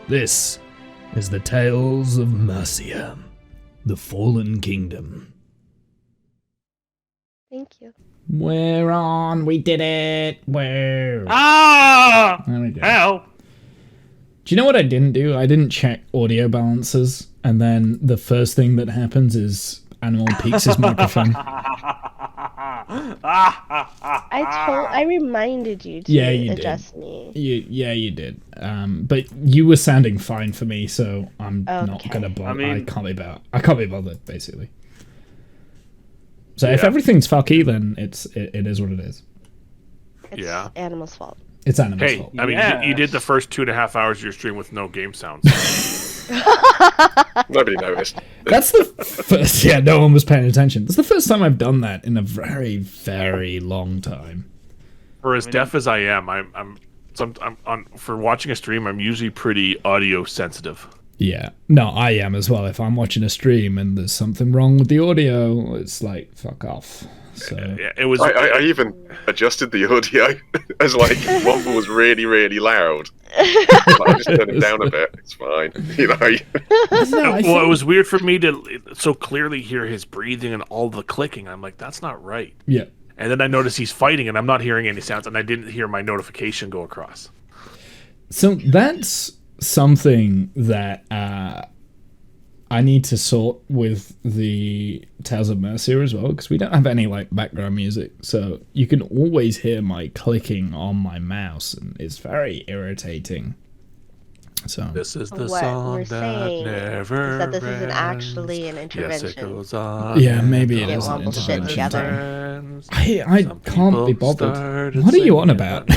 This is the Tales of Mercia, the Fallen Kingdom. Thank you. We're on. We did it. Where? Ah! There we go. Help! Do you know what I didn't do? I didn't check audio balances, and then the first thing that happens is Animal peaks his microphone. I reminded you to you adjust did. me. You did. But you were sounding fine for me, so I'm not gonna bother. I can't be bothered, basically. So if everything's fucky, then it is what it is. It's Animal's fault. It's Animal's fault. I mean, you did the first 2.5 hours of your stream with no game sounds. Nobody noticed. That's the first. Yeah, no one was paying attention. That's the first time I've done that in a very, very long time. For as deaf as I am, for watching a stream, I'm usually pretty audio sensitive. Yeah, no, I am as well. If I'm watching a stream and there's something wrong with the audio, it's like fuck off. So it was. I even adjusted the audio as like one was really, really loud. I just turned it down a bit. It's fine, you know. Well, it was weird for me to so clearly hear his breathing and all the clicking. I'm like, that's not right. Yeah. And then I noticed he's fighting, and I'm not hearing any sounds, and I didn't hear my notification go across. So that's something that I need to sort with the Tales of Mercia as well, because we don't have any like background music, so you can always hear my clicking on my mouse, and it's very irritating. So this is the what song we're that saying never is that this isn't ends. actually an intervention. Yes, it goes on. Yeah, maybe it Get is an one shit intervention. together. I can't be bothered. What are you on about?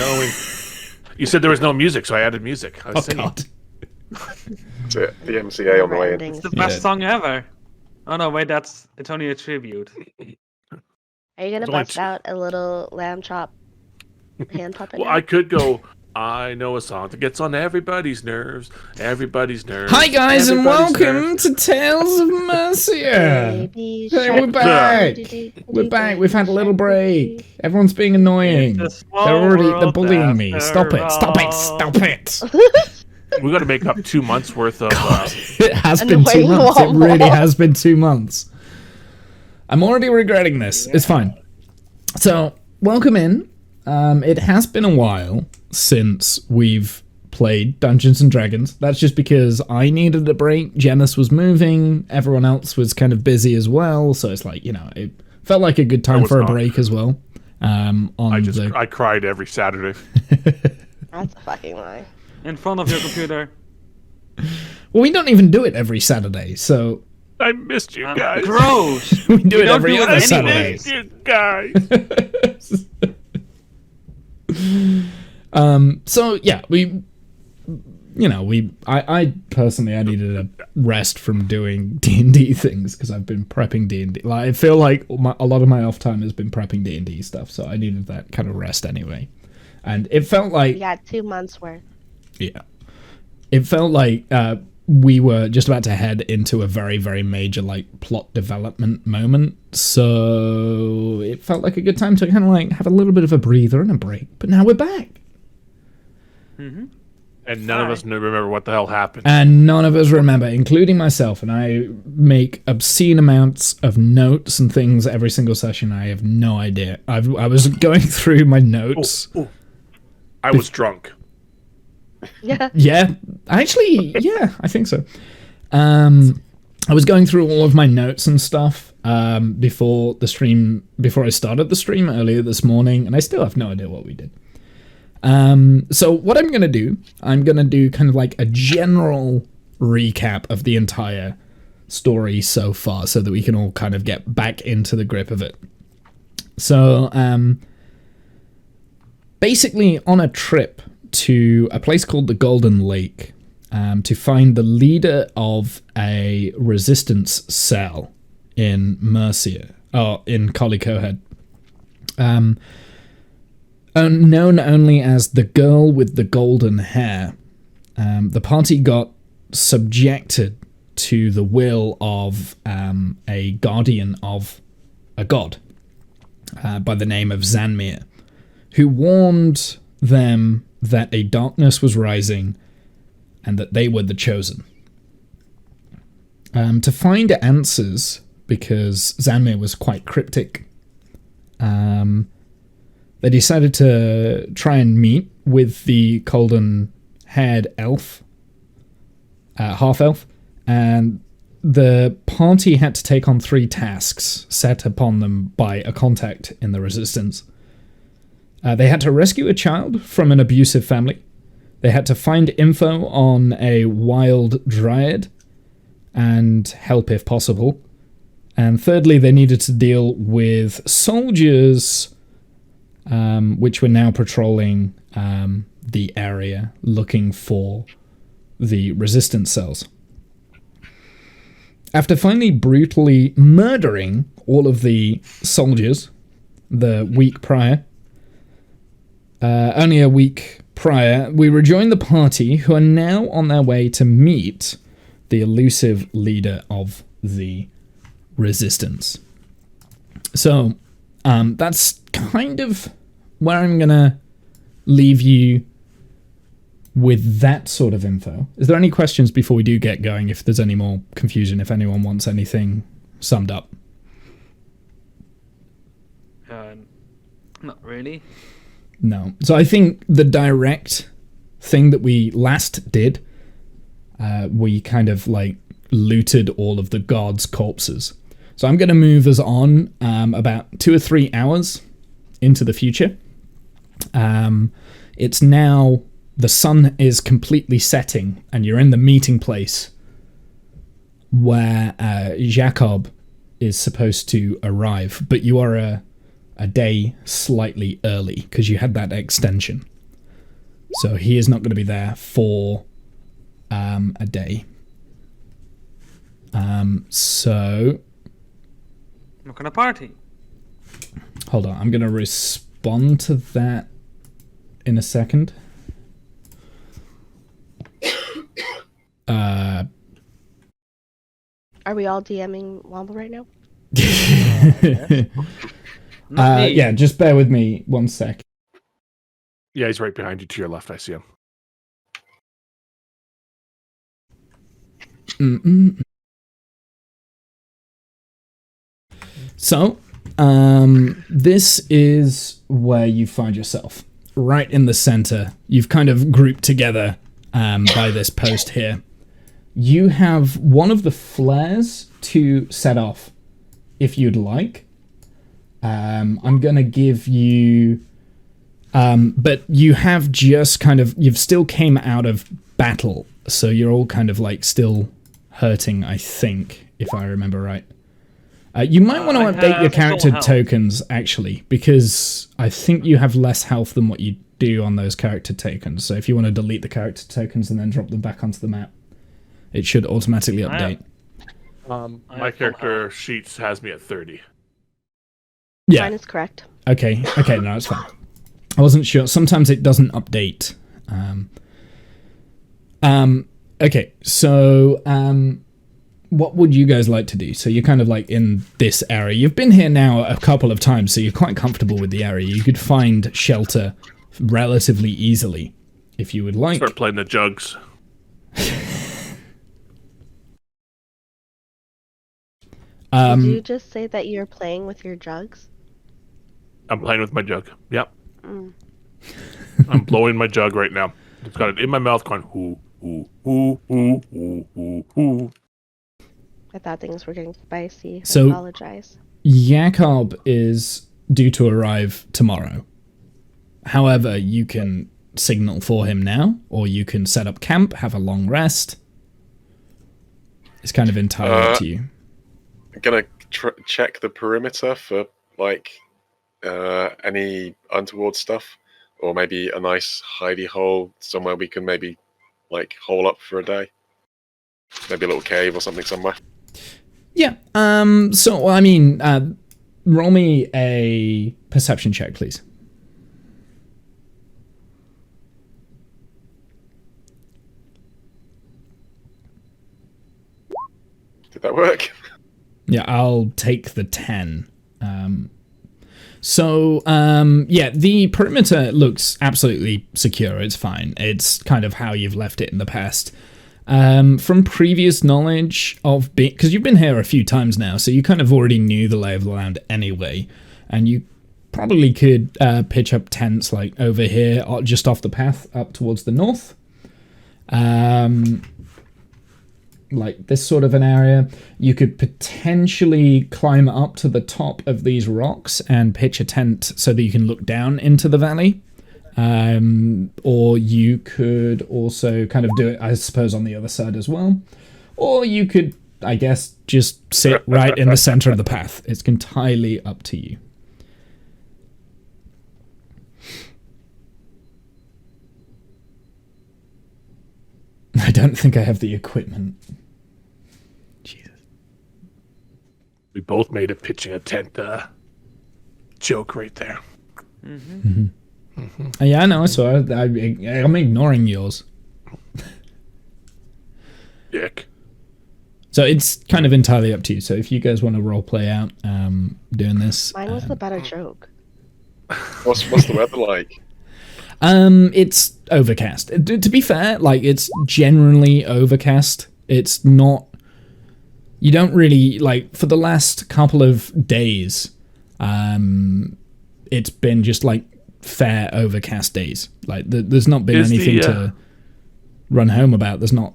You said there was no music, so I added music. I was singing. God. That's it. The MCA on the way in. It's The best song ever. Oh no, wait, it's only a tribute. Are you gonna It's bust only out a little lamb chop hand puppet? Well, now? I could go. I know a song that gets on everybody's nerves. Everybody's nerves. Hi guys, and everybody's welcome nerves. to Tales of Mercia. Baby Hey, shark, we're back. We're back. We've had a little break. Everyone's being annoying. They're bullying me. Stop it. Stop it. Stop it. We got to make up 2 months worth of. It has been 2 Annoying months. It one really more. has been 2 months. I'm already regretting this. It's fine. So, welcome in. It has been a while since we've played Dungeons and Dragons. That's just because I needed a break. Janice was moving. Everyone else was kind of busy as well. So it's like, it felt like a good time for a break as well. I cried every Saturday. That's a fucking lie. In front of your computer. Well, we don't even do it every Saturday, so I missed you guys. Gross. we do it don't every do it other anyway. Saturday. You guys. So yeah, I personally, I needed a rest from doing D&D things because I've been prepping D&D. Like, I feel like a lot of my off time has been prepping D&D stuff, so I needed that kind of rest anyway. And it felt like We got 2 months worth. yeah, it felt like we were just about to head into a very, very major like plot development moment. So it felt like a good time to kind of like have a little bit of a breather and a break. But now we're back. Mm-hmm. And none of us remember what the hell happened. And none of us remember, including myself. And I make obscene amounts of notes and things every single session. I have no idea. I was going through my notes. I was drunk. Yeah. Yeah, actually, yeah, I think so. I was going through all of my notes and stuff before I started the stream earlier this morning, and I still have no idea what we did. So what I'm going to do kind of like a general recap of the entire story so far so that we can all kind of get back into the grip of it. So, basically on a trip to a place called the Golden Lake to find the leader of a resistance cell in Mercia, in Collicohead. Known only as the girl with the golden hair, the party got subjected to the will of a guardian of a god by the name of Zanmir, who warned them that a darkness was rising and that they were the chosen. To find answers, because Zanmir was quite cryptic, they decided to try and meet with the golden-haired elf, half-elf, and the party had to take on 3 tasks set upon them by a contact in the Resistance. They had to rescue a child from an abusive family. They had to find info on a wild dryad and help if possible. And thirdly, they needed to deal with soldiers which were now patrolling the area looking for the resistance cells. After finally brutally murdering all of the soldiers the week prior, only a week prior, we rejoined the party, who are now on their way to meet the elusive leader of the resistance. So, that's kind of where I'm gonna leave you with that sort of info. Is there any questions before we do get going, if there's any more confusion, if anyone wants anything summed up? Not really. No. So I think the direct thing that we last did, we kind of like looted all of the gods' corpses. So I'm going to move us on about 2 or 3 hours into the future. It's now, the sun is completely setting, and you're in the meeting place where Jacob is supposed to arrive, but you are a day slightly early because you had that extension. So he is not going to be there for a day. So What kind of party? hold on, I'm going to respond to that in a second. Are we all DMing Womble right now? Not me. Yeah, just bear with me 1 sec. Yeah, he's right behind you to your left. I see him. So, this is where you find yourself. Right in the center. You've kind of grouped together by this post here. You have one of the flares to set off if you'd like. I'm going to give you... but you have just kind of... You've still came out of battle, so you're all kind of like still hurting, I think, if I remember right. You might want to update your character tokens, actually, because I think you have less health than what you do on those character tokens. So if you want to delete the character tokens and then drop them back onto the map, it should automatically update. My character sheets has me at 30. Yeah. Mine is correct. Okay, no, it's fine. I wasn't sure. Sometimes it doesn't update. Okay, so what would you guys like to do? So you're kind of like in this area. You've been here now a couple of times, so you're quite comfortable with the area. You could find shelter relatively easily if you would like. Start playing the jugs. Did you just say that you're playing with your jugs? I'm playing with my jug. Yep. I'm blowing my jug right now. It's got it in my mouth going, hoo, hoo, hoo, hoo, hoo, hoo, hoo. I thought things were getting spicy. So- I apologize. Jakob is due to arrive tomorrow. However, you can signal for him now, or you can set up camp, have a long rest. It's kind of entirely up to you. I'm gonna check the perimeter for like any untoward stuff, or maybe a nice hidey hole somewhere we can maybe like hole up for a day. Maybe a little cave or something somewhere. Yeah. So I mean, roll me a perception check, please. Did that work? Yeah, I'll take the 10. So, yeah, the perimeter looks absolutely secure. It's fine. It's kind of how you've left it in the past. From previous knowledge of because you've been here a few times now, so you kind of already knew the lay of the land anyway, and you probably could pitch up tents like over here, just off the path up towards the north. Like this sort of an area. You could potentially climb up to the top of these rocks and pitch a tent so that you can look down into the valley. Or you could also kind of do it, I suppose, on the other side as well. Or you could, I guess, just sit right in the center of the path. It's entirely up to you. I don't think I have the equipment. Jesus. We both made a pitching a tent joke right there. Yeah, I know. So I'm ignoring yours. Dick. So it's kind of entirely up to you. So if you guys want to role play out doing this, Mine was the better joke. What's the weather like? it's overcast. To be fair, like it's generally overcast. It's not. You don't really like for the last couple of days. It's been just like fair overcast days. Like there's not been anything to run home about. There's not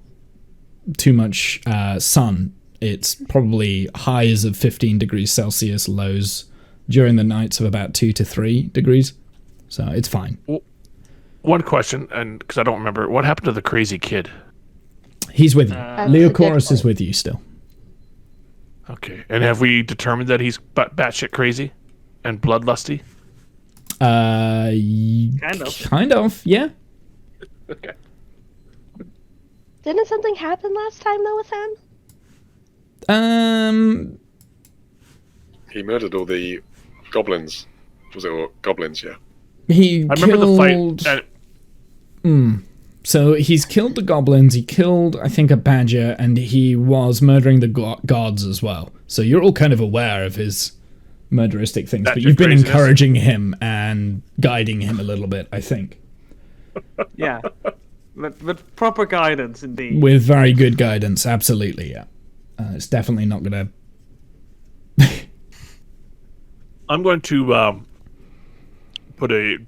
too much sun. It's probably highs of 15 degrees Celsius, lows during the nights of about 2 to 3 degrees. So it's fine. One question, and because I don't remember, what happened to the crazy kid? He's with you. Leochorus is with you still. Okay, and have we determined that he's batshit crazy and bloodlusty? Kind of, yeah. Okay. Didn't something happen last time though with him? He murdered all the goblins. Was it all goblins? Yeah. He I remember the fight. So he's killed the goblins, he killed, I think, a badger, and he was murdering the gods as well. So you're all kind of aware of his murderistic things, but you've been encouraging him and guiding him a little bit, I think. Yeah. With proper guidance, indeed. With very good guidance, absolutely, yeah. It's definitely not going to... I'm going to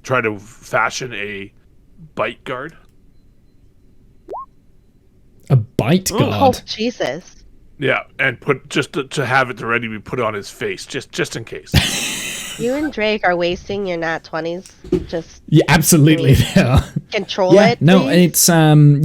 try to fashion a bite guard. A bite guard? Oh, Jesus. Yeah, and put just to have it ready to be put on his face, just in case. You and Drake are wasting your nat 20s. Just yeah, absolutely they are. Control it. No, please? it's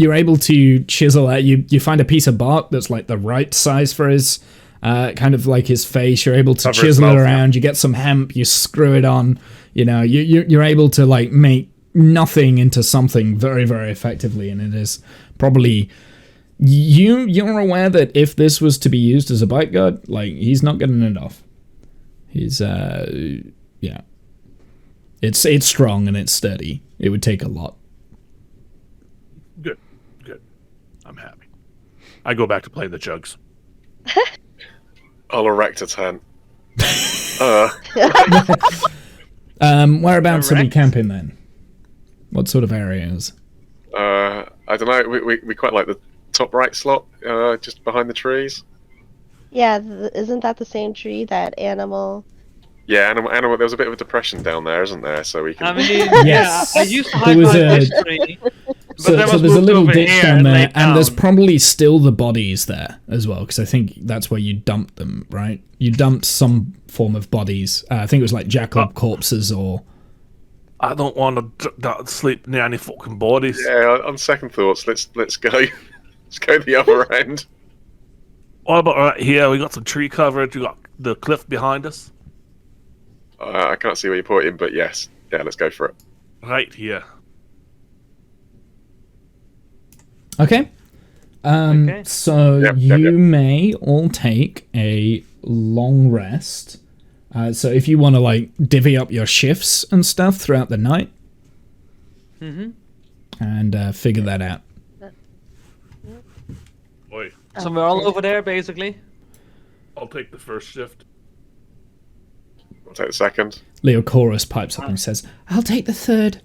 you're able to chisel out. You find a piece of bark that's like the right size for his kind of like his face. You're able to chisel it around. You get some hemp. You screw it on. You know, you're able to like make nothing into something very, very effectively, and it is probably. You're aware that if this was to be used as a bite guard, like he's not getting it off. He's yeah. It's strong and it's sturdy. It would take a lot. Good. I'm happy. I go back to playing the jugs. I'll erect a tent. Whereabouts are we camping then? What sort of areas? I don't know. We quite like the top right slot, just behind the trees. Yeah, isn't that the same tree that animal? Yeah, animal. There was a bit of a depression down there, isn't there? So we can. I mean, yes. Yeah, I used to hide was behind this tree. So there's a little ditch down there, and there's probably still the bodies there as well, because I think that's where you dumped them, right? You dumped some form of bodies. I think it was like jackal corpses or... I don't want to sleep near any fucking bodies. Yeah, on second thoughts, let's go. Let's go the other end. What about right here? We got some tree coverage. We got the cliff behind us. I can't see where you're pointing, but yes. Yeah, let's go for it. Right here. Okay. So you may all take a long rest. So if you want to like divvy up your shifts and stuff throughout the night, and figure that out. Oi. So we're all over there, basically. I'll take the first shift. I'll take the second. Leochorus pipes up and says, I'll take the third.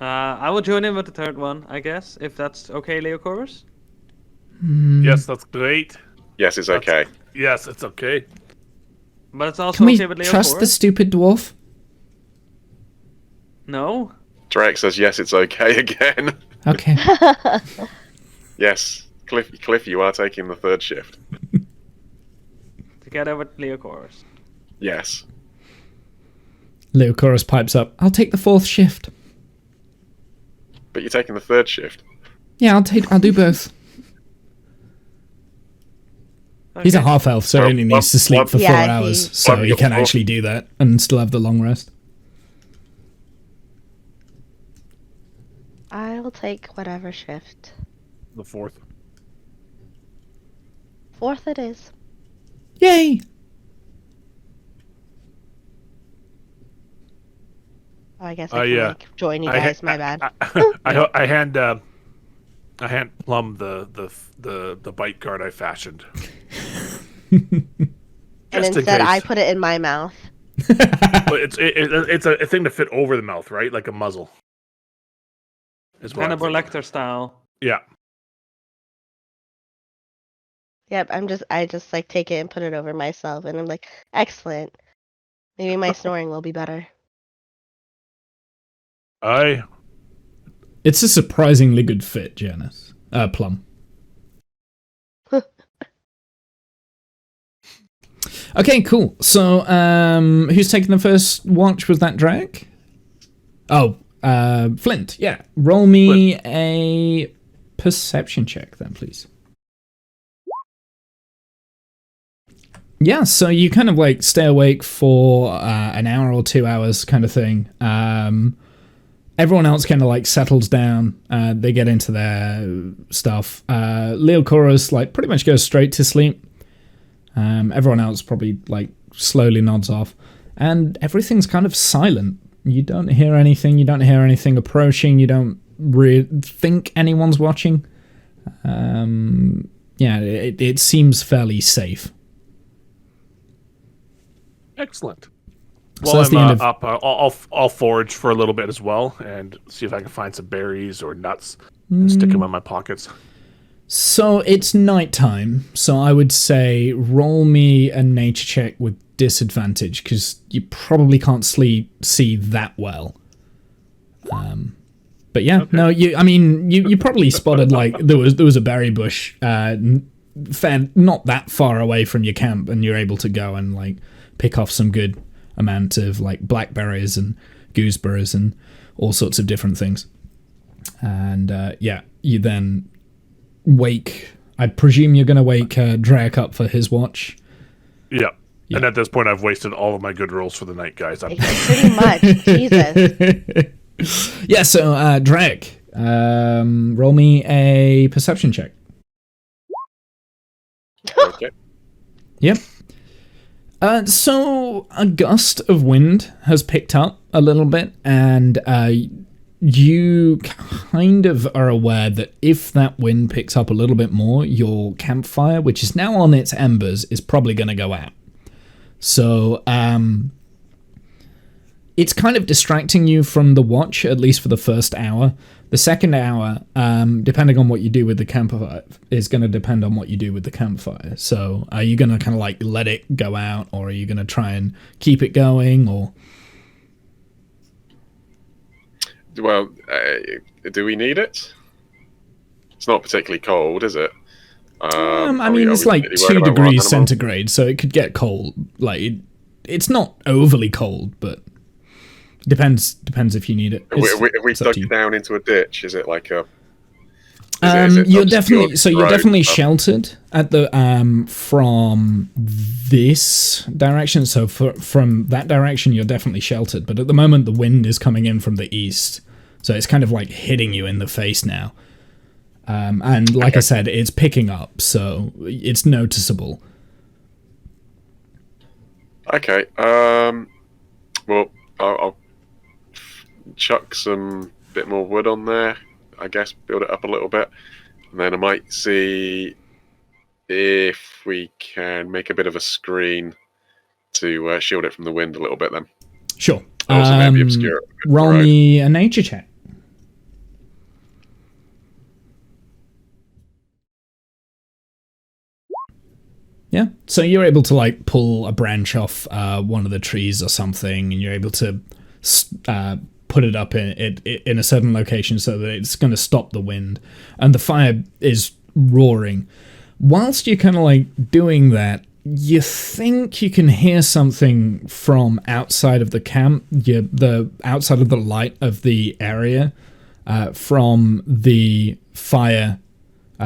I will join in with the third one, I guess, if that's okay, Leochorus. Yes, that's great. Yes, it's okay. Yes, it's okay. But it's also Can we okay with Leochorus. trust the stupid dwarf? No? Drake says yes, it's okay again. Okay. Yes, Cliff, you are taking the third shift. Together with Leochorus. Yes. Leochorus pipes up, I'll take the fourth shift. But you're taking the third shift. Yeah, I'll do both. Okay. He's a half elf, so he only needs to sleep for 4 Yeah, hours, so he can actually do that and still have the long rest. I'll take whatever shift. The fourth. Fourth it is. Yay! Oh, I guess I can like join you guys. My bad. I hand Plum the bite guard I fashioned. And instead, I put it in my mouth. But it's a thing to fit over the mouth, right? Like a muzzle. Is what I'm Hannibal thinking. Lecter style. Yeah. Yep, I just like take it and put it over myself, and I'm like, excellent. Maybe my snoring will be better. It's a surprisingly good fit, Janice. Plum. Okay, cool. So, who's taking the first watch? Was that Drake? Oh, Flint. Yeah. Roll me a perception check then, please. Yeah, so you kind of like stay awake for an hour or 2 hours kind of thing. Everyone else kind of like settles down. They get into their stuff. Leochorus like pretty much goes straight to sleep. Everyone else probably like slowly nods off. And everything's kind of silent. You don't hear anything. You don't hear anything approaching. You don't think anyone's watching. Yeah, it seems fairly safe. Excellent. So Well, that's the I'm end of- up. I'll forage for a little bit as well and see if I can find some berries or nuts and stick them in my pockets. So it's nighttime, so I would say roll me a nature check with disadvantage, because you probably can't see that well. But yeah, okay. No, you probably spotted like there was a berry bush not that far away from your camp, and you're able to go and like pick off some good amount of like blackberries and gooseberries and all sorts of different things. And yeah, you then wake. I presume you're going to wake Drake up for his watch. Yeah. And at this point, I've wasted all of my good rolls for the night, guys. Pretty much. Jesus. Yeah, so Drake, roll me a perception check. Okay. Yep. So a gust of wind has picked up a little bit, and you kind of are aware that if that wind picks up a little bit more, your campfire, which is now on its embers, is probably going to go out. So it's kind of distracting you from the watch, at least for the first hour. The second hour, depending on what you do with the campfire, is going to depend on what you do with the campfire. So are you going to kind of like let it go out, or are you going to try and keep it going, or... Well, do we need it? It's not particularly cold, is it? I mean, it's like 2 degrees centigrade, so it could get cold. Like, it's not overly cold, but depends if you need it. If we dug down into a ditch, is it like a... You're definitely sheltered at the from this direction. So from that direction, you're definitely sheltered. But at the moment, the wind is coming in from the east, so it's kind of like hitting you in the face now. And like I said, it's picking up, so it's noticeable. Okay. Well, I'll chuck some bit more wood on there. I guess build it up a little bit, and then I might see if we can make a bit of a screen to shield it from the wind a little bit. Then Sure. also maybe obscure it with the Roll road. me a nature check. Yeah. So you're able to like pull a branch off one of the trees or something, and you're able to put it up in a certain location so that it's going to stop the wind, and the fire is roaring. Whilst you're kind of like doing that, you think you can hear something from outside of the camp, the outside of the light of the area, from the fire.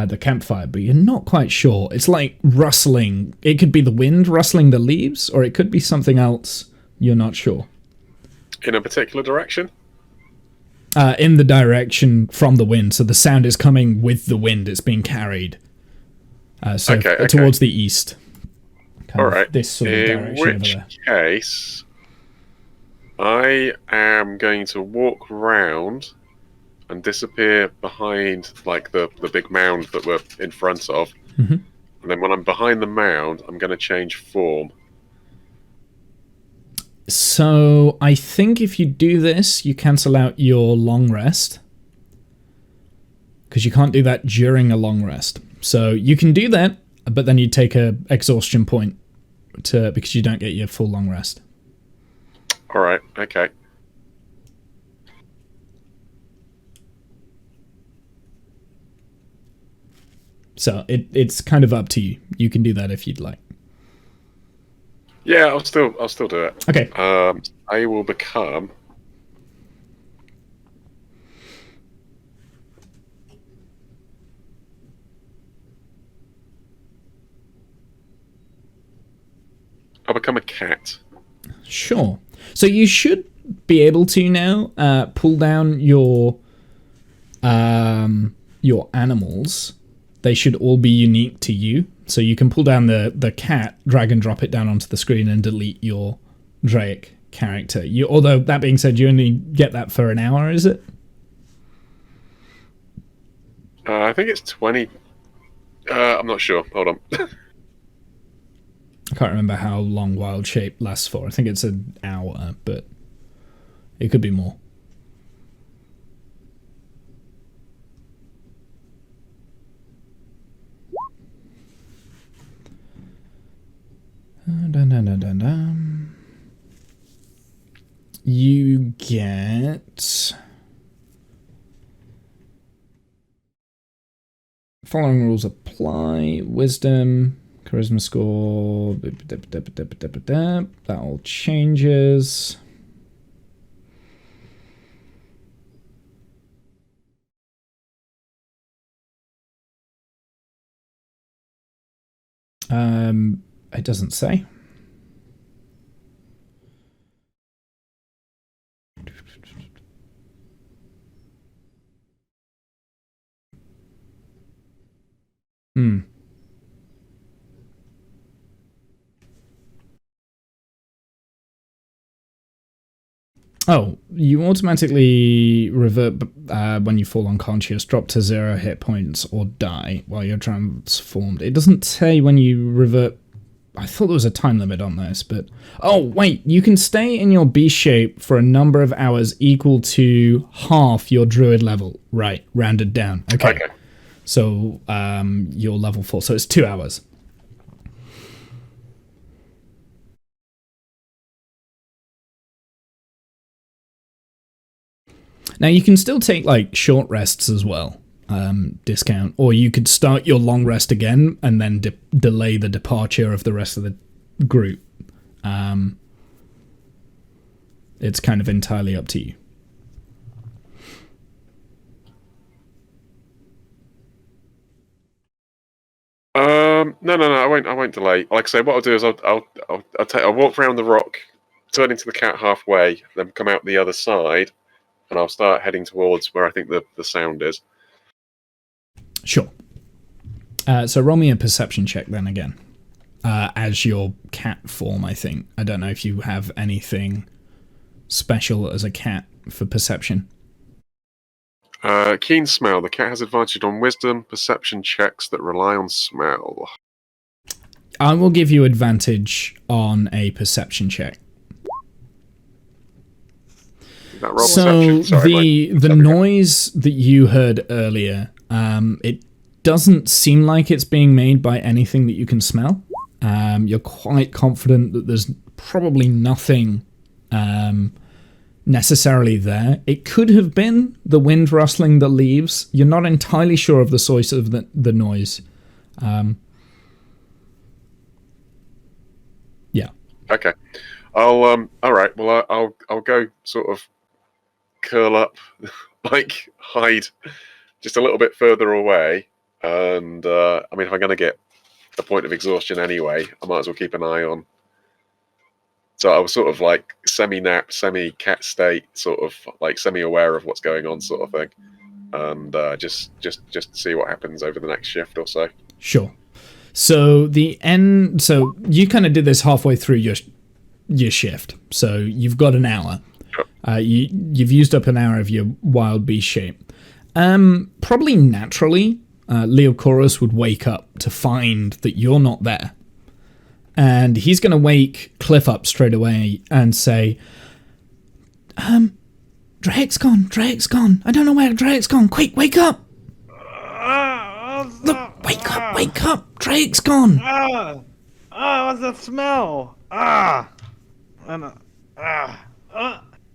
The campfire, but you're not quite sure. It's like rustling. It could be the wind rustling the leaves, or it could be something else. You're not sure. In a particular direction? In the direction from the wind, so the sound is coming with the wind. It's being carried. Towards the east. All right. This sort of In direction over which there. case, I am going to walk round and disappear behind like the big mound that we're in front of. Mm-hmm. And then when I'm behind the mound, I'm going to change form. So I think if you do this, you cancel out your long rest. Because you can't do that during a long rest. So you can do that, but then you take a exhaustion point because you don't get your full long rest. All right, okay. So it's kind of up to you. You can do that if you'd like. Yeah, I'll still do it. Okay. I will become a cat. Sure. So you should be able to now pull down your animals. They should all be unique to you. So you can pull down the cat, drag and drop it down onto the screen, and delete your Draic character. Although, that being said, you only get that for an hour, is it? I think it's 20. I'm not sure. Hold on. I can't remember how long Wild Shape lasts for. I think it's an hour, but it could be more. You get following rules apply. Wisdom, charisma score. That all changes. It doesn't say. Oh, you automatically revert when you fall unconscious, drop to 0 hit points, or die while you're transformed. It doesn't say when you revert. I thought there was a time limit on this, but... Oh, wait, you can stay in your beast shape for a number of hours equal to half your druid level. Right, rounded down. Okay. So, you're level 4, so it's 2 hours. Now, you can still take, like, short rests as well, discount, or you could start your long rest again and then delay the departure of the rest of the group. It's kind of entirely up to you. No, I won't delay. Like I say, what I'll do is I'll walk around the rock, turn into the cat halfway, then come out the other side, and I'll start heading towards where I think the sound is. Sure. So roll me a perception check then again. As your cat form, I think. I don't know if you have anything special as a cat for perception. Keen smell. The cat has advantage on wisdom perception checks that rely on smell. I will give you advantage on a perception check. That roll So perception? Sorry, the noise that you heard earlier, it doesn't seem like it's being made by anything that you can smell. You're quite confident that there's probably nothing necessarily there. It could have been the wind rustling the leaves. You're not entirely sure of the source of the noise. Yeah. Okay. All right. Well, I'll go sort of curl up, like hide just a little bit further away. And I mean, if I'm gonna get a point of exhaustion anyway, I might as well keep an eye on. So I was sort of like semi-nap, semi-cat state, sort of like semi-aware of what's going on, sort of thing, and just see what happens over the next shift or so. Sure. So so you kind of did this halfway through your shift. So you've got an hour. Sure. You've used up an hour of your wild beast shape. Probably naturally, Leocorus would wake up to find that you're not there. And he's going to wake Cliff up straight away and say, Drake's gone. I don't know where Drake's gone. Quick, wake up. Look, wake up. Drake's gone. What's that smell?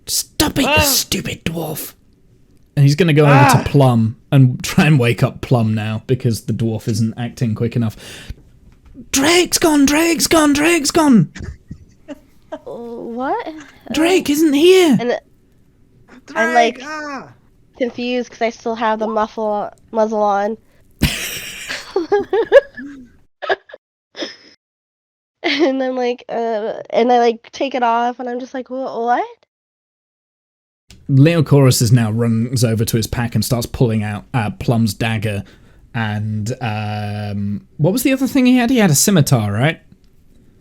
Stop it, you stupid dwarf. And he's going to go over to Plum and try and wake up Plum now because the dwarf isn't acting quick enough. Drake's gone. What? Drake isn't here. And I'm like confused because I still have the muzzle on. And I'm like, and I like take it off, and I'm just like, what? Leocorus now runs over to his pack and starts pulling out Plum's dagger. And what was the other thing he had? He had a scimitar, right?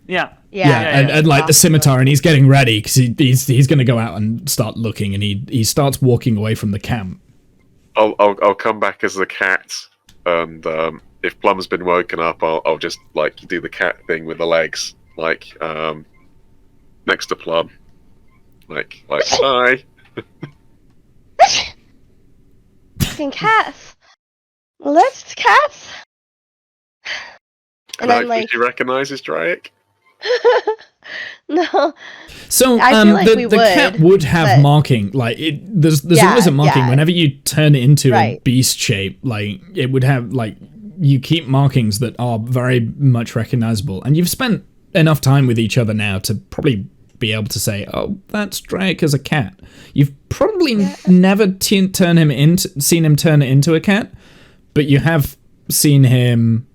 Yeah. And like the scimitar, and he's getting ready because he's going to go out and start looking, and he starts walking away from the camp. I'll come back as the cat, and if Plum's been woken up, I'll just like do the cat thing with the legs, like next to Plum, like hi. Fucking cats. Let's cats. And I'm like, did you recognise his Drake? No. So I feel like the cat would have marking, like there's always a marking whenever you turn it into a beast shape. Like it would have, like, you keep markings that are very much recognizable, and you've spent enough time with each other now to probably be able to say, oh, that's Drake as a cat. You've probably never seen him turn it into a cat, but you have seen him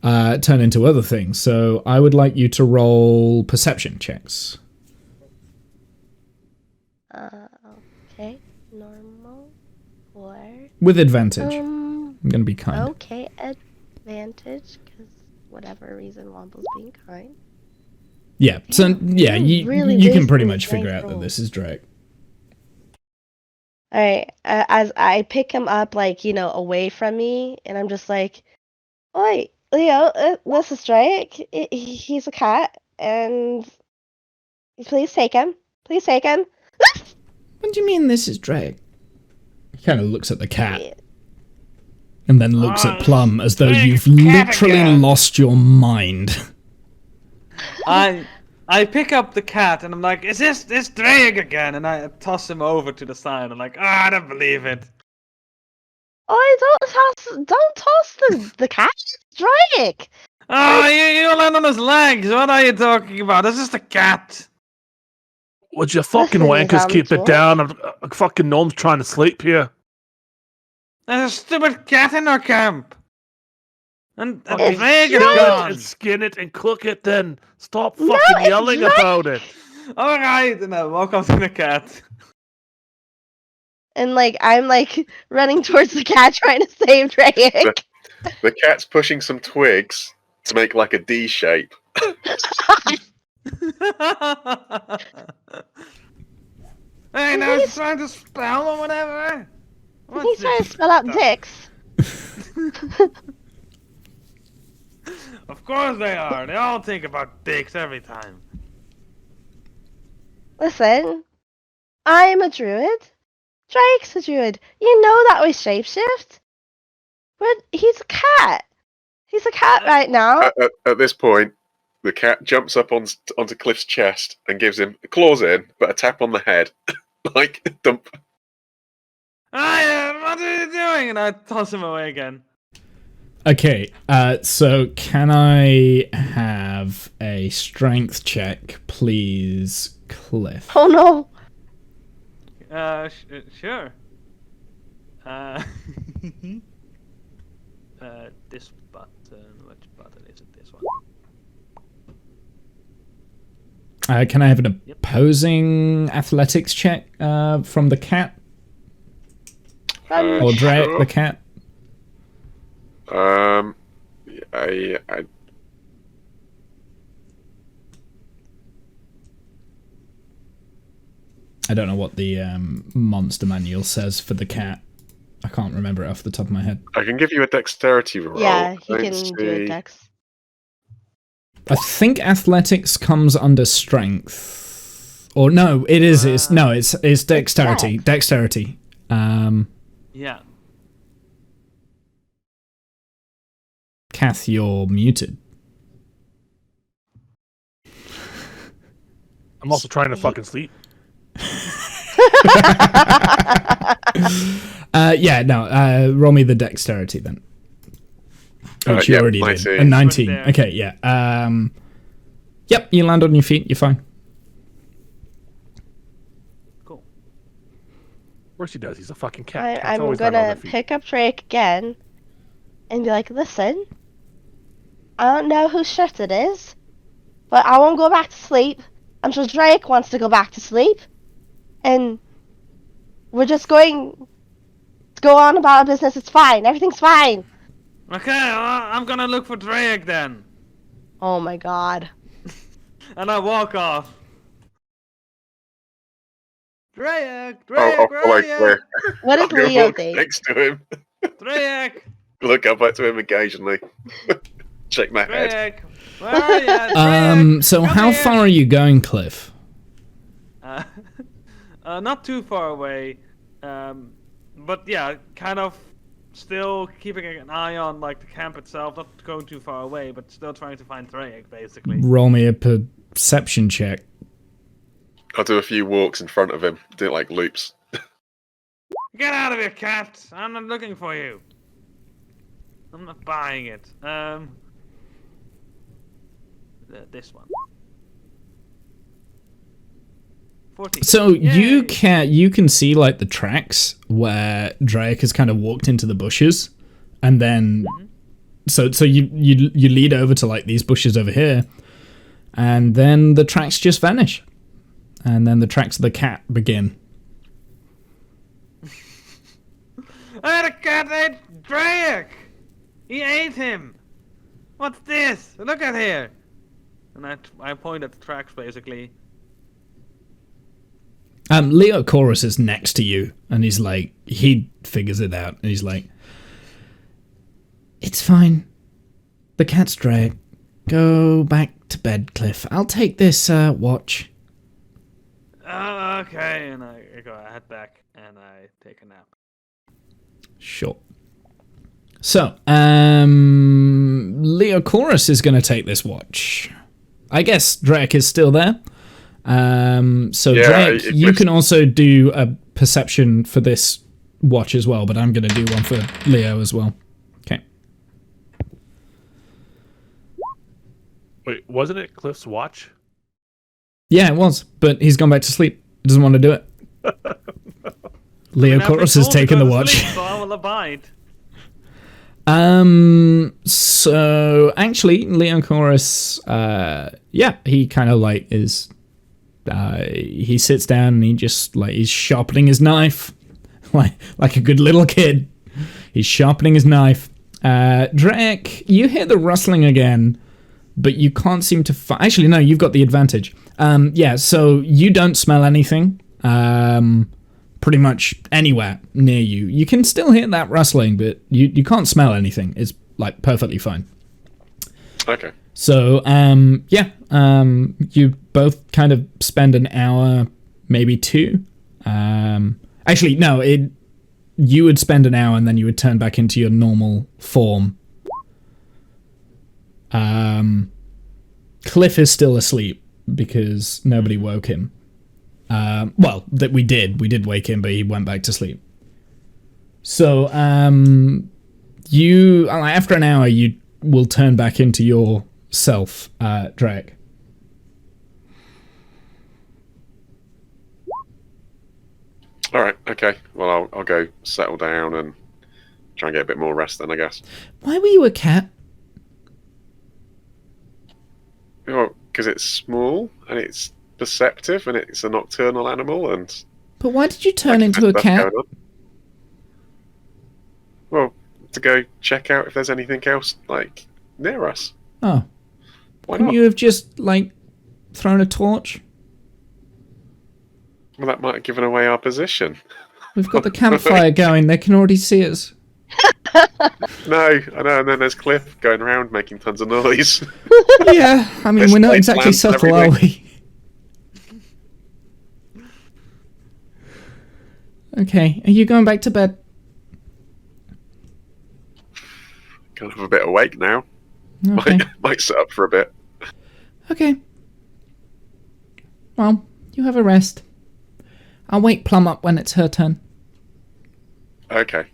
turn into other things. So I would like you to roll perception checks. Okay, normal, or with advantage. I'm gonna be kind. Okay, advantage, because whatever reason, Womble's being kind. Yeah. So yeah, you can pretty much figure out that this is Drake. All right. As I pick him up, like, away from me, and I'm just like, "Oi, Leo, this is Drake. He's a cat, and please take him. Please take him." What do you mean this is Drake? He kind of looks at the cat, and then looks at Plum as though you've literally lost your mind. I pick up the cat and I'm like, is this Drake again? And I toss him over to the side. I'm like, I don't believe it. Oh, don't toss the cat, Drake. Oh, you land on his legs. What are you talking about? This is the cat. Would you fucking wankers keep it down? A fucking gnome's trying to sleep here. There's a stupid cat in our camp. And It's Drake is Kill it gone. and skin it and cook it then. Stop fucking yelling Drake. about it. Alright, and I walk up to the cat. And like I'm like running towards the cat, trying to save Drake. The cat's pushing some twigs to make like a D shape. Hey, now he's trying to spell or whatever. He's trying to spell out dicks. Of course they are. They all think about dicks every time. Listen, I'm a druid. Drake's a druid. You know that we shapeshift. He's a cat. He's a cat right now. At this point, the cat jumps up onto Cliff's chest and gives him claws in, but a tap on the head, like dump. What are you doing? And I toss him away again. Okay, so can I have a strength check, please, Cliff? Oh no. Sure. This button. Which button is it? This one. Can I have an opposing athletics check from the cat? Or Drake, Sure. the cat? I don't know what the monster manual says for the cat. I can't remember it off the top of my head. I can give you a dexterity roll. Yeah, he Let's can do a see. dex. I think athletics comes under strength. Or no, it is. It's dexterity. Dexterity. Yeah. Kath, you're muted. I'm also trying to fucking sleep. Roll me the dexterity then. Which you Yeah, already 19. did. A 19. There. Okay, yeah. Yep, you land on your feet, you're fine. Cool. Of course he does. He's a fucking cat. Cats I'm always land on gonna their feet. pick up Drake again and be like, listen, I don't know whose shift it is, but I won't go back to sleep until Drake wants to go back to sleep. And we're just going to go on about our business. It's fine. Everything's fine. Okay, I'm gonna look for Drake then. Oh my god. And I walk off. Drake! I'll follow Drake! Cliff. What I'll does go Leo walk think? next to him. Drake! Look up to him occasionally. Shake my head. Drake! Where are you? Drake! So Come how here! far are you going, Cliff? Not too far away. But yeah, kind of still keeping an eye on like the camp itself, not going too far away, but still trying to find Drake, basically. Roll me a perception check. I'll do a few walks in front of him, do like loops. Get out of here, cat! I'm not looking for you. I'm not buying it. This one. 14. So Yay! you can see like the tracks where Drake has kind of walked into the bushes, and then so you lead over to like these bushes over here, and then the tracks just vanish, and then the tracks of the cat begin. I had a cat ate Drake! He ate him! What's this? Look at here! And I point at the tracks, basically. Leo Chorus is next to you, and he's like, he figures it out, and he's like, it's fine. The cat's Drake. Go back to bed, Cliff. I'll take this watch. Okay, and I head back and I take a nap. Sure. So, Leo Chorus is going to take this watch. I guess Drake is still there. So Drake, you can also do a perception for this watch as well, but I'm going to do one for Leo as well. Okay. Wait, wasn't it Cliff's watch? Yeah, it was, but he's gone back to sleep. He doesn't want to do it. Leo Chorus has taken the watch. Sleep, so I will abide. So actually, Leo Chorus, he kind of like is. He sits down and he just like he's sharpening his knife, like a good little kid. He's sharpening his knife. Drake, you hear the rustling again, but you can't seem to. Actually, no, you've got the advantage. So you don't smell anything. Pretty much anywhere near you. You can still hear that rustling, but you can't smell anything. It's like perfectly fine. Okay. So, you both kind of spend an hour, maybe two. Actually, no, you would spend an hour and then you would turn back into your normal form. Cliff is still asleep because nobody woke him. Well, that we did wake him, but he went back to sleep. So, you after an hour, you will turn back into your self, Drake. All right. Okay. Well, I'll go settle down and try and get a bit more rest then, I guess. Why were you a cat? Well, because it's small and it's perceptive and it's a nocturnal animal and. But why did you turn into a cat? Well, to go check out if there's anything else like near us. Oh, Why couldn't not? you have just thrown a torch? Well, that might have given away our position. We've got the campfire going. They can already see us. No, I know. And then there's Cliff going around making tons of noise. Yeah, I mean, There's we're not light exactly lamps and subtle, are we? Okay, are you going back to bed? Kind of a bit awake now. Okay. Might sit up for a bit. Okay. Well, you have a rest. I'll wake Plum up when it's her turn. Okay.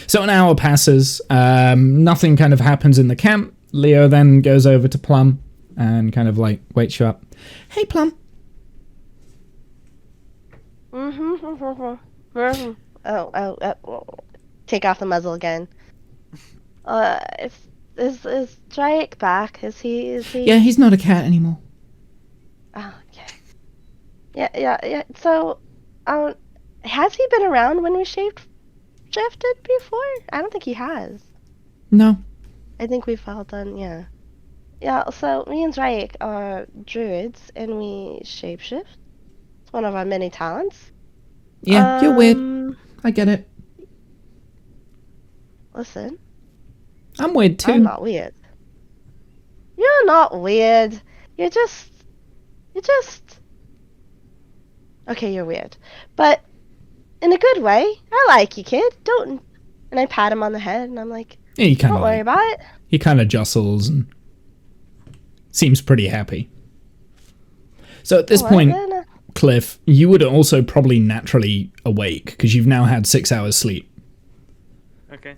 So an hour passes. Nothing kind of happens in the camp. Leo then goes over to Plum and kind of wakes you up. Hey, Plum. Take off the muzzle again. Is Drake back? Is he? Yeah, he's not a cat anymore. Oh, okay. Yeah. So, has he been around when we shifted before? I don't think he has. No. I think we've all done, yeah. Yeah, so me and Drake are druids and we shapeshift. It's one of our many talents. Yeah, you're weird. I get it. Listen. I'm weird too. I'm not weird. You're not weird. You're just... Okay, you're weird. But in a good way. I like you, kid. Don't... And I pat him on the head and I'm like, Yeah, he kind don't worry about it. He kind of jostles and seems pretty happy. So at this point, Cliff, you would also probably naturally awake because you've now had 6 hours sleep. Okay.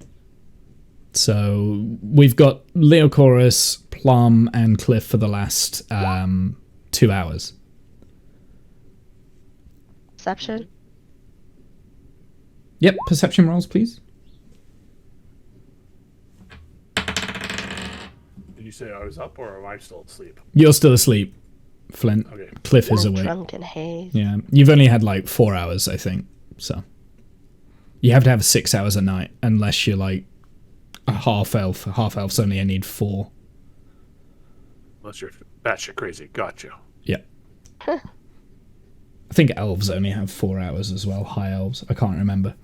So we've got Leochorus, Plum, and Cliff for the last 2 hours. Perception. Yep, perception rolls, please. Did you say I was up or am I still asleep? You're still asleep, Flint. Okay. Cliff is awake. Drunken haze. Yeah, you've only had 4 hours, I think. So you have to have 6 hours a night, unless you're a half elf. Half elves only need 4. Unless you're batshit crazy. Gotcha. Yeah. I think elves only have 4 hours as well. High elves. I can't remember.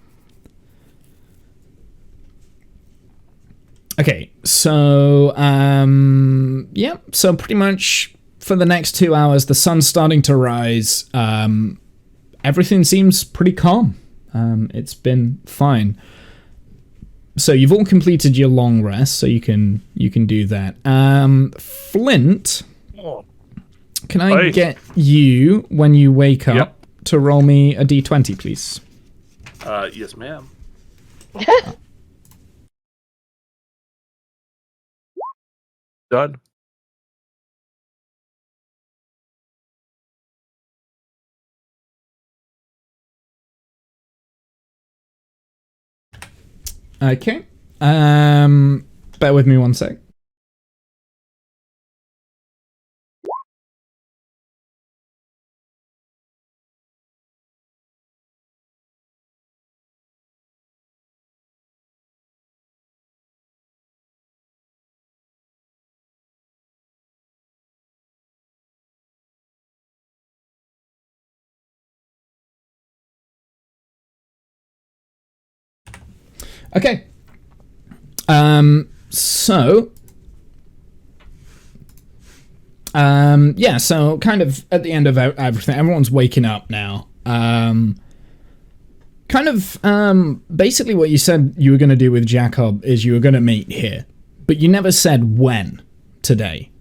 Okay, so yeah, so pretty much for the next 2 hours, the sun's starting to rise. Everything seems pretty calm. It's been fine. So you've all completed your long rest, so you can do that. Flint, can I get you when you wake up to roll me a d20, please? Yes, ma'am. Done. Okay. Bear with me one sec. Okay. So kind of at the end of everything, everyone's waking up now. Basically what you said you were going to do with Jacob is you were going to meet here, but you never said when today.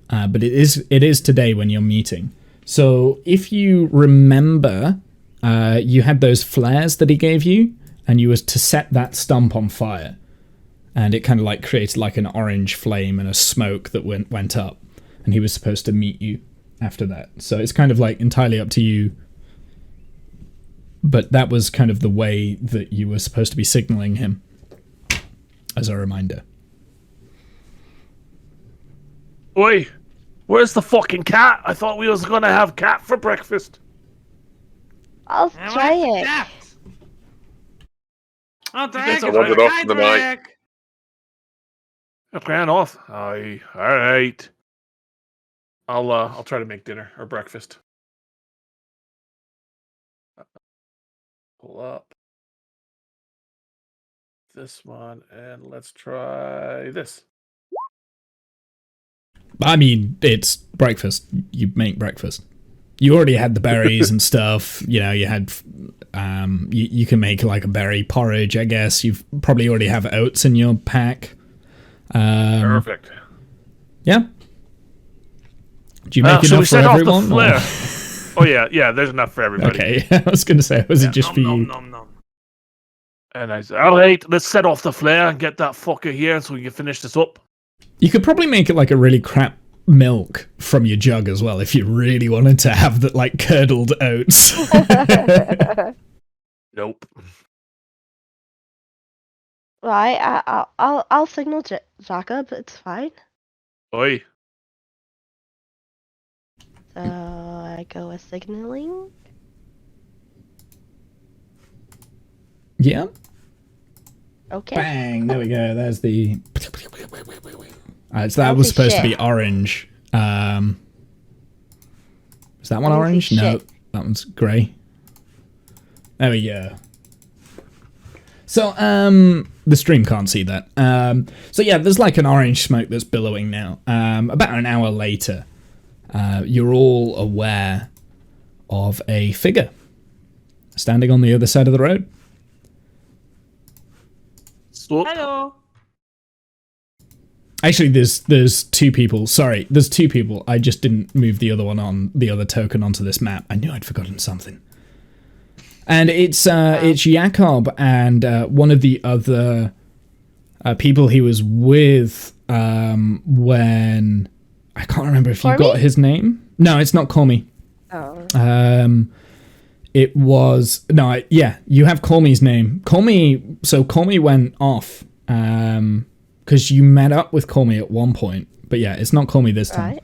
But it is today when you're meeting. So if you remember, you had those flares that he gave you, and you was to set that stump on fire, and it kind of like created like an orange flame and a smoke that went up, and he was supposed to meet you after that. So it's kind of like entirely up to you. But that was kind of the way that you were supposed to be signaling him as a reminder. Oi, where's the fucking cat? I thought we was gonna have cat for breakfast. I'll try it. Oh, It's Drake! wandered off in the night. It ran off. Aye, all right. I'll try to make dinner or breakfast. Pull up this one and let's try this. I mean, it's breakfast. You make breakfast. You already had the berries and stuff. You know, you had. You can make like a berry porridge, I guess. You've probably already have oats in your pack. Perfect. Yeah. Do you make enough for everyone? Oh yeah. There's enough for everybody. Okay, I was going to say, was it just for you? Nom. And I said, all right, let's set off the flare and get that fucker here so we can finish this up. You could probably make it like a really crap milk from your jug as well if you really wanted to have that like curdled oats. Nope. Right, I'll signal Jacob. It's fine. Oi. So I go with signaling. Yeah. Okay. Bang! There we go. There's the. So that was supposed to be orange. Is that one orange? No, that one's grey. There we go. So the stream can't see that. So yeah, there's like an orange smoke that's billowing now. About an hour later, you're all aware of a figure standing on the other side of the road. Stop. Hello. Actually, there's two people. Sorry, there's two people. I just didn't move the other token onto this map. I knew I'd forgotten something. And it's Jacob and one of the other people he was with when I can't remember if you got his name. No, it's not Call Me. Oh. It was you have Call Me's name. Call Me went off because you met up with Call Me at one point. But yeah, it's not Call Me this time.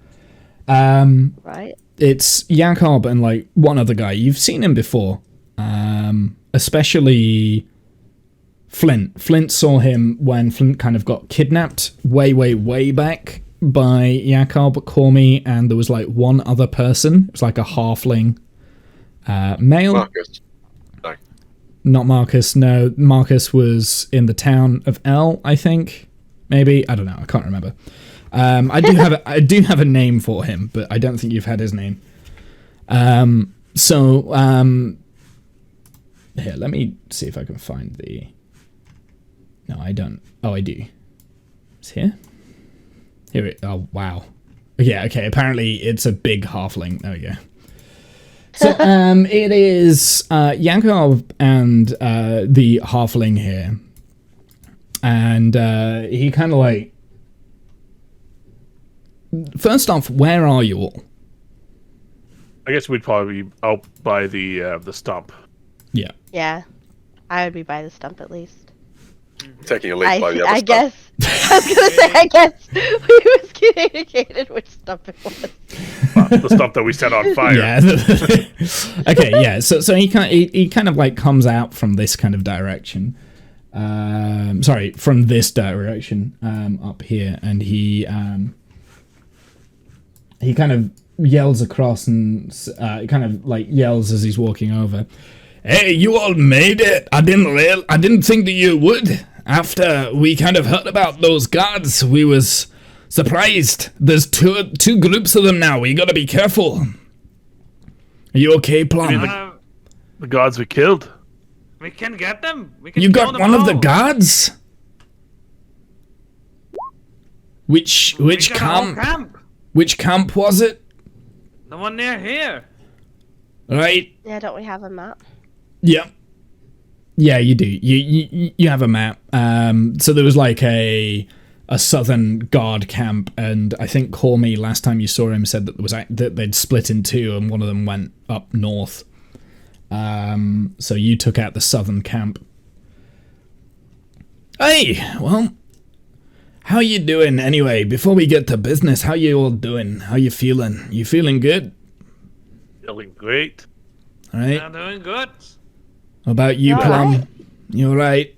Right. It's Jacob and like one other guy. You've seen him before. Especially Flint. Flint saw him when Flint kind of got kidnapped way back by Jacob, Call Me, and there was like one other person. It was like a halfling male. Marcus. No. Not Marcus, no. Marcus was in the town of L, I think. Maybe. I don't know. I can't remember. I do have a name for him, but I don't think you've had his name. Here, let me see if I can find the... No, I don't. Oh, I do. It's here? Here it... Oh, wow. Yeah, okay, apparently it's a big halfling. There we go. So, it is Jacob and the halfling here. And he kind of like... First off, where are you all? I guess we'd probably be out by the stump. Yeah. Yeah. I would be by the stump at least. Taking a leap by the other I stump. guess. I was gonna say, I guess we miscommunicated which stump it was. The stump that we set on fire. Yeah. Okay. Yeah. So he kind of like comes out from this kind of direction. From this direction up here, and he kind of yells across and kind of like yells as he's walking over. Hey, you all made it! I didn't think that you would. after we kind of heard about those guards, we was surprised. There's two groups of them now. We gotta be careful. Are you okay, Plum? The guards we killed. We can get them. We can You kill got them one of the all. guards? Which We got a whole camp? Which camp was it? The one near here. Right. Yeah, don't we have a map? Yeah. Yeah, you do. You have a map. So there was like a southern guard camp, and I think Cormy last time you saw him said that there was that they'd split in two, and one of them went up north. So you took out the southern camp. Hey, well, how you doing anyway? Before we get to business, how you all doing? How you feeling? You feeling good? Feeling great. All right. They're doing good. What about you, All Plum? right. You all right?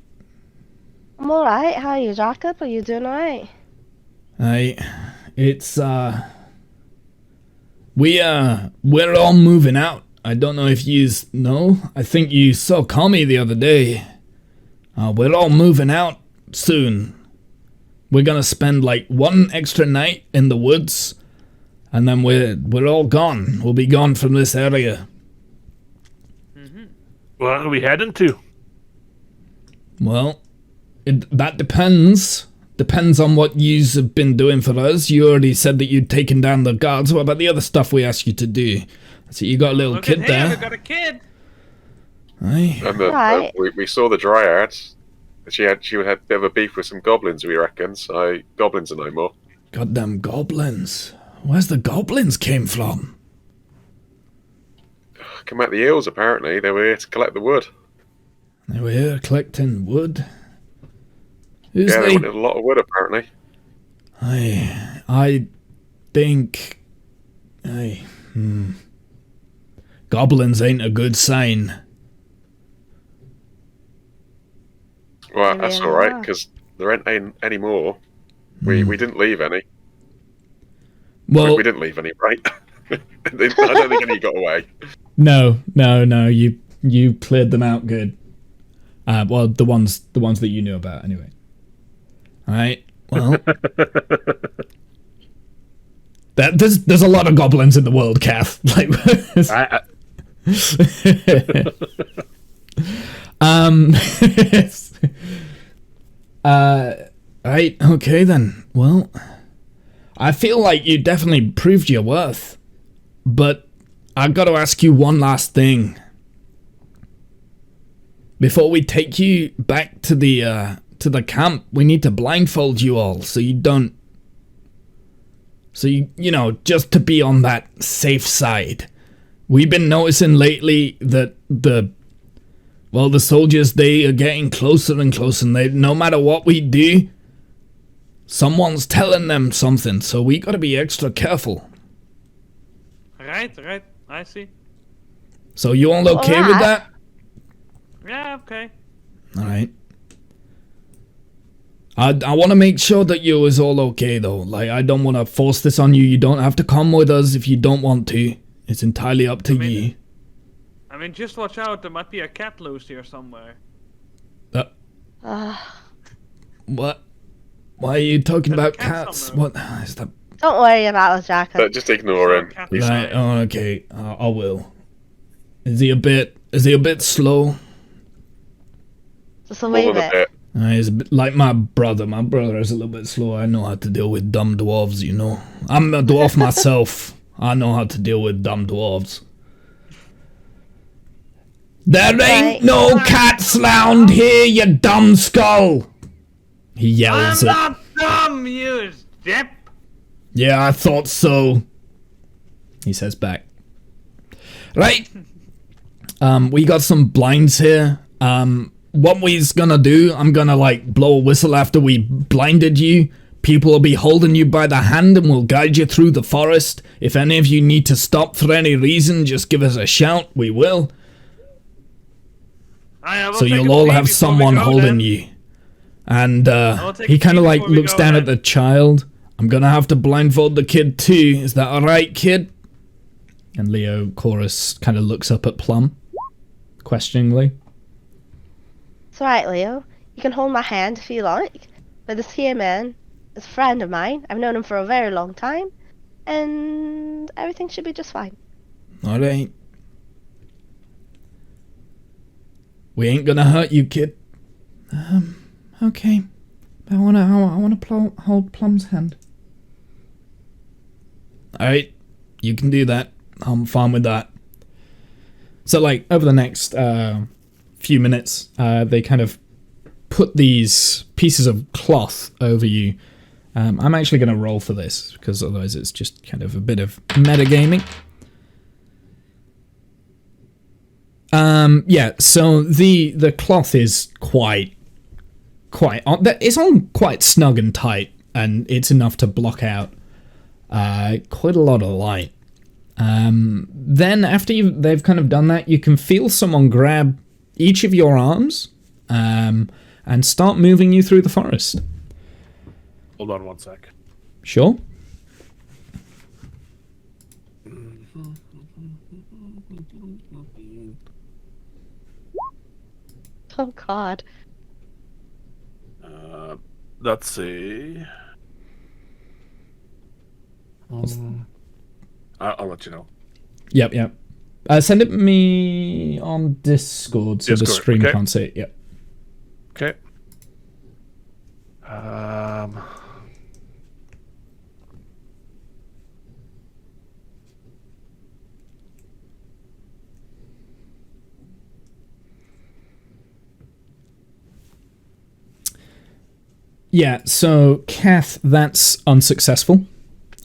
I'm alright. How are you, Jacob? Are you doing alright? It's we're all moving out. I don't know if you know. I think you saw Kami the other day. We're all moving out soon. We're gonna spend like one extra night in the woods, and then we're all gone. We'll be gone from this area. Where are we heading to? Well, that depends. Depends on what yous have been doing for us. You already said that you'd taken down the guards. What about the other stuff we asked you to do? So you got a little Look kid at here. We there. got a kid. Aye. And Right. we saw the dryad. She had a bit of a beef with some goblins, we reckon. So goblins are no more. Goddamn goblins. Where's the goblins came from? Come out the hills, apparently. They were here to collect the wood. They were here collecting wood. Who's Yeah, they they? wanted a lot of wood, apparently. I think... Goblins ain't a good sign. Well, Maybe that's they all right, are. because there ain't any more. We didn't leave any. Well, We didn't leave any, right? I don't think any got away. no. You cleared them out good. Well, the ones that you knew about, anyway. Alright, well... There's a lot of goblins in the world, Kath. Like, right, okay then. Well, I feel like you definitely proved your worth, but I've got to ask you one last thing. Before we take you back to the camp, we need to blindfold you all so you don't... So you know, just to be on that safe side. We've been noticing lately that the soldiers, they are getting closer and closer, and no matter what we do, someone's telling them something, so we gotta be extra careful. Right. I see. So you all okay with Alright. that? Yeah. Okay. Alright. I want to make sure that you is all okay, though. Like, I don't want to force this on you. You don't have to come with us if you don't want to. It's entirely up to you. I mean, just watch out. There might be a cat loose here somewhere. What? Why are you talking There's a about cat cats? somewhere. What is that? Don't worry about us, Jacob. Just ignore him. Cat He's- Right. Oh, okay. I will. Is he a bit slow? Just a More wee than a bit. bit. He's a bit like my brother. My brother is a little bit slow. I know how to deal with dumb dwarves, you know. I'm a dwarf myself. I know how to deal with dumb dwarves. There ain't Right. no cats round here, you dumb skull! He yells I'm at... not dumb, you dip. Yeah, I thought so. He says back. Right. We got some blinds here. What we's gonna do, I'm gonna like blow a whistle after we blinded you. People will be holding you by the hand and we'll guide you through the forest. If any of you need to stop for any reason, just give us a shout. We will. So you'll all have someone holding you. And will take he a kind of pee like before we looks go down at then. the child. I'm gonna have to blindfold the kid too. Is that alright, kid? And Leo Chorus kind of looks up at Plum questioningly. It's alright, Leo. You can hold my hand if you like. But this here man is a friend of mine. I've known him for a very long time. And everything should be just fine. All right. We ain't gonna hurt you, kid. Okay. I wanna hold Plum's hand. Alright, you can do that. I'm fine with that. So, like, over the next few minutes, they kind of put these pieces of cloth over you. I'm actually going to roll for this, because otherwise it's just kind of a bit of metagaming. Yeah, so the cloth is quite it's on quite snug and tight, and it's enough to block out quite a lot of light. Then after they've kind of done that, you can feel someone grab each of your arms and start moving you through the forest. Hold on one sec. Sure. Oh God. Let's see. I'll let you know. Yep. Send it me on Discord so the stream okay. can't see it. Yep. Okay. Yeah, so Kath, that's unsuccessful.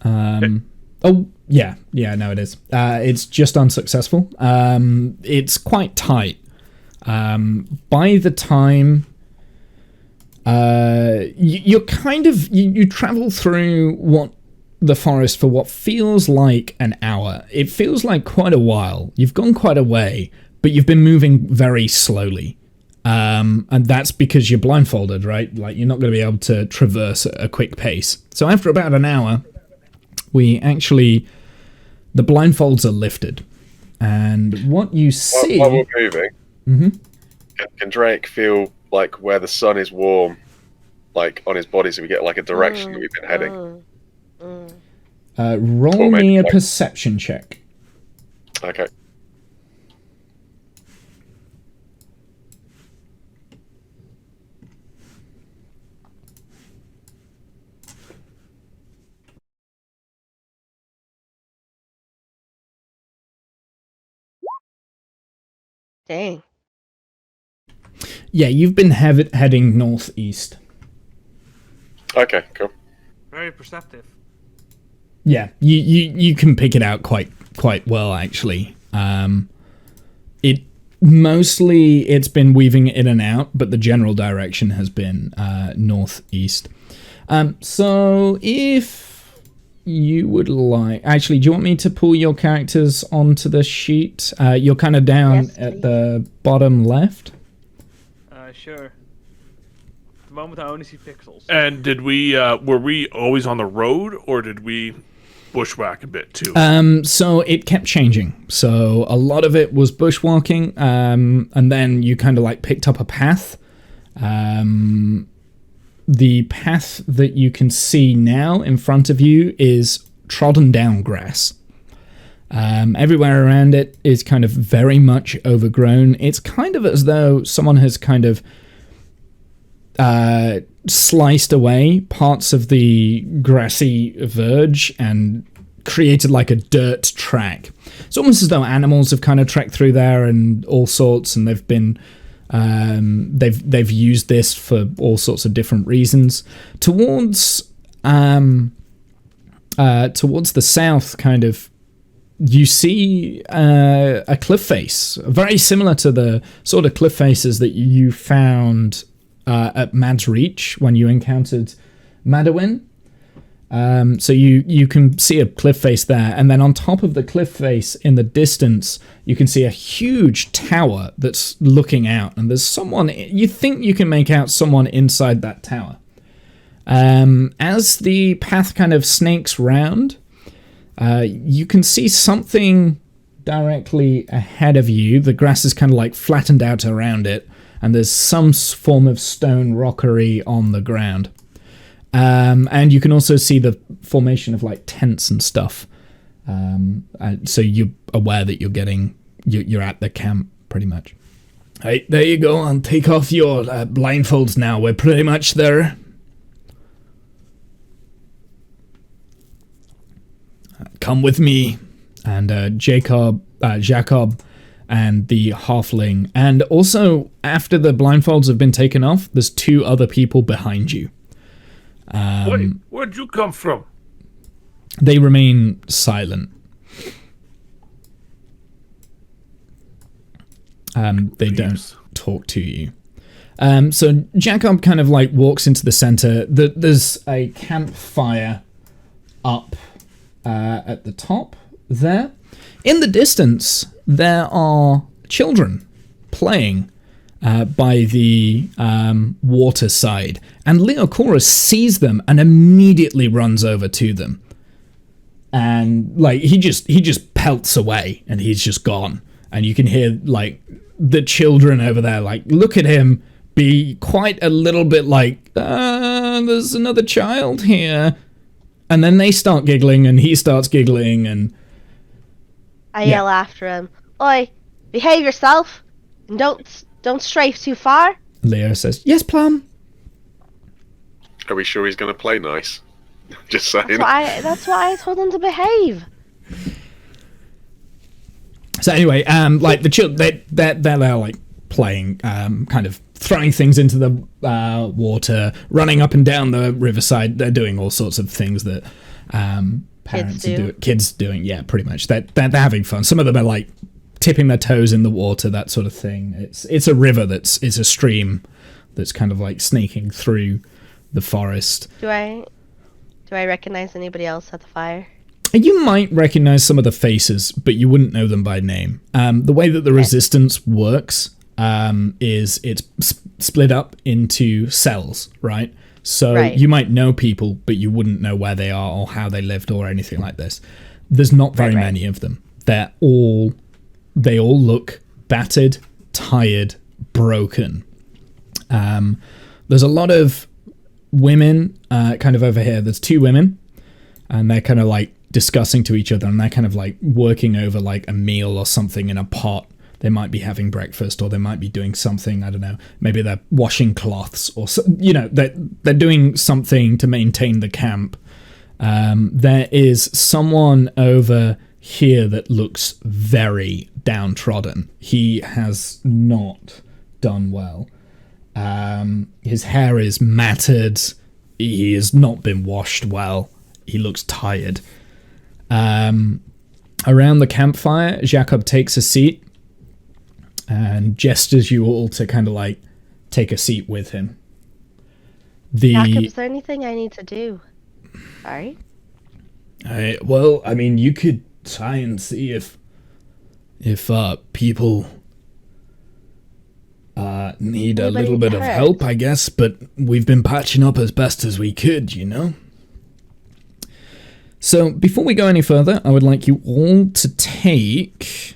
Okay. Oh, yeah, no, it is. It's just unsuccessful. It's quite tight. By the time you kind of you travel through the forest for what feels like an hour. It feels like quite a while. You've gone quite a way, but you've been moving very slowly. And that's because you're blindfolded, right? Like, you're not going to be able to traverse at a quick pace. So after about an hour, the blindfolds are lifted. And what you see... While we're moving, can Drake feel, like, where the sun is warm, like, on his body, so we get, like, a direction that we've been heading? Roll me a perception check. Okay. Dang. Yeah, you've been heading northeast. Okay, cool. Very perceptive. Yeah, you can pick it out quite well, actually. It's been weaving in and out, but the general direction has been northeast. So if you would like... Actually, do you want me to pull your characters onto the sheet? You're kind of down at the bottom left. Sure. At the moment, I only see pixels. And did we were we always on the road, or did we bushwhack a bit too? So it kept changing. So a lot of it was bushwalking, and then you kind of like picked up a path. The path that you can see now in front of you is trodden down grass. Everywhere around it is kind of very much overgrown. It's kind of as though someone has kind of sliced away parts of the grassy verge and created like a dirt track. It's almost as though animals have kind of trekked through there and all sorts, and they've been they've used this for all sorts of different reasons. Towards the south, kind of, you see a cliff face, very similar to the sort of cliff faces that you found at Mad's Reach when you encountered Madawin. So you can see a cliff face there, and then on top of the cliff face in the distance, you can see a huge tower that's looking out, and there's someone, you think you can make out someone inside that tower. As the path kind of snakes round, you can see something directly ahead of you. The grass is kind of like flattened out around it, and there's some form of stone rockery on the ground. And you can also see the formation of like tents and stuff. So you're aware that you're at the camp pretty much. Hey, there you go, and take off your blindfolds now. We're pretty much there. Come with me. And Jacob and the halfling. And also, after the blindfolds have been taken off, there's 2 other people behind you. Wait, where'd you come from? They remain silent. They don't talk to you. So Jacob kind of like walks into the center. There's a campfire up at the top there. In the distance, there are children playing by the water side, and Leocorus sees them and immediately runs over to them. And like he just pelts away, and he's just gone. And you can hear like the children over there like look at him, be quite a little bit like, there's another child here. And then they start giggling, and he starts giggling, and I yell after him, "Oi, behave yourself, and don't strafe too far." Leo says, "Yes, Plum." Are we sure he's going to play nice? Just saying. That's why I told him to behave. So anyway, like the children, they're like playing, kind of throwing things into the water, running up and down the riverside. They're doing all sorts of things that kids doing. Yeah, pretty much. They're having fun. Some of them are like tipping their toes in the water, that sort of thing. It's a river it's a stream that's kind of like snaking through the forest. Do I recognize anybody else at the fire? You might recognize some of the faces, but you wouldn't know them by name. The way that the resistance works is it's split up into cells, right? So you might know people, but you wouldn't know where they are or how they lived or anything like this. There's not very many of them. They all look battered, tired, broken. There's a lot of women kind of over here. There's 2 women, and they're kind of like discussing to each other, and they're kind of like working over like a meal or something in a pot. They might be having breakfast, or they might be doing something, I don't know, maybe they're washing cloths, or they're doing something to maintain the camp. There is someone over here that looks very downtrodden. He has not done well. His hair is matted. He has not been washed well. He looks tired. Around the campfire, Jacob takes a seat and gestures you all to kind of like take a seat with him. Jacob, is there anything I need to do? Sorry? Well, I mean, you could try and see if people need a little bit of help, I guess, but we've been patching up as best as we could, you know? So, before we go any further, I would like you all to take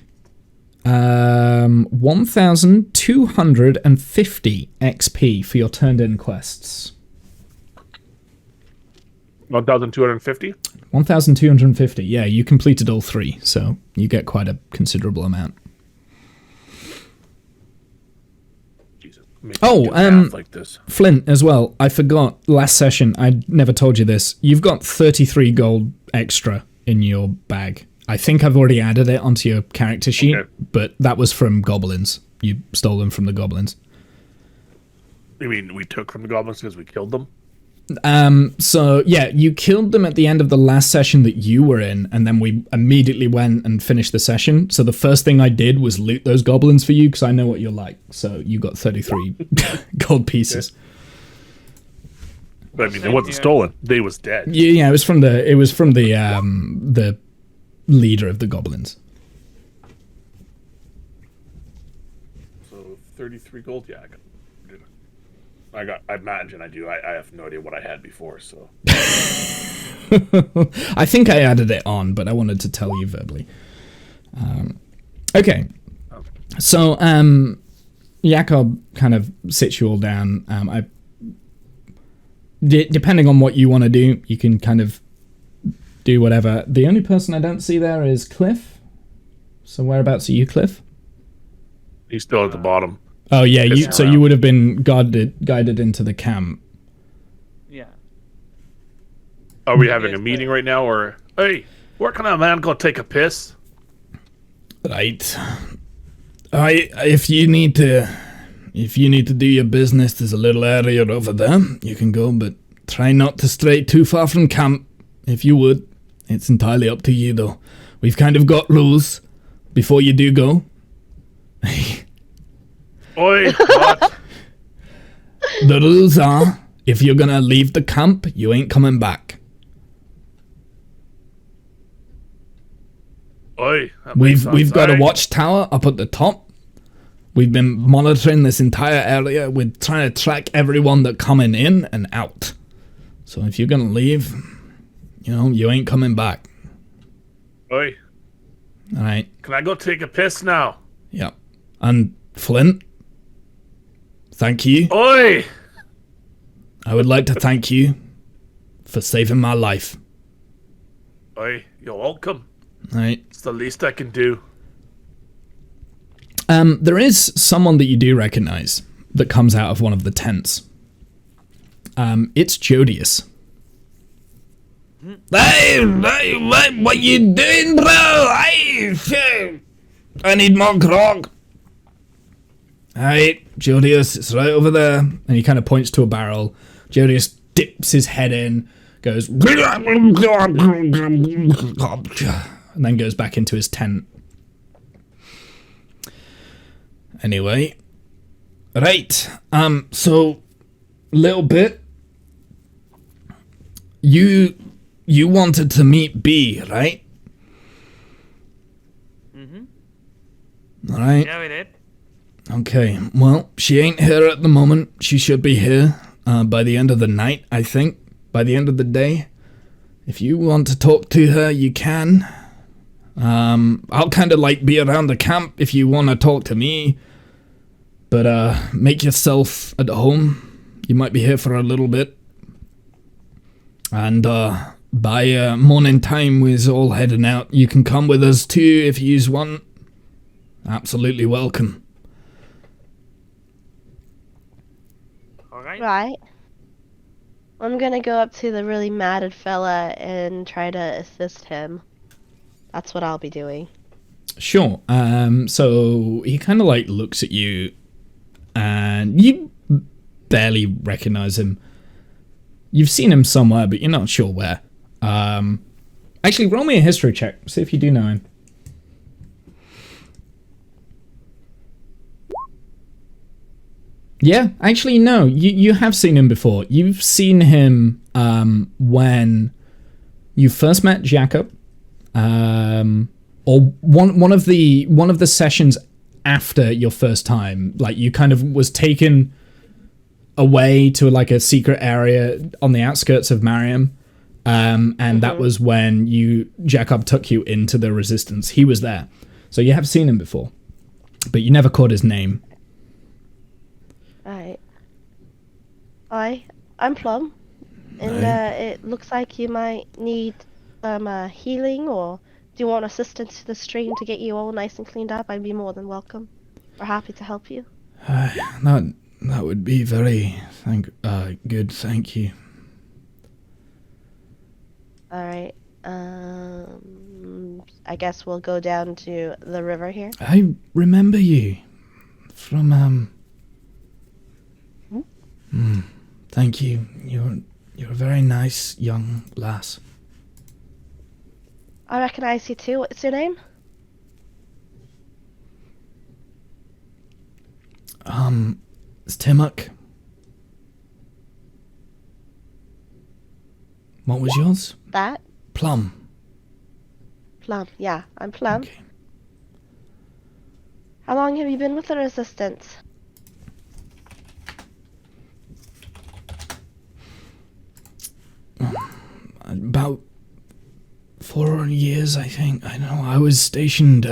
1,250 XP for your turned-in quests. 1,250? 1,250, yeah, you completed all 3, so you get quite a considerable amount. Like this. Flint, as well, I forgot, last session, I never told you this. You've got 33 gold extra in your bag. I think I've already added it onto your character sheet, but that was from goblins. You stole them from the goblins. You mean we took from the goblins because we killed them? So, yeah, you killed them at the end of the last session that you were in, and then we immediately went and finished the session. So the first thing I did was loot those goblins for you, because I know what you're like. So you got 33 gold pieces. But I mean, it wasn't stolen. They was dead. Yeah, it was from the leader of the goblins. So 33 gold, yeah, I imagine I do. I have no idea what I had before, so. I think I added it on, but I wanted to tell you verbally. Okay. So, Jakob kind of sits you all down. Depending on what you want to do, you can kind of do whatever. The only person I don't see there is Cliff. So whereabouts are you, Cliff? He's still at the bottom. Oh yeah, so around. you would have been guided into the camp. Yeah. Are we having a meeting right now, or hey, where can a man go take a piss? Right. If you need to do your business, there's a little area over there. You can go, but try not to stray too far from camp. If you would, it's entirely up to you, though. We've kind of got rules before you do go. Oi, what? The rules are, if you're gonna leave the camp, you ain't coming back. Oi, We've got a watchtower up at the top. We've been monitoring this entire area. We're trying to track everyone that coming in and out. So if you're gonna leave, you ain't coming back. Oi, All right. can I go take a piss now? Yep. And Flint, thank you. Oi! I would like to thank you for saving my life. Oi, you're welcome. All right. It's the least I can do. There is someone that you do recognize that comes out of one of the tents. It's Jodius. Hey, what you doing, bro? I need more grog. Alright, Jodius, it's right over there. And he kind of points to a barrel. Jodius dips his head in, goes, and then goes back into his tent. Anyway. Right, so, little bit. You wanted to meet B, right? Mm-hmm. Alright. Yeah, we did. Okay, well, she ain't here at the moment. She should be here by the end of the night, I think. By the end of the day. If you want to talk to her, you can. I'll kind of like be around the camp if you want to talk to me. But make yourself at home. You might be here for a little bit. And by morning time, we're all heading out. You can come with us too if you want. Absolutely welcome. Alright. Right. I'm gonna go up to the really matted fella and try to assist him. That's what I'll be doing. Sure. So he kind of like looks at you, and you barely recognize him. You've seen him somewhere, but you're not sure where. Actually, roll me a history check. See if you do know him. Yeah, actually, no. You have seen him before. You've seen him when you first met Jakob, or one of the sessions after your first time. Like you kind of was taken away to like a secret area on the outskirts of Mariam, and that was when Jakob took you into the Resistance. He was there, so you have seen him before, but you never caught his name. Alright. I'm Plum. And it looks like you might need some healing, or do you want assistance to the stream to get you all nice and cleaned up? I'd be more than welcome. Or happy to help you. That would be very good, thank you. Alright. I guess we'll go down to the river here. I remember you from thank you. You're a very nice young lass. I recognize you too. What's your name? It's Timok. What was yours? That? Plum. Plum. Yeah, I'm Plum. Okay. How long have you been with the Resistance? About 4 years, I think. I know. I was stationed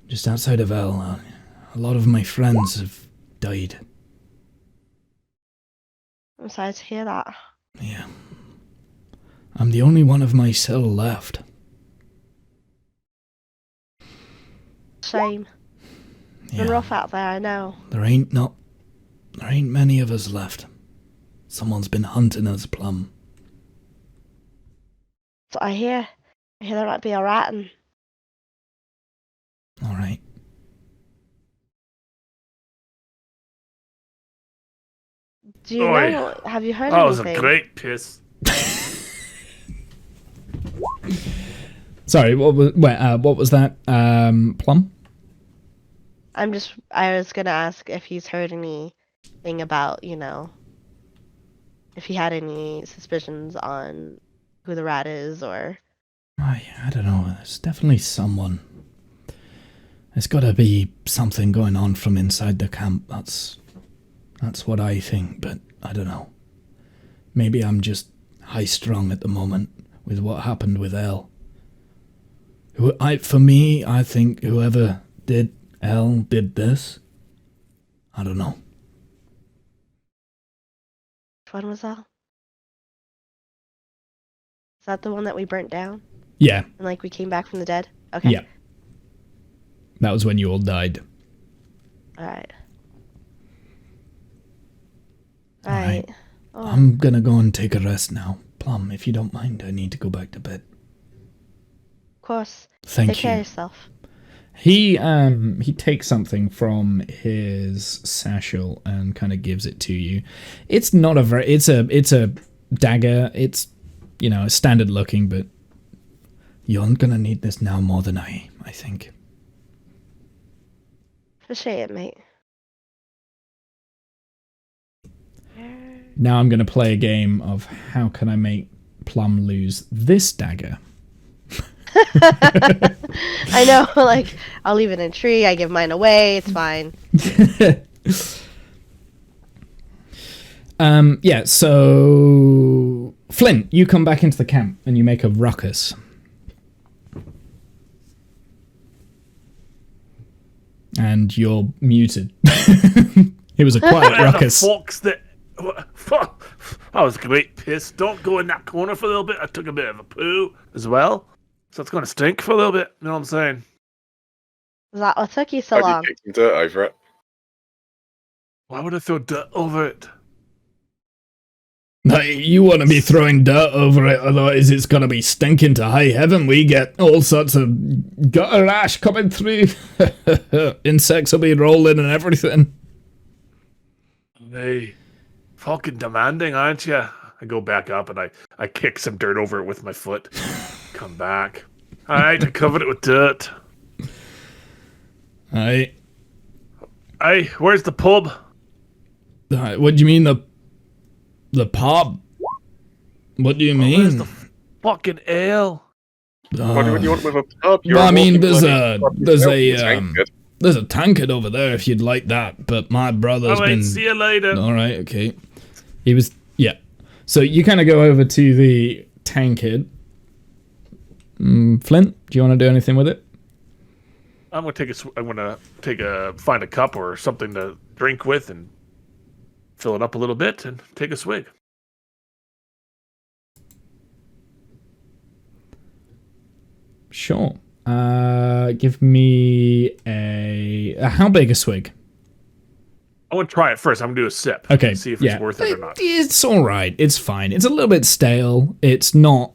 just outside of El A lot of my friends have died. I'm sorry to hear that. Yeah. I'm the only one of my cell left. Shame. It's been Yeah. rough out there, I know. There ain't many of us left. Someone's been hunting us, Plum. That's what I hear. I hear there might be a ratting. Alright. Do you Oi. know? Have you heard That was a anything? great piss. Sorry, what was that, Plum? I was gonna ask if he's heard anything about, if he had any suspicions on who the rat is, or... I don't know, there's definitely someone. There's gotta be something going on from inside the camp, that's what I think, but I don't know. Maybe I'm just high-strung at the moment with what happened with Elle. For me, I think whoever did Elle did this. I don't know. Which one was that? Is that the one that we burnt down? Yeah, And, we came back from the dead? Okay. yeah. That was when you all died. Alright. Alright. Alright. Oh, I'm gonna go and take a rest now. Plum, if you don't mind, I need to go back to bed. of course. Thank Take care of you. yourself. He takes something from his satchel and kind of gives it to you. It's not a very it's a dagger. It's standard looking, but you're gonna need this now more than I think. Appreciate it, mate. Now I'm gonna play a game of how can I make Plum lose this dagger. I know, I'll leave it in a tree, I give mine away, it's fine. Yeah, so Flint, you come back into the camp and you make a ruckus. And you're muted. It was a quiet ruckus. Fox that was a great piss. Don't go in that corner for a little bit. I took a bit of a poo as well. So it's going to stink for a little bit. You know what I'm saying? Is that what took you so Have long? you kicked some dirt over it? Why would I throw dirt over it? No, you want to be throwing dirt over it, otherwise it's going to be stinking to high heaven. We get all sorts of gutter ash coming through. Insects will be rolling and everything. Hey, fucking demanding, aren't you? I go back up and I kick some dirt over it with my foot. Come back. Alright, I covered it with dirt. Alright. Hey, where's the pub? What do you mean the pub? What do you mean? Where's the fucking ale? What do you want with a pub? You're Well, a I mean, walking there's bloody a tankard. there's a tankard over there if you'd like that, but my brother's Alright, been. see you later. All right, okay. He was, yeah. So you kind of go over to the tankard. Flint, do you want to do anything with it? I'm gonna find a cup or something to drink with and fill it up a little bit and take a swig. Sure. Give me how big a swig? I want to try it first. I'm gonna do a sip. Okay, See if yeah. it's worth it or not. It's all right. It's fine. It's a little bit stale. It's not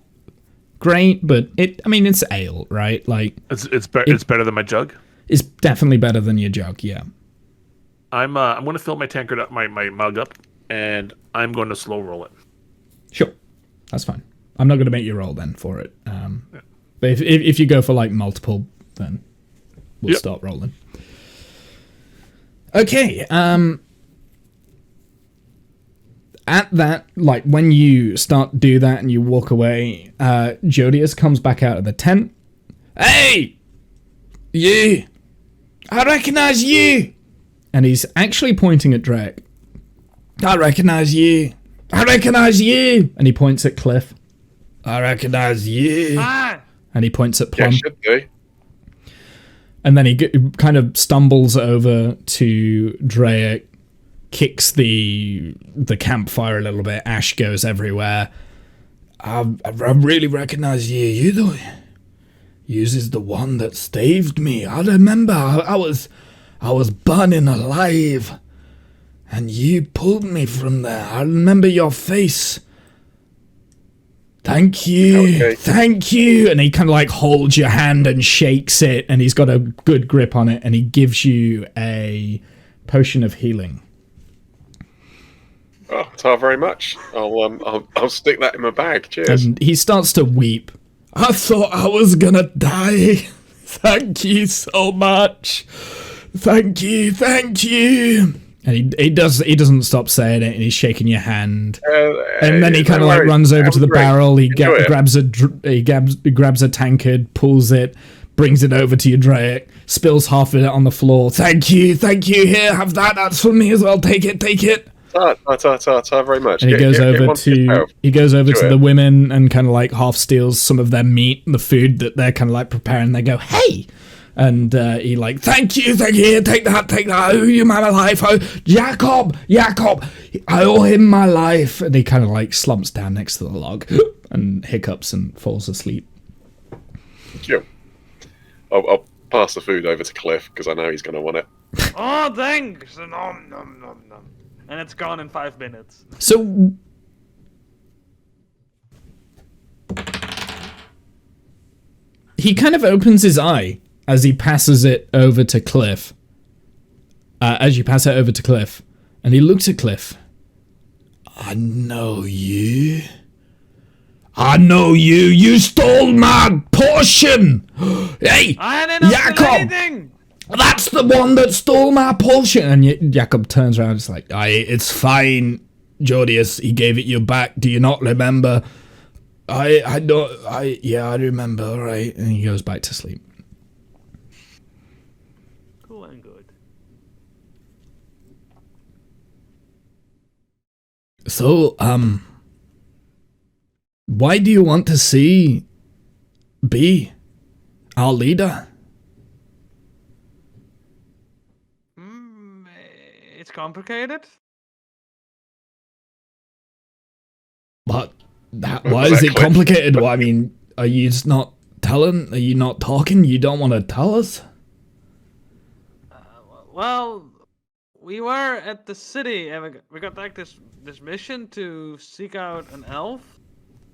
great, but it's ale, right? Like It's better than my jug. it's definitely better than your jug. Yeah. I'm gonna fill my tankard up, my mug up, and I'm going to slow roll it. Sure, that's fine. I'm not going to make you roll then for it. But if you go for multiple, then we'll start rolling. Okay. At that, when you start do that and you walk away, Jodius comes back out of the tent. Hey, you! I recognize you! And he's actually pointing at Drake. I recognize you! I recognize you! And he points at Cliff. I recognize you! Ah! And he points at Yeah, Plum. should do. And then he kind of stumbles over to Drake, kicks the campfire a little bit. Ash goes everywhere. I really recognize you. You's the one that saved me. I remember I was burning alive, and you pulled me from there. I remember your face. Thank you, Okay. thank you. And he kind of like holds your hand and shakes it, and he's got a good grip on it, and he gives you a potion of healing. Oh, tar very much. I'll stick that in my bag. Cheers. And he starts to weep. I thought I was gonna die. Thank you so much. Thank you. And he doesn't stop saying it, and he's shaking your hand. And then he kind of like runs over to the barrel. He grabs a tankard, pulls it, brings it over to you, Drake. Spills half of it on the floor. Thank you. Here, have that. That's for me as well. Take it. Tar very much. And he goes over to Enjoy the it. women and kind of like half steals some of their meat and the food that they're kind of like preparing. They go, hey. And he like, thank you, take that, I owe you my life, Jacob, I owe him my life. And he kind of like slumps down next to the log and hiccups and falls asleep. Yeah. I'll pass the food over to Cliff because I know he's going to want it. Oh, thanks! Nom, nom, nom, nom. And it's gone in 5 minutes. So he kind of opens his eye as he passes it over to Cliff. As you pass it over to Cliff, and he looks at Cliff. I know you. You stole my portion. Hey, I didn't steal Jacob, anything! that's the one that stole my portion. And Jacob turns around and is like, it's fine, Jodius. He gave it you back. Do you not remember? I remember, all right. And he goes back to sleep. Cool and good. So, why do you want to see B, our leader? It's complicated. But why Was is that it Cliff? complicated? Well, I mean, are you just not telling? Are you not talking? You don't want to tell us? Well, we were at the city and we got like this mission to seek out an elf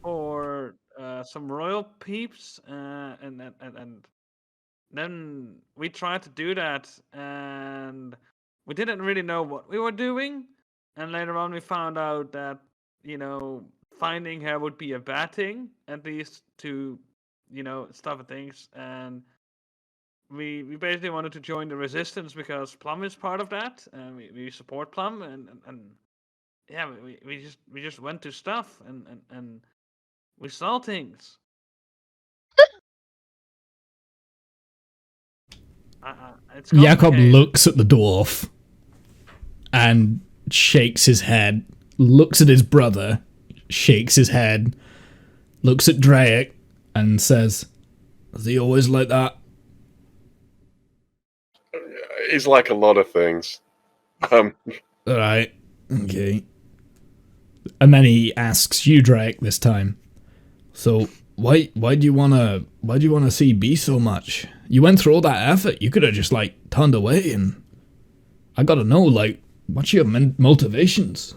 for some royal peeps, and then we tried to do that, and we didn't really know what we were doing. And later on, we found out that finding her would be a bad thing, at least to stuff and things. And we basically wanted to join the resistance because Plum is part of that, and we support Plum, and yeah, we just went to stuff and we saw things. It's Jacob complicated. looks at the dwarf and shakes his head, looks at his brother, shakes his head, looks at Drake, and says, is he always like that? He's like a lot of things. Alright, okay. And then he asks you, Drake, this time. So why do you wanna see B so much? You went through all that effort. You could have just like turned away, and I gotta know, like, what's your motivations?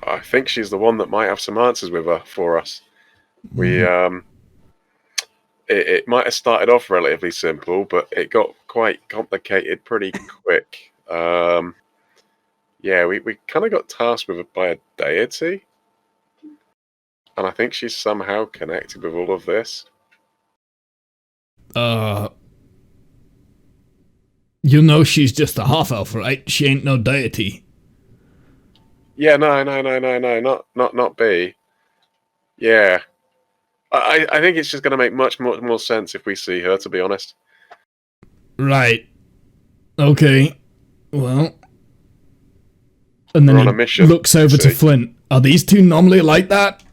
I think she's the one that might have some answers with her for us. We it might have started off relatively simple, but it got quite complicated pretty quick. Yeah, we kind of got tasked with it by a deity, and I think she's somehow connected with all of this. You know she's just a half-elf, right? She ain't no deity. Yeah, no, not B. Yeah, I think it's just going to make much more sense if we see her, to be honest. Right. Okay. Well. And then We're on he a mission, looks over to see. Flint. Are these two normally like that?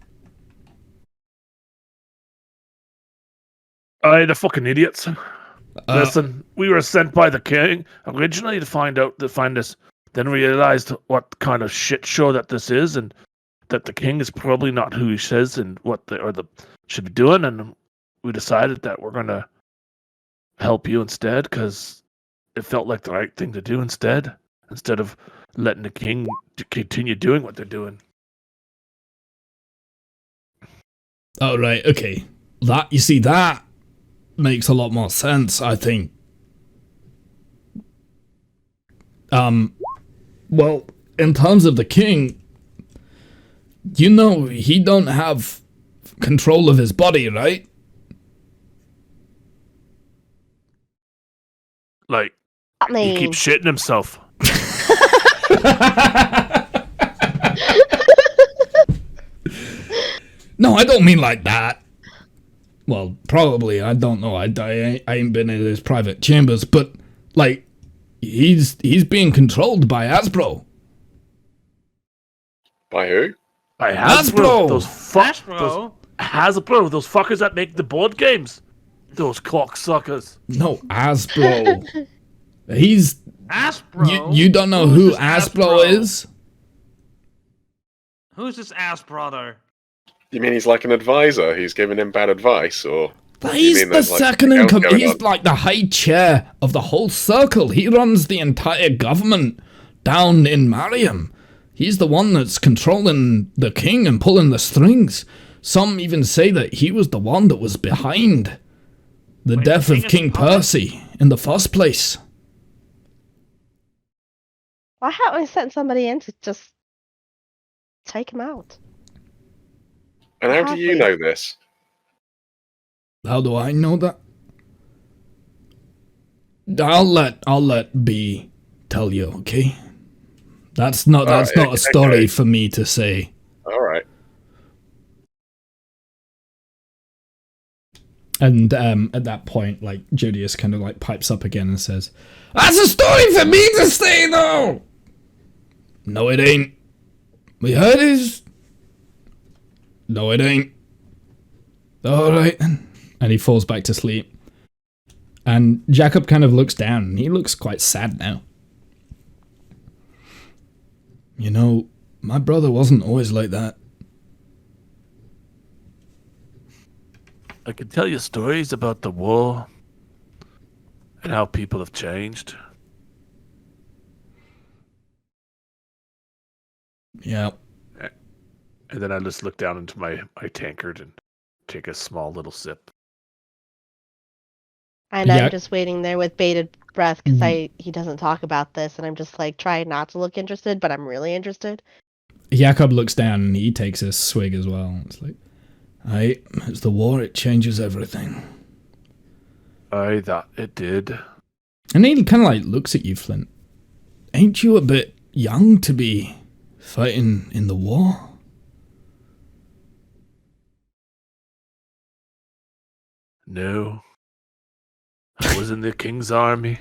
Aye, the fucking idiots. Listen, we were sent by the king originally to find this. Then realized what kind of shit show that this is, and that the king is probably not who he says and what the should be doing. And we decided that we're gonna help you instead because it felt like the right thing to do instead of letting the king continue doing what they're doing. Oh, right, okay. That makes a lot more sense, I think. Well, in terms of the king, you know he don't have control of his body, right? Like, I he mean, keeps shitting himself. No, I don't mean like that. Well, probably, I don't know. I ain't been in his private chambers, but, like, he's being controlled by Hasbro. By who? By Hasbro! Hasbro? Those fuckers that make the board games. Those cocksuckers. No, Hasbro. He's... Hasbro? You don't know Who's who this Hasbro is? Who's this ass brother? You mean he's like an advisor? He's giving him bad advice, or? He's mean the there's, like, second in something else command. going He's on? like the high chair of the whole circle. He runs the entire government down in Mariam. He's the one that's controlling the king and pulling the strings. Some even say that he was the one that was behind the Wait, death the of king is King the puppet? Percy in the first place. why haven't we sent somebody in to just take him out? And how do Have you we? know this? How do I know that? I'll let B tell you, okay? That's not a story okay. for me to say. All right. And at that point, like, Julius kind of like pipes up again and says, "That's a story for me to say, though." No, it ain't. We heard his. No, it ain't. All right then. And he falls back to sleep. And Jacob kind of looks down, and he looks quite sad now. You know, my brother wasn't always like that. I can tell you stories about the war and how people have changed. Yeah. And then I just look down into my tankard and take a small little sip. And Yeah. I'm just waiting there with bated breath because he doesn't talk about this, and I'm just like trying not to look interested, but I'm really interested. Jacob looks down and he takes a swig as well. It's like, aye, it's the war, it changes everything. Aye, that it did. And he kind of like looks at you, Flint. Ain't you a bit young to be fighting in the war? No. I was in the king's army.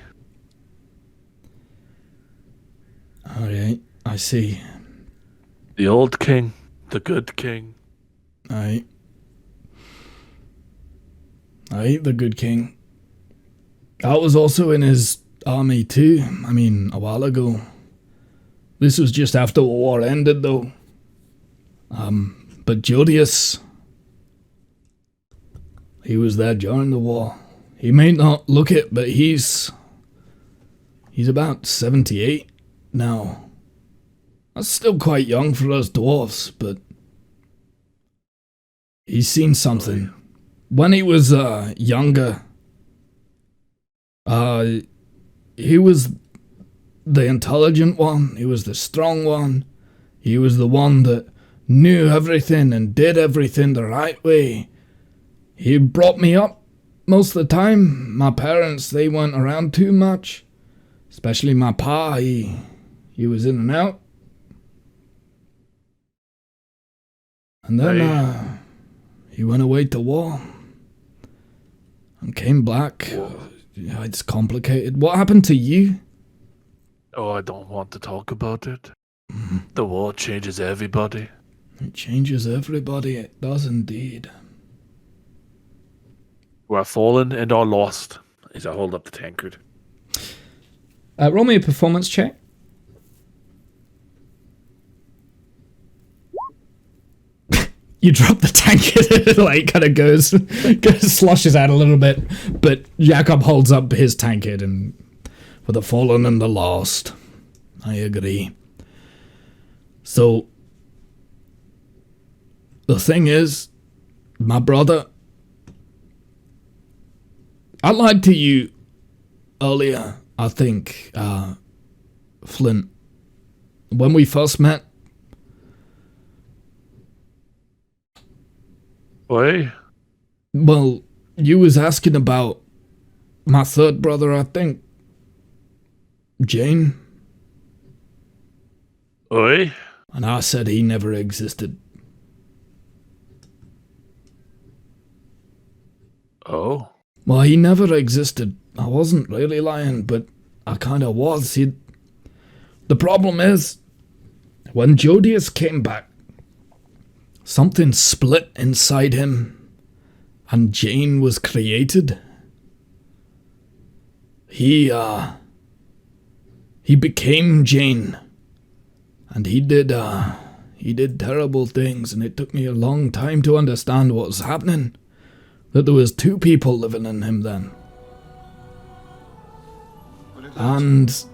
Alright, I see. The old king. The good king. Aye. Aye, the good king. I was also in his army too. I mean, a while ago. This was just after the war ended, though. But Julius, he was there during the war. He may not look it, but he's about 78 now. That's still quite young for us dwarves, but he's seen something. When he was younger, he was the intelligent one, he was the strong one, he was the one that knew everything and did everything the right way. He brought me up most of the time. My parents, they weren't around too much, especially my pa, he was in and out. And then he went away to war and came back. Yeah, it's complicated. What happened to you? Oh, I don't want to talk about it. The war changes everybody. It changes everybody. It does indeed. who are fallen and are lost. As I hold up the tankard. Roll me a performance check. You drop the tankard, it like kind of goes sloshes out a little bit, but Jakob holds up his tankard and for the fallen and the lost. I agree. So the thing is, my brother, I lied to you earlier, I think, Flint. When we first met. Oi? Well, you was asking about my third brother, I think. Jane. Oi? And I said he never existed. Oh? Well, he never existed. I wasn't really lying, but I kinda was. The problem is, when Jodius came back, something split inside him, and Jane was created. He became Jane, and he did terrible things, and it took me a long time to understand what was happening. That there was two people living in him then. And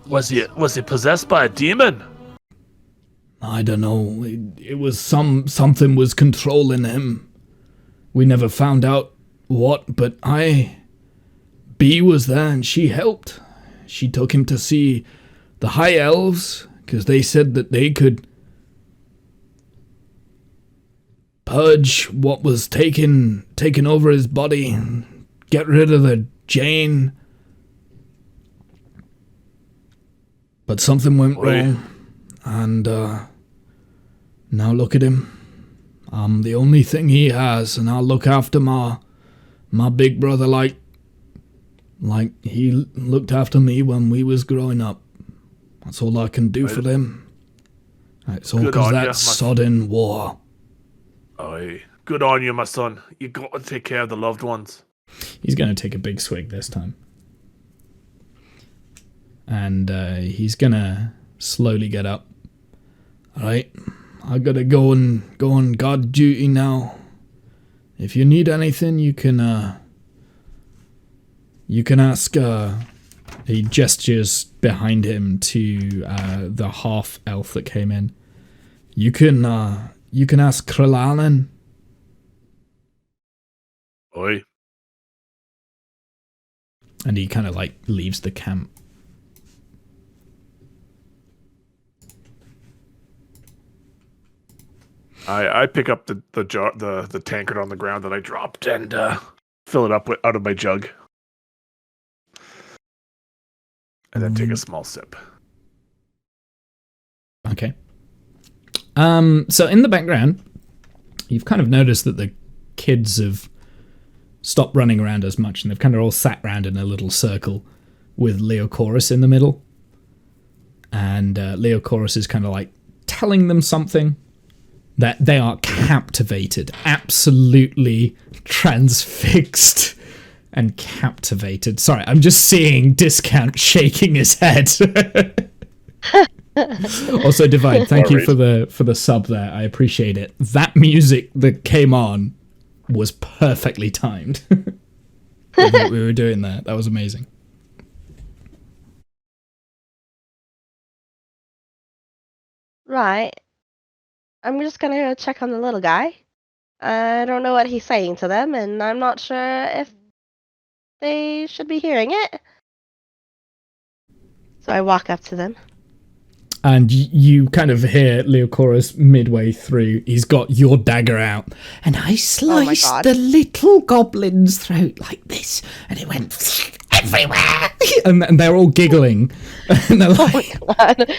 was he possessed by a demon? I don't know. It was something was controlling him. We never found out what, but B was there and she helped. She took him to see the High Elves because they said that they could purge what was taken over his body and get rid of the Jane. But something went wrong, and now look at him. I'm the only thing he has, and I'll look after my big brother like he looked after me when we was growing up. That's all I can do for them. It's all because that sodden war. Aye. Good on you, my son. You got to take care of the loved ones. He's going to take a big swig this time. And he's going to slowly get up. Alright, I gotta go on guard duty now. If you need anything, you can ask, he gestures behind him to the half-elf that came in. You can ask Kralanen. Oi. And he kind of like leaves the camp. I pick up the tankard on the ground that I dropped and fill it up out of my jug. And then take a small sip. Okay. So in the background, you've kind of noticed that the kids have stopped running around as much, and they've kind of all sat around in a little circle with Leochorus in the middle. And Leochorus is kind of like telling them something that they are captivated, absolutely transfixed and captivated. Sorry, I'm just seeing Discount shaking his head. Also, Divide, thank you for the sub there. I appreciate it. That music that came on was perfectly timed. What we were doing there. That was amazing. Right. I'm just gonna go check on the little guy. I don't know what he's saying to them, and I'm not sure if they should be hearing it. So I walk up to them. And you kind of hear Leochorus midway through. He's got your dagger out. And I sliced the little goblin's throat like this. And it went everywhere. And they're all giggling. And they're like, oh my God.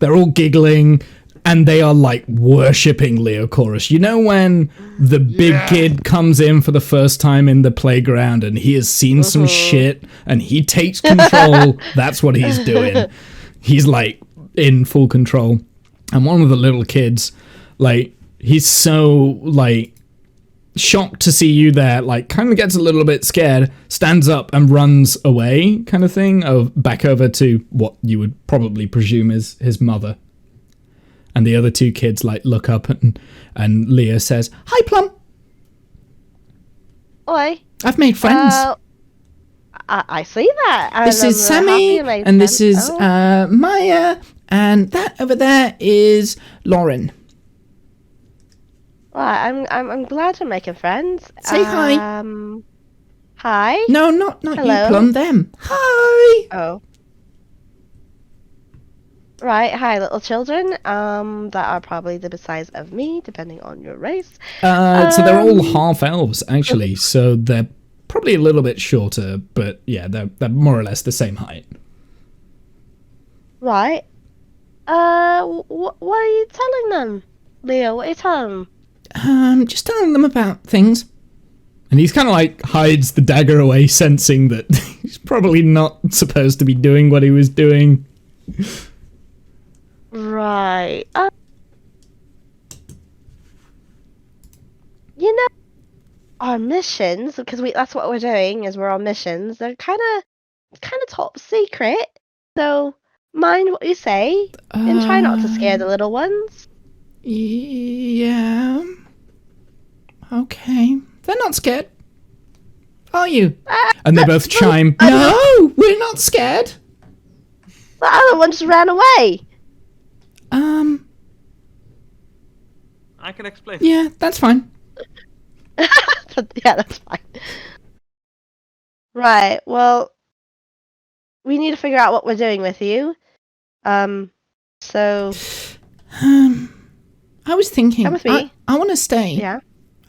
They're all giggling. And they are like worshipping Leochorus. You know when the big kid comes in for the first time in the playground and he has seen some shit and he takes control? That's what he's doing. He's like in full control. And one of the little kids, like, he's so like shocked to see you there, like kind of gets a little bit scared, stands up and runs away, kind of thing, back over to what you would probably presume is his mother. And the other two kids like look up and Leah says, "Hi, Plum. Oi. I've made friends. I see that. And This is I'm happy Sammy, you made and this friends. is Oh. Maya, and that over there is Lauren. Well, I'm glad you're making friends. Say hi. Hi. No, not you, Hello. Plum. Them. Hi. Oh. Right, hi little children, that are probably the size of me, depending on your race. So they're all half elves, actually. So they're probably a little bit shorter, but yeah, they're more or less the same height. Right. What are you telling them, Leo? What are you telling them? Just telling them about things. And he's kind of like hides the dagger away, sensing that he's probably not supposed to be doing what he was doing. Right. You know, our missions, because that's what we're doing, is we're on missions. They're kind of top secret. So mind what you say and try not to scare the little ones. Yeah. Okay. They're not scared. Are you? And they both chime, "No, we're not scared." The other one just ran away. I can explain. Yeah, that's fine. Yeah, that's fine. Right, well, we need to figure out what we're doing with you. So... I was thinking, Come with me. I want to stay. Yeah.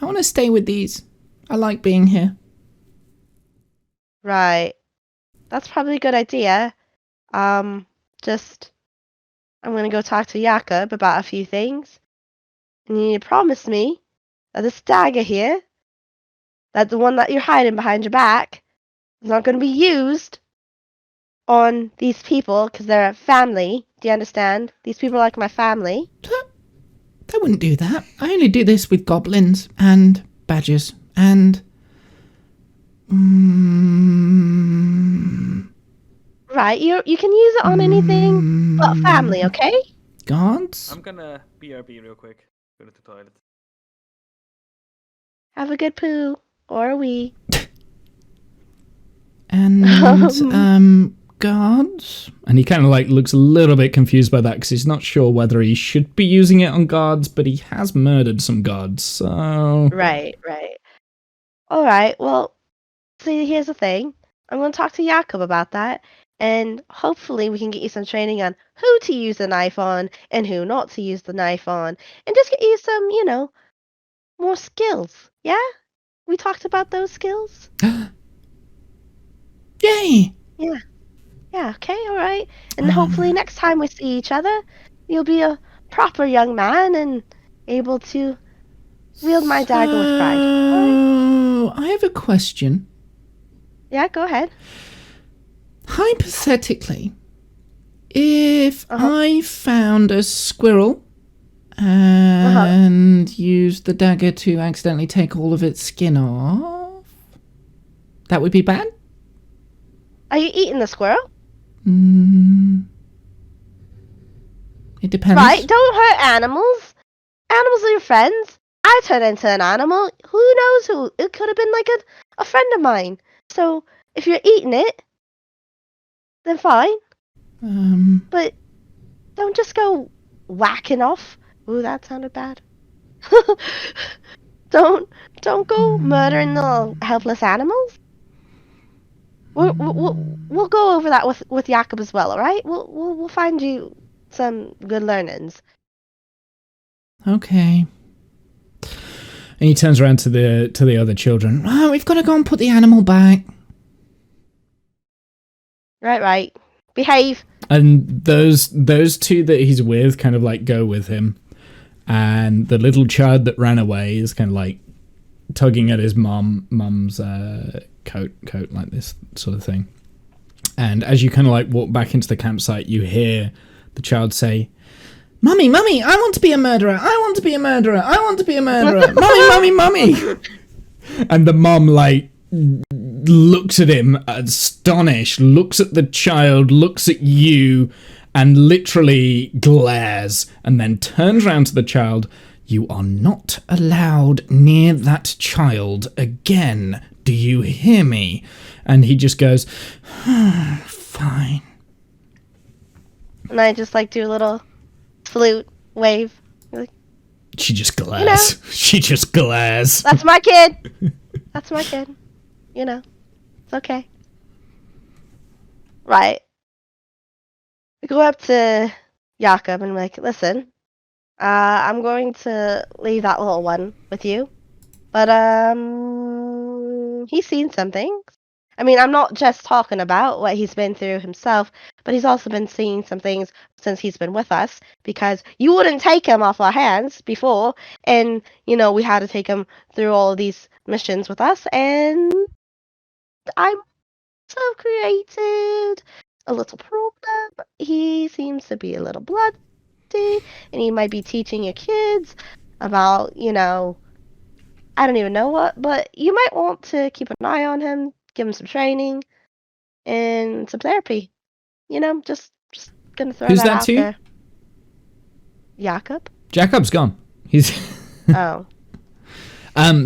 I want to stay with these. I like being here. Right. That's probably a good idea. I'm gonna go talk to Jakob about a few things. And you need to promise me that this dagger here, that the one that you're hiding behind your back, is not gonna be used on these people, because they're a family. Do you understand? These people are like my family. I wouldn't do that. I only do this with goblins and badgers and... Right, you can use it on anything but family, okay? gods? I'm gonna BRB real quick. Go to the toilet. Have a good poo. Or a wee. And, guards? And he kind of like looks a little bit confused by that because he's not sure whether he should be using it on guards, but he has murdered some guards, so... Right. Alright, well, see, here's the thing. I'm going to talk to Jakob about that, and hopefully we can get you some training on who to use the knife on and who not to use the knife on, and just get you some, more skills, yeah? We talked about those skills? Yay! Yeah, okay, alright. And hopefully next time we see each other, you'll be a proper young man and able to wield my dagger with pride. Alright? I have a question. Yeah, go ahead. Hypothetically, if Uh-huh. I found a squirrel and used the dagger to accidentally take all of its skin off, that would be bad? Are you eating the squirrel? It depends. Right, don't hurt animals. Animals are your friends. I turned into an animal. Who knows who? It could have been like a friend of mine. So if you're eating it, then fine. But don't just go whacking off. Ooh, that sounded bad. Don't go murdering the helpless animals. We'll go over that with Jakob as well. All right. We'll find you some good learnings. Okay. And he turns around to the other children. Oh, we've got to go and put the animal back. Right. Behave. And those two that he's with kind of like go with him. And the little child that ran away is kind of like tugging at his mum's coat like this sort of thing. And as you kind of like walk back into the campsite, you hear the child say, Mummy, Mummy, I want to be a murderer. I want to be a murderer. I want to be a murderer. Mummy, Mummy, Mummy. And the mum, like, looks at him astonished, looks at the child, looks at you, and literally glares, and then turns around to the child. You are not allowed near that child again. Do you hear me? And he just goes, fine. And I just like do a little salute, wave. Like, She just glares. You know. She just glares. that's my kid. That's my kid. You know, it's okay. Right. I go up to Jakob and I'm like, listen, I'm going to leave that little one with you, but he's seen some things. I mean, I'm not just talking about what he's been through himself, but he's also been seeing some things since he's been with us, because you wouldn't take him off our hands before, and, you know, we had to take him through all of these missions with us, and I'm so created a little problem. He seems to be a little bloody, and he might be teaching your kids about, you know, I don't even know what, but you might want to keep an eye on him, give him some training and some therapy. You know, just gonna throw Who's that that out to you? there. Jakob? Jacob's gone. He's Oh.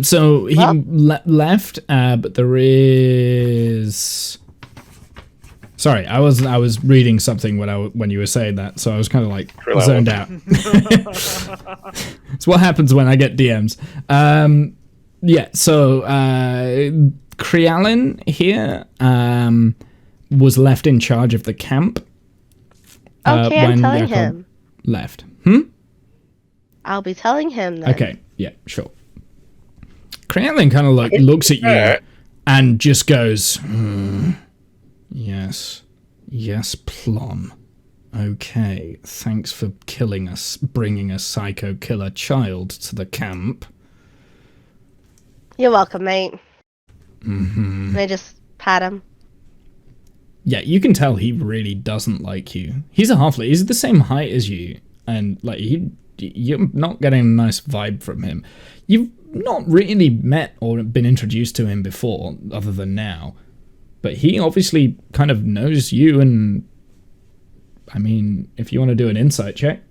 So he Well. left, but there is. Sorry, I was reading something when you were saying that, so I was kind of like zoned out. It's what happens when I get DMs. Yeah, so Crealin here was left in charge of the camp. Okay, I'm when telling Jakob him. left. I'll be telling him then. Okay, yeah, sure. Crealin kind of like looks at you and just goes, yes, Plum. Okay, thanks for killing us, bringing a psycho killer child to the camp. You're welcome, mate. Mm-hmm. And I just pat him. Yeah, you can tell he really doesn't like you. He's a halfling. He's the same height as you, and like you're not getting a nice vibe from him. You've not really met or been introduced to him before, other than now. But he obviously kind of knows you, and I mean, if you want to do an insight check.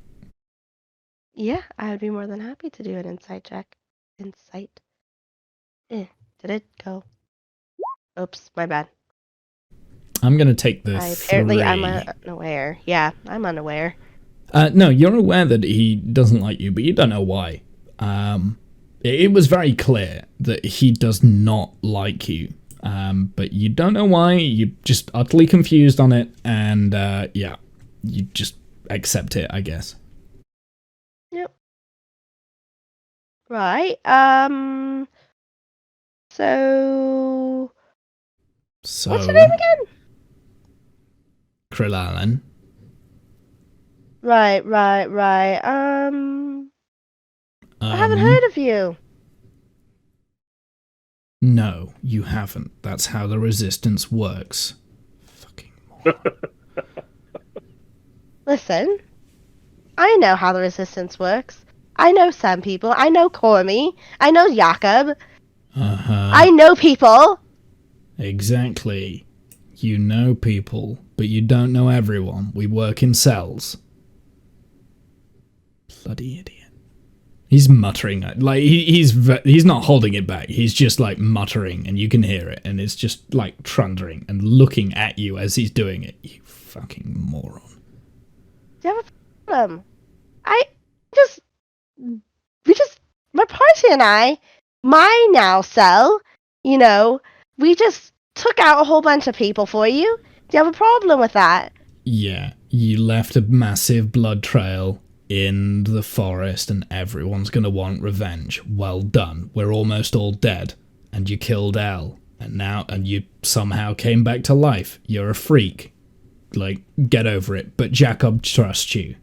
Yeah, I would be more than happy to do an insight check. Insight. Did it go? Oops, my bad. I'm going to take the Apparently, 3. I'm unaware. Yeah, I'm unaware. No, you're aware that he doesn't like you, but you don't know why. It was very clear that he does not like you, but you don't know why. You're just utterly confused on it, and yeah, you just accept it, I guess. Yep. Right. So what's your name again? Krillalan. Right. I haven't heard of you. No, you haven't. That's how the resistance works. Fucking moron. Listen, I know how the resistance works. I know some people. I know Cormy. I know Jakob. I know people. Exactly. You know people, but you don't know everyone. We work in cells. Bloody idiot. He's muttering. Like, he's not holding it back. He's just, like, muttering, and you can hear it, and it's just, like, trundering and looking at you as he's doing it. You fucking moron. Do you have a problem? My party and I, my now cell, you know, we just took out a whole bunch of people for you. Do you have a problem with that? Yeah, you left a massive blood trail in the forest, and everyone's gonna want revenge. Well done. We're almost all dead, and you killed Elle, and you somehow came back to life. You're a freak. Like, get over it. But Jakob trusts you.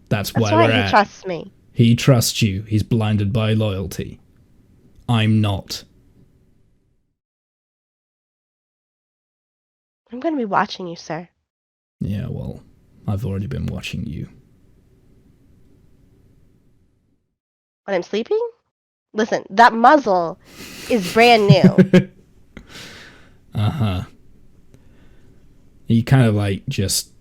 That's where we're at. He trusts me. He trusts you. He's blinded by loyalty. I'm not. I'm going to be watching you, sir. Yeah, well, I've already been watching you. When I'm sleeping? Listen, that muzzle is brand new. Uh-huh. He kind of like just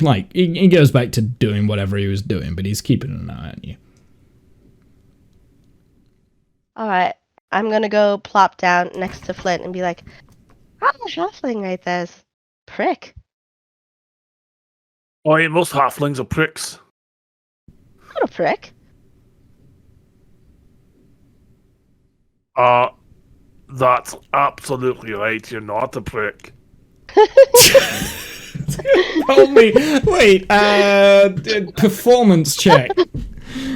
like he goes back to doing whatever he was doing, but he's keeping an eye on you. Alright, I'm gonna go plop down next to Flint and be like, how's a halfling like this? Prick. Oh, yeah, most halflings are pricks. Not a prick. That's absolutely right. You're not a prick. Help me. Wait, performance check.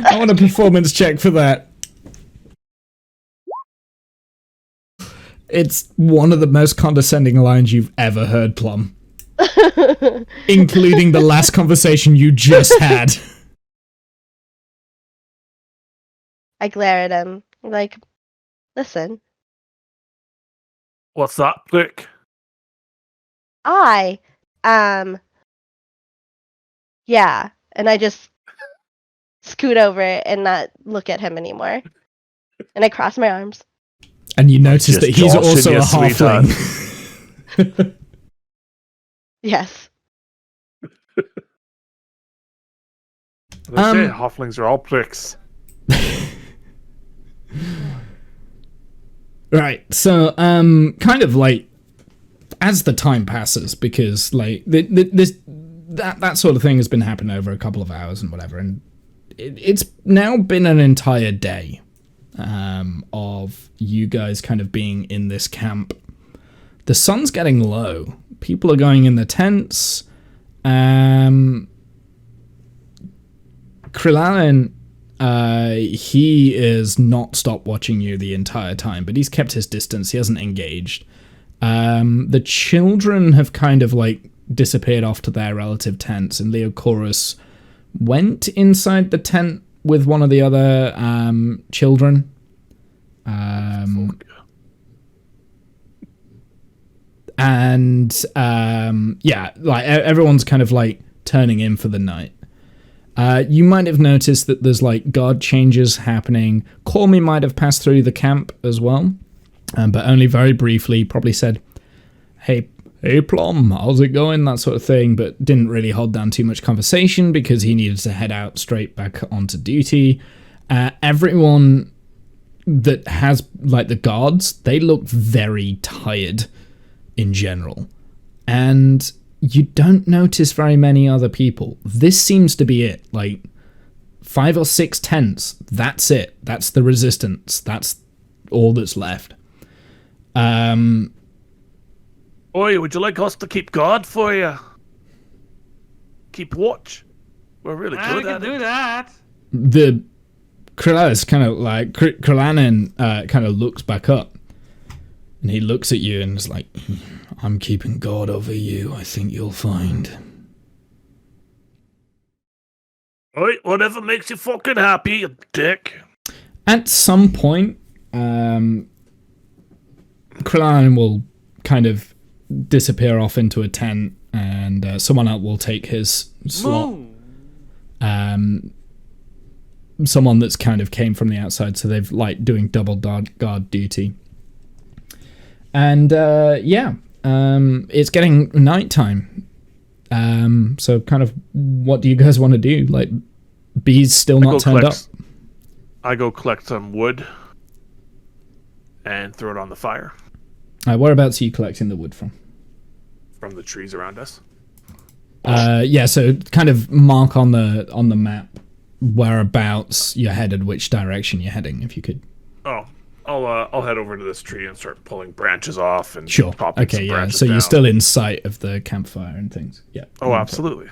I want a performance check for that. It's one of the most condescending lines you've ever heard, Plum. Including the last conversation you just had. I glare at him. Like, listen, What's that, prick? yeah. And I just scoot over and not look at him anymore. And I cross my arms. And you notice Just that he's joshing also you, a halfling. Yes. They say halflings are all pricks. Right, so kind of like as the time passes, because like that sort of thing has been happening over a couple of hours and whatever, and it's now been an entire day of you guys kind of being in this camp. The sun's getting low. People are going in the tents. Krillanen, he is not stopped watching you the entire time, but he's kept his distance. He hasn't engaged. The children have kind of like disappeared off to their relative tents, and Leocorus went inside the tent with one of the other children. Yeah, like everyone's kind of like turning in for the night. You might have noticed that there's like guard changes happening. Cormy might have passed through the camp as well, but only very briefly. Probably said, hey Plum, how's it going, that sort of thing, but didn't really hold down too much conversation because he needed to head out straight back onto duty. Everyone that has like the guards, they look very tired in general, and you don't notice very many other people. This seems to be it. Like 5 or 6 tents. That's it. That's the resistance. That's all that's left. Oi, would you like us to keep guard for you? Keep watch. We're really good We can at do it. that. The Krillanen kind of like Krillanen kind of looks back up, and he looks at you and is like, I'm keeping guard over you. I think you'll find. Oi, whatever makes you fucking happy, you dick. At some point, Krillanen will kind of disappear off into a tent, and someone else will take his slot. Someone that's kind of came from the outside, so they've like doing double guard duty. And it's getting nighttime. So kind of, what do you guys want to do? Like, B's still not turned up. I go collect some wood and throw it on the fire. Whereabouts are you collecting the wood from? From the trees around us. So kind of mark on the map whereabouts you're headed, which direction you're heading, if you could. Oh, I'll head over to this tree and start pulling branches off and Sure. popping some Okay, yeah. branches So you're down. still in sight of the campfire and things. Yeah. Oh, absolutely.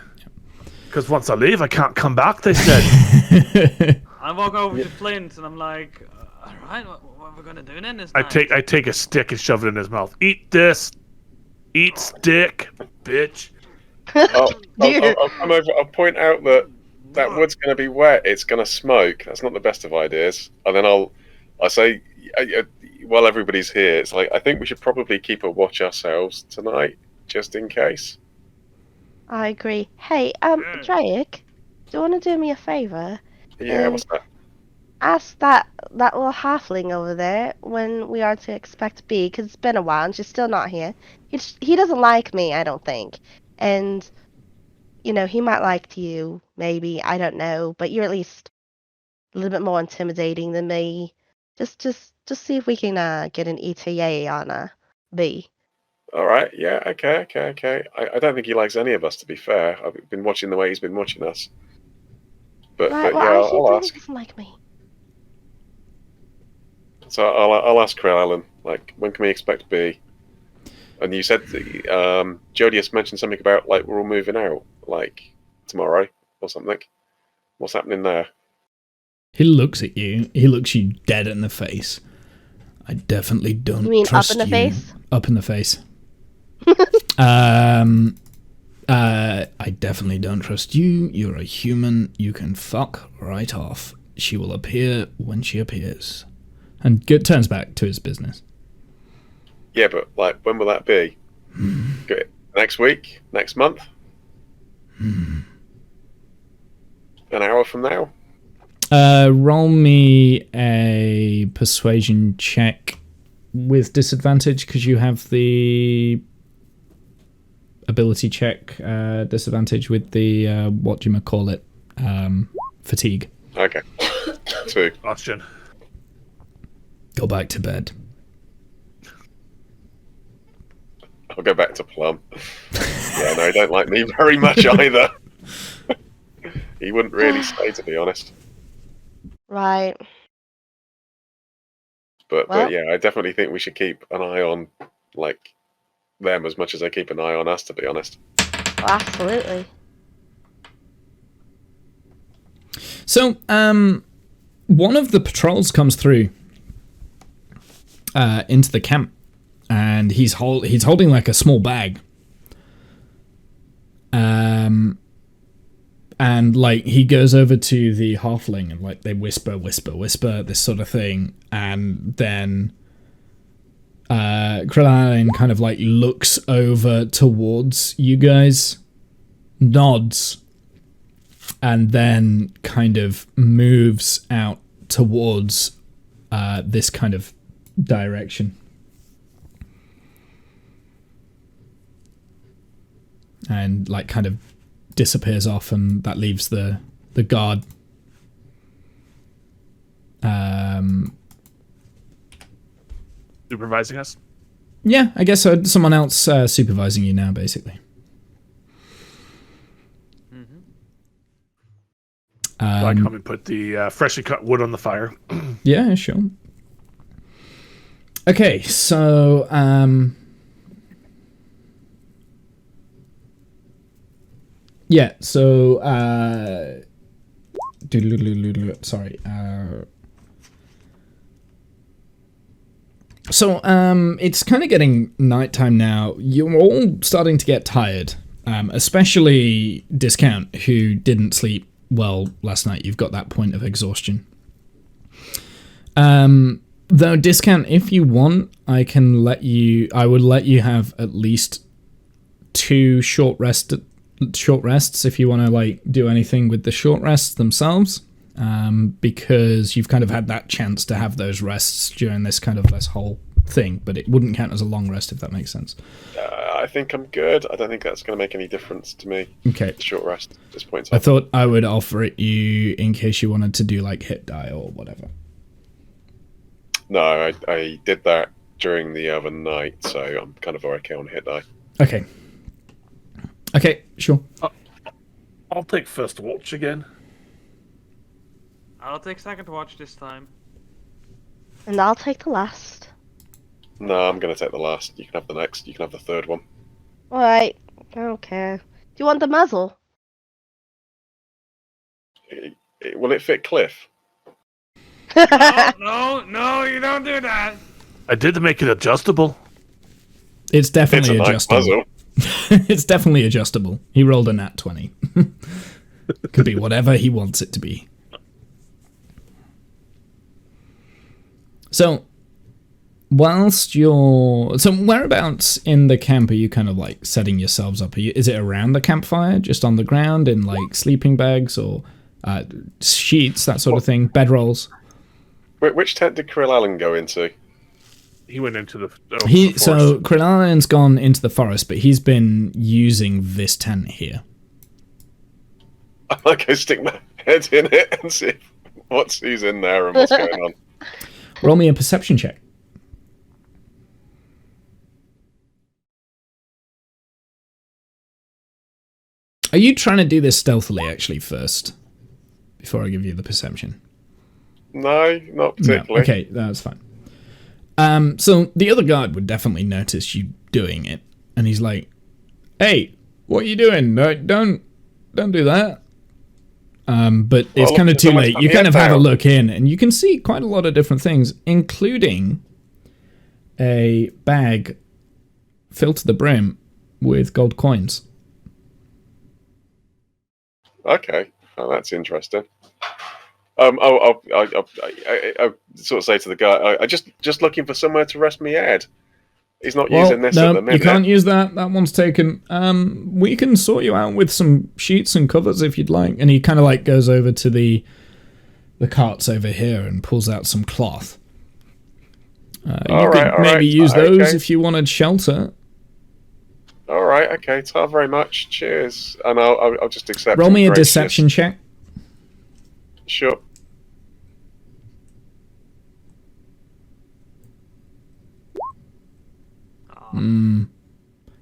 Because once I leave, I can't come back, they said. I walk over to Flint and I'm like, all right, what are we gonna do then this I night? take a stick and shove it in his mouth. Eat this. Eat stick, bitch. I'll Dear. come over. I'll point out that wood's going to be wet. It's going to smoke. That's not the best of ideas. And then I'll say, while everybody's here, it's like, I think we should probably keep a watch ourselves tonight, just in case. I agree. Hey, Good. Drake, do you want to do me a favor? Yeah, what's that? Ask that little halfling over there when we are to expect B, because it's been a while and she's still not here. He doesn't like me, I don't think. And, he might like you, maybe, I don't know, but you're at least a little bit more intimidating than me. Just see if we can get an ETA on B. All right, yeah, okay. I don't think he likes any of us, to be fair. I've been watching the way he's been watching us. But Right, yeah, well, he I'll really ask. doesn't like me. So I'll ask Krill Allen, like, when can we expect B? And you said Jodius mentioned something about like we're all moving out, like tomorrow or something. What's happening there? He looks at you. He looks you dead in the face. I definitely don't You mean trust up in the you. face? Up in the face. I definitely don't trust you. You're a human. You can fuck right off. She will appear when she appears. And turns back to his business. Yeah, but like, when will that be? Good. Next week? Next month? An hour from now? Roll me a persuasion check with disadvantage because you have the ability check disadvantage with the whatchamacallit, fatigue. Okay. 2. Austin. Go back to bed. I'll go back to Plum. Yeah, no, he don't like me very much either. He wouldn't really stay, to be honest. Right. But Well. yeah, I definitely think we should keep an eye on like them as much as they keep an eye on us, to be honest. Well, absolutely. So, one of the patrols comes through into the camp, and he's holding like a small bag. And like he goes over to the halfling and like they whisper this sort of thing, and then Krillin kind of like looks over towards you guys, nods, and then kind of moves out towards this kind of direction. And like kind of disappears off, and that leaves the guard Supervising us? yeah, I guess someone else supervising you now, basically. I come and put the freshly cut wood on the fire. Yeah, sure. Okay, so yeah, so sorry. So it's kind of getting nighttime now. You're all starting to get tired, especially Discount, who didn't sleep well last night. You've got that point of exhaustion. Though Discount, if you want, I would let you have at least 2 short rests if you want to like do anything with the short rests themselves, because you've kind of had that chance to have those rests during this whole thing, but it wouldn't count as a long rest, if that makes sense. I think I'm good. I don't think that's going to make any difference to me. Okay. Short rest at this point. I thought I would offer it you in case you wanted to do like hit die or whatever. No, I did that during the other night, so I'm kind of okay on hit die. Okay. Okay, sure. I'll take first watch again. I'll take second watch this time. And I'll take the last. No, I'm going to take the last. You can have the next. You can have the third one. Alright. I don't care. Do you want the muzzle? Will it fit Cliff? No, you don't do that. I did make it adjustable. It's definitely It's a nice adjustable. puzzle. It's definitely adjustable. He rolled a nat 20. Could be whatever he wants it to be. So, whilst you're... So whereabouts in the camp are you kind of like setting yourselves up? Is it around the campfire, just on the ground in like sleeping bags or sheets, that sort of thing, bedrolls? Which tent did Krill Allen go into? He went into the So Krill Allen's gone into the forest, but he's been using this tent here. I might go stick my head in it and see who's in there and what's going on. Roll me a perception check. Are you trying to do this stealthily, actually, first? Before I give you the perception? No, not particularly. No. Okay, that's fine. So the other guard would definitely notice you doing it. And he's like, hey, what are you doing? Don't do that. But it's kind of too late. You kind of have a look in, and you can see quite a lot of different things, including a bag filled to the brim with gold coins. Okay, oh, that's interesting. I'll sort of say to the guy, I just looking for somewhere to rest my head. He's not using this at the minute. You can't use that. That one's taken. We can sort you out with some sheets and covers if you'd like. And he kind of like goes over to the carts over here and pulls out some cloth. You could maybe use those if you wanted shelter. All right, okay. Thank you very much. Cheers. And I'll just accept. Roll me a deception check. Sure.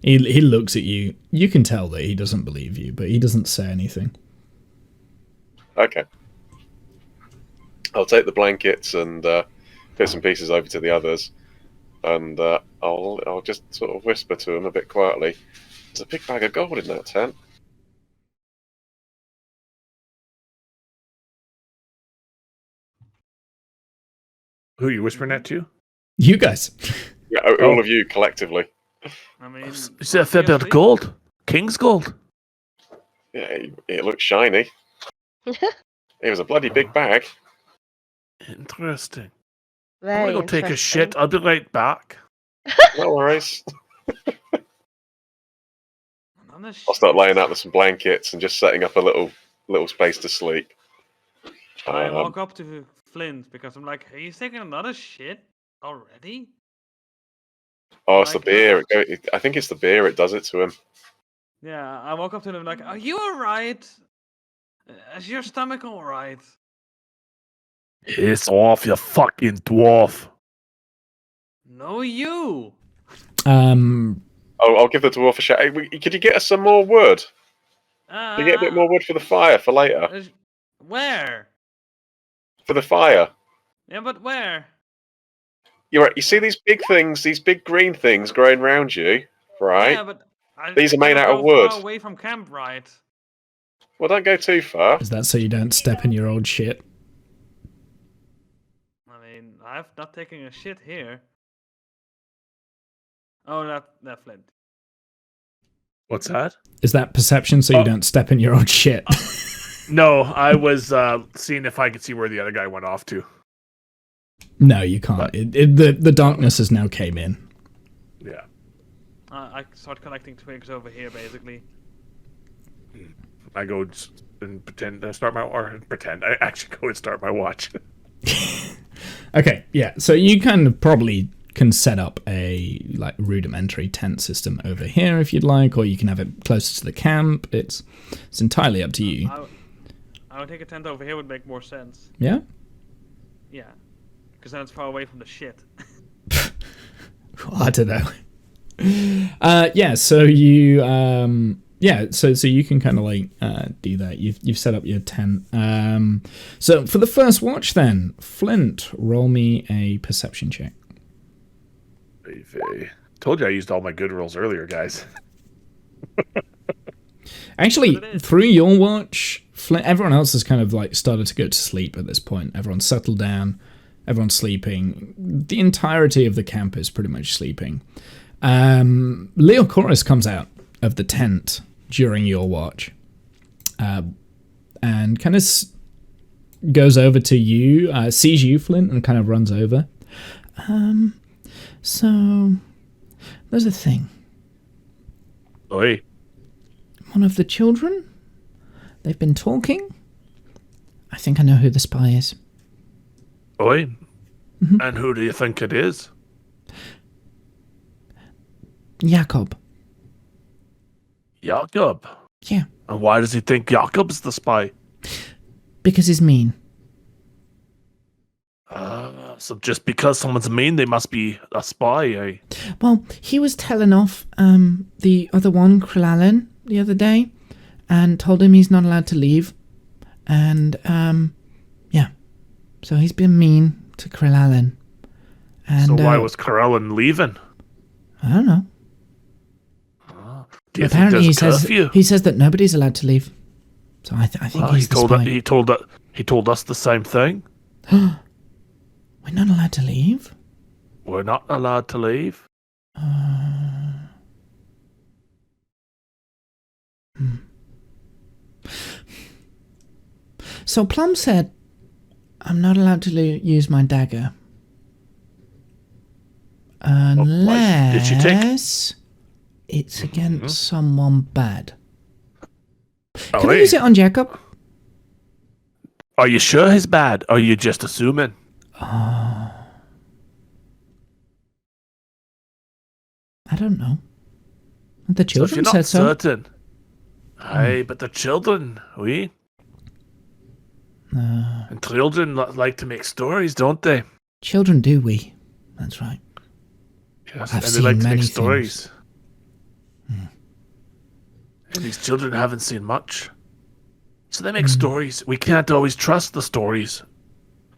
He looks at you. You can tell that he doesn't believe you, but he doesn't say anything. Okay. I'll take the blankets and bits and pieces over to the others, and I'll just sort of whisper to him a bit quietly. There's a big bag of gold in that tent. Who are you whispering that to? You guys. Yeah, all of you collectively. I mean, Is that a fair bit of gold? King's gold? Yeah, it looks shiny. It was a bloody big bag. Interesting. Very I'm gonna go take a interesting. shit. I'll be right back. No worries. on the I'll start laying out some blankets and just setting up a little space to sleep. I walk up to Flint because I'm like, "Are you taking another shit already?" Oh, it's the Like, beer. I think it's the beer. It does it to him. Yeah, I walk up to him like, "Are you alright? Is your stomach alright?" Piss off, you fucking dwarf. No, you. I'll give the dwarf a shout. Hey, could you get us some more wood? Can you get a bit more wood for the fire for later? Where? For the fire. Yeah, but where? You're right. You see these big things, these big green things growing around you, right? Yeah, but These are made gotta out of go wood. Far away from camp, right? Well, don't go too far. Is that so you don't step in your old shit? I mean, I'm not taking a shit here. Oh, that Flint. What's that? Is that perception so you don't step in your old shit? No, I was seeing if I could see where the other guy went off to. No, you can't. The darkness has now came in. Yeah. I start collecting twigs over here, basically. I go and pretend to start I actually go and start my watch. Okay, yeah. So you kind of probably can set up a like rudimentary tent system over here if you'd like, or you can have it closer to the camp. It's entirely up to you. I would think a tent over here would make more sense. Yeah? Yeah. Because then it's far away from the shit. I don't know. Yeah, so you so you can kind of like do that. You've set up your tent. So for the first watch then, Flint, roll me a perception check. Told you I used all my good rolls earlier, guys. Actually, through your watch, Flint, everyone else has kind of like started to go to sleep at this point. Everyone's settled down. Everyone's sleeping. The entirety of the camp is pretty much sleeping. Leochorus comes out of the tent during your watch and kind of goes over to you, sees you, Flint, and kind of runs over. So, there's a thing. Oi. One of the children, they've been talking. I think I know who the spy is. Oi. Mhm. And who do you think it is? Jakob. Jakob. Yeah, And why does he think Jakob's the spy? because he's mean. So just because someone's mean, they must be a spy, eh? Well, he was telling off the other one, Krillalen, the other day, and told him he's not allowed to leave. And, yeah. So he's been mean to Krillalen. And, So why was Corellin leaving? I don't know. Do you Apparently think there's a curfew? he says that nobody's allowed to leave. So I think Well, he's the spy. he told us the same thing. We're not allowed to leave? We're not allowed to leave. So Plum said, I'm not allowed to use my dagger. why? Did she take- Unless it's against someone bad. Oh, Can I use it on Jacob? Are you sure he's bad? Or are you just assuming? I don't know. The So if children you're not said so. certain. Aye, but the children, we? And children like to make stories, don't they? Children do we. That's right. Yes, I've and seen they like to many make things. stories. And these children haven't seen much. So they make stories. We can't always trust the stories.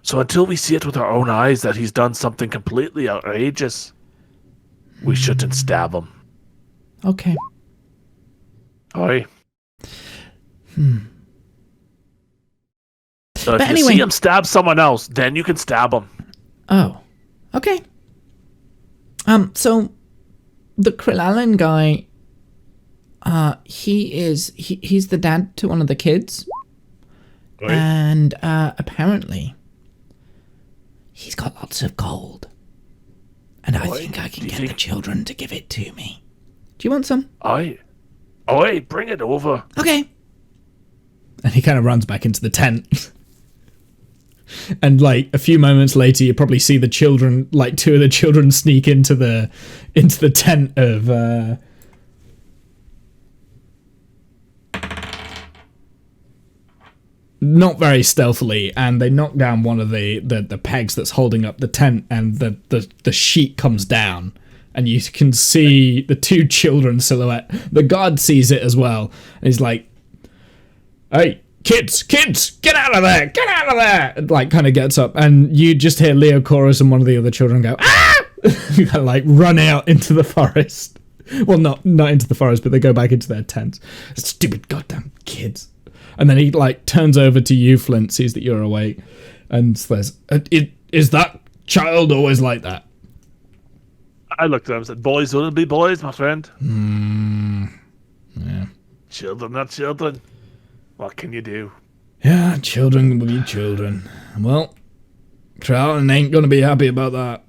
So until we see it with our own eyes that he's done something completely outrageous, we shouldn't stab him. Okay. Aye. So if But you anyway- see him stab someone else, then you can stab him. Oh. Okay. So the Krillalen guy, he's the dad to one of the kids. Right. And apparently he's got lots of gold. And I Oi, think I do can you get the think- children to give it to me. Do you want some? Aye. Aye, bring it over. Okay. And he kind of runs back into the tent. And like a few moments later, you probably see the children, like two of the children, sneak into the tent of. Not very stealthily, and they knock down one of the pegs that's holding up the tent, and the sheet comes down, and you can see the two children silhouette. The guard sees it as well, and he's like, "Hey, kids, get out of there, get out of there!" And like kind of gets up, and you just hear Leo Chorus and one of the other children go, "Ah!" Like run out into the forest. Well, not into the forest, but they go back into their tents. Stupid goddamn kids. And then he like turns over to you, Flint, sees that you're awake, and says, "Is that child always like that?" I looked at him and said, boys will be boys, my friend. Yeah. Children are children. What can you do? Yeah, children will be children. Well, Crowlin ain't gonna be happy about that.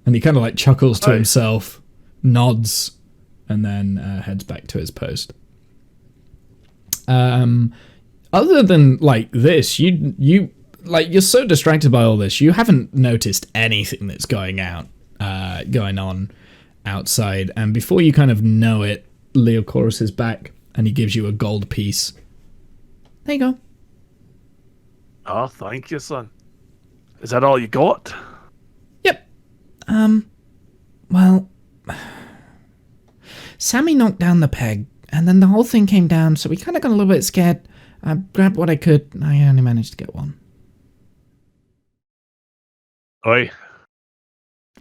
And he kind of like chuckles to Aye. himself, nods, and then heads back to his post. Other than like this, you like you're so distracted by all this, you haven't noticed anything that's going on outside. And before you kind of know it, Leochorus is back, and he gives you a gold piece. There you go. Oh, thank you, son. Is that all you got? Yep. Well, Sammy knocked down the peg, and then the whole thing came down, so we kind of got a little bit scared. I grabbed what I could, and I only managed to get one. Oi.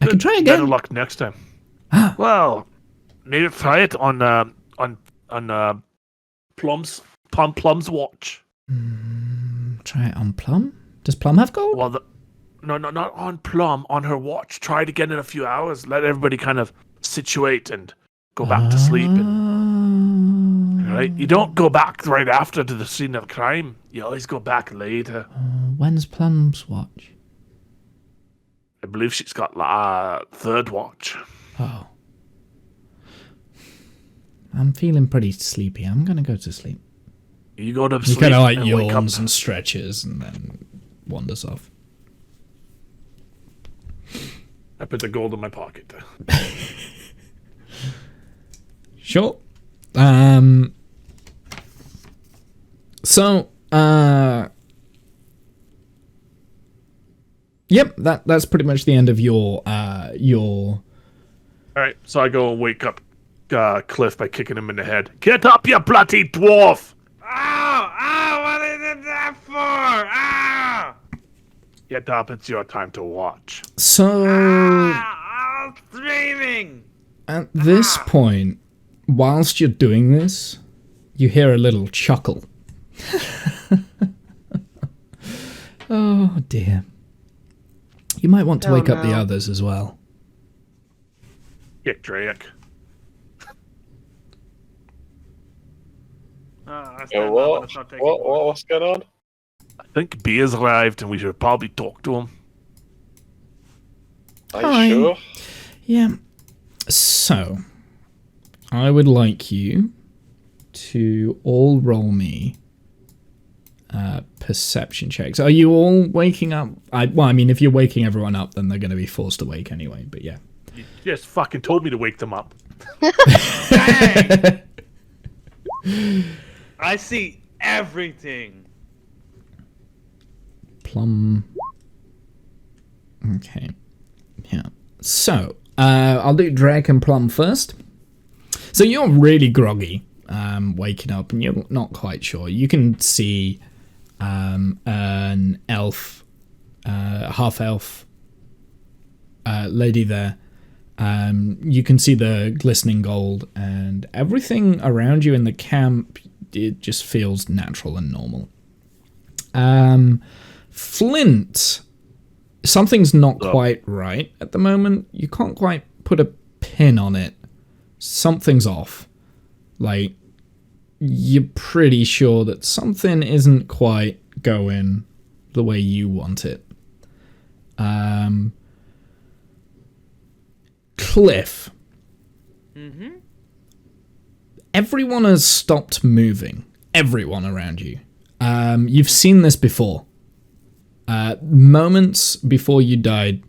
I can try Better again. luck next time. Ah, Well, maybe try it on Plum's watch. try it on Plum. Does Plum have gold? Well, no, not on Plum. On her watch. Try it again in a few hours. Let everybody kind of situate and go back to sleep. And, right, you don't go back right after to the scene of crime. You always go back later. When's Plum's watch? I believe she's got third watch. Oh. I'm feeling pretty sleepy. I'm gonna go to sleep. You go to He sleep kind of like and wake up. yawns and stretches and then wanders off. I put the gold in my pocket. Sure. So, yep, that's pretty much the end of your All right, so I go and wake up Cliff by kicking him in the head. Get up, you bloody dwarf! Ow! What is that for? Ow! Get up, it's your time to watch. So I'm screaming! at this point, whilst you're doing this, you hear a little chuckle. Oh dear. You might want to wake up the others as well. Get Drake. What's going on? I think B has arrived and we should probably talk to him. Are Hi. you sure? Yeah. So, I would like you to all roll me perception checks. Are you all waking up? I mean, if you're waking everyone up, then they're going to be forced awake anyway, but yeah. You just fucking told me to wake them up. Dang! I see everything. Plum. Okay. Yeah. So, I'll do Drake and Plum first. So you're really groggy, waking up, and you're not quite sure. You can see an elf, half-elf lady there. You can see the glistening gold, and everything around you in the camp, it just feels natural and normal. Flint, something's not quite right at the moment. You can't quite put a pin on it. Something's off. Like, you're pretty sure that something isn't quite going the way you want it. Cliff. Mm-hmm. Everyone has stopped moving. Everyone around you. You've seen this before. Moments before you died,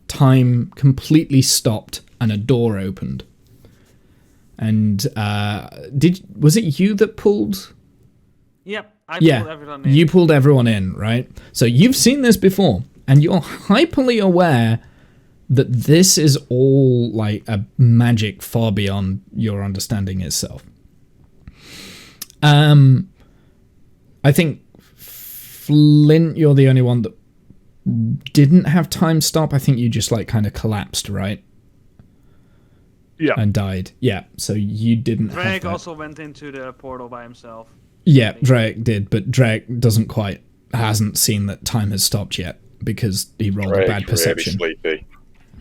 time completely stopped and a door opened. And was it you that pulled? Yep, I pulled everyone in. You pulled everyone in, right? So you've seen this before, and you're hyperly aware that this is all like a magic far beyond your understanding itself. I think Flint, you're the only one that didn't have time stop. I think you just like kind of collapsed, right? Yeah. And died. Yeah, so you didn't have Drake that. also went into the portal by himself. Yeah, Drake did, but Drake hasn't seen that time has stopped yet because he rolled a bad perception. Really sleepy.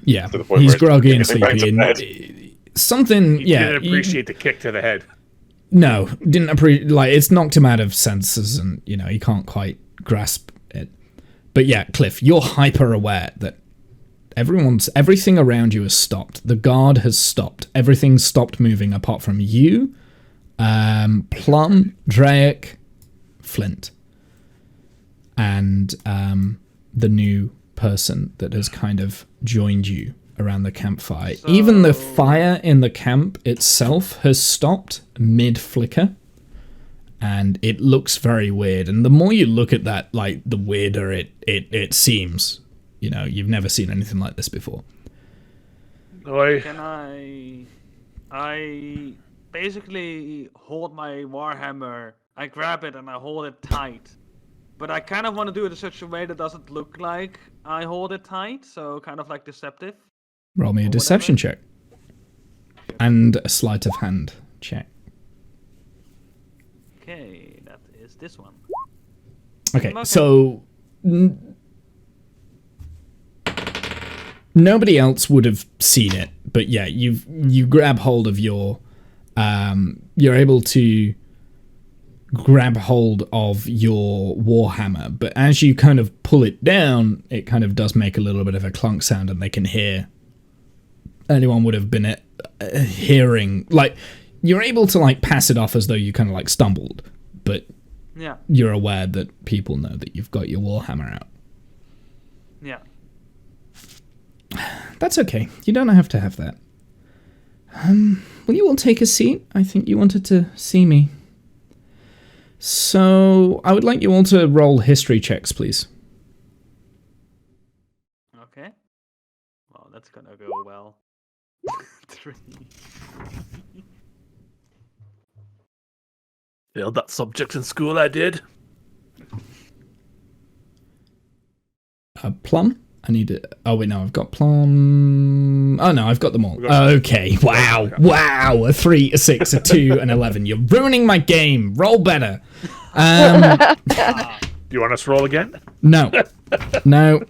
Yeah, To the point he's where groggy and it's back to sleepy. bed. And something, He yeah. didn't appreciate the kick to the head. No, didn't appreciate. Like, it's knocked him out of senses, and you know he can't quite grasp it. But yeah, Cliff, you're hyper aware that everything around you has stopped. The guard has stopped. Everything's stopped moving apart from you, Plum, Drake, Flint, and the new person that has kind of joined you around the campfire. Even the fire in the camp itself has stopped mid-flicker, and it looks very weird. And the more you look at that, like, the weirder it seems. You know, you've never seen anything like this before. Can I basically hold my Warhammer, I grab it and I hold it tight. But I kind of want to do it in such a way that doesn't look like I hold it tight, so kind of like deceptive. Roll me a deception check. And a sleight of hand check. Okay, that is this one. Okay, so nobody else would have seen it, but yeah, you grab hold of your, you're able to grab hold of your warhammer, but as you kind of pull it down, it kind of does make a little bit of a clunk sound, and they can hear. Anyone would have been hearing, like, you're able to like pass it off as though you kind of like stumbled, but Yeah. you're aware that people know that you've got your warhammer out. Yeah. That's okay. You don't have to have that. Will you all take a seat? I think you wanted to see me. So, I would like you all to roll history checks, please. Okay. Well, that's gonna go well. 3. Failed that subject in school, I did. Plum? I need it. Oh, wait, no, I've got Plum. Oh, no, I've got them all. Okay, wow. Wow. A 3, a 6, a 2, an 11. You're ruining my game. Roll better. Do you want us to roll again? No. No.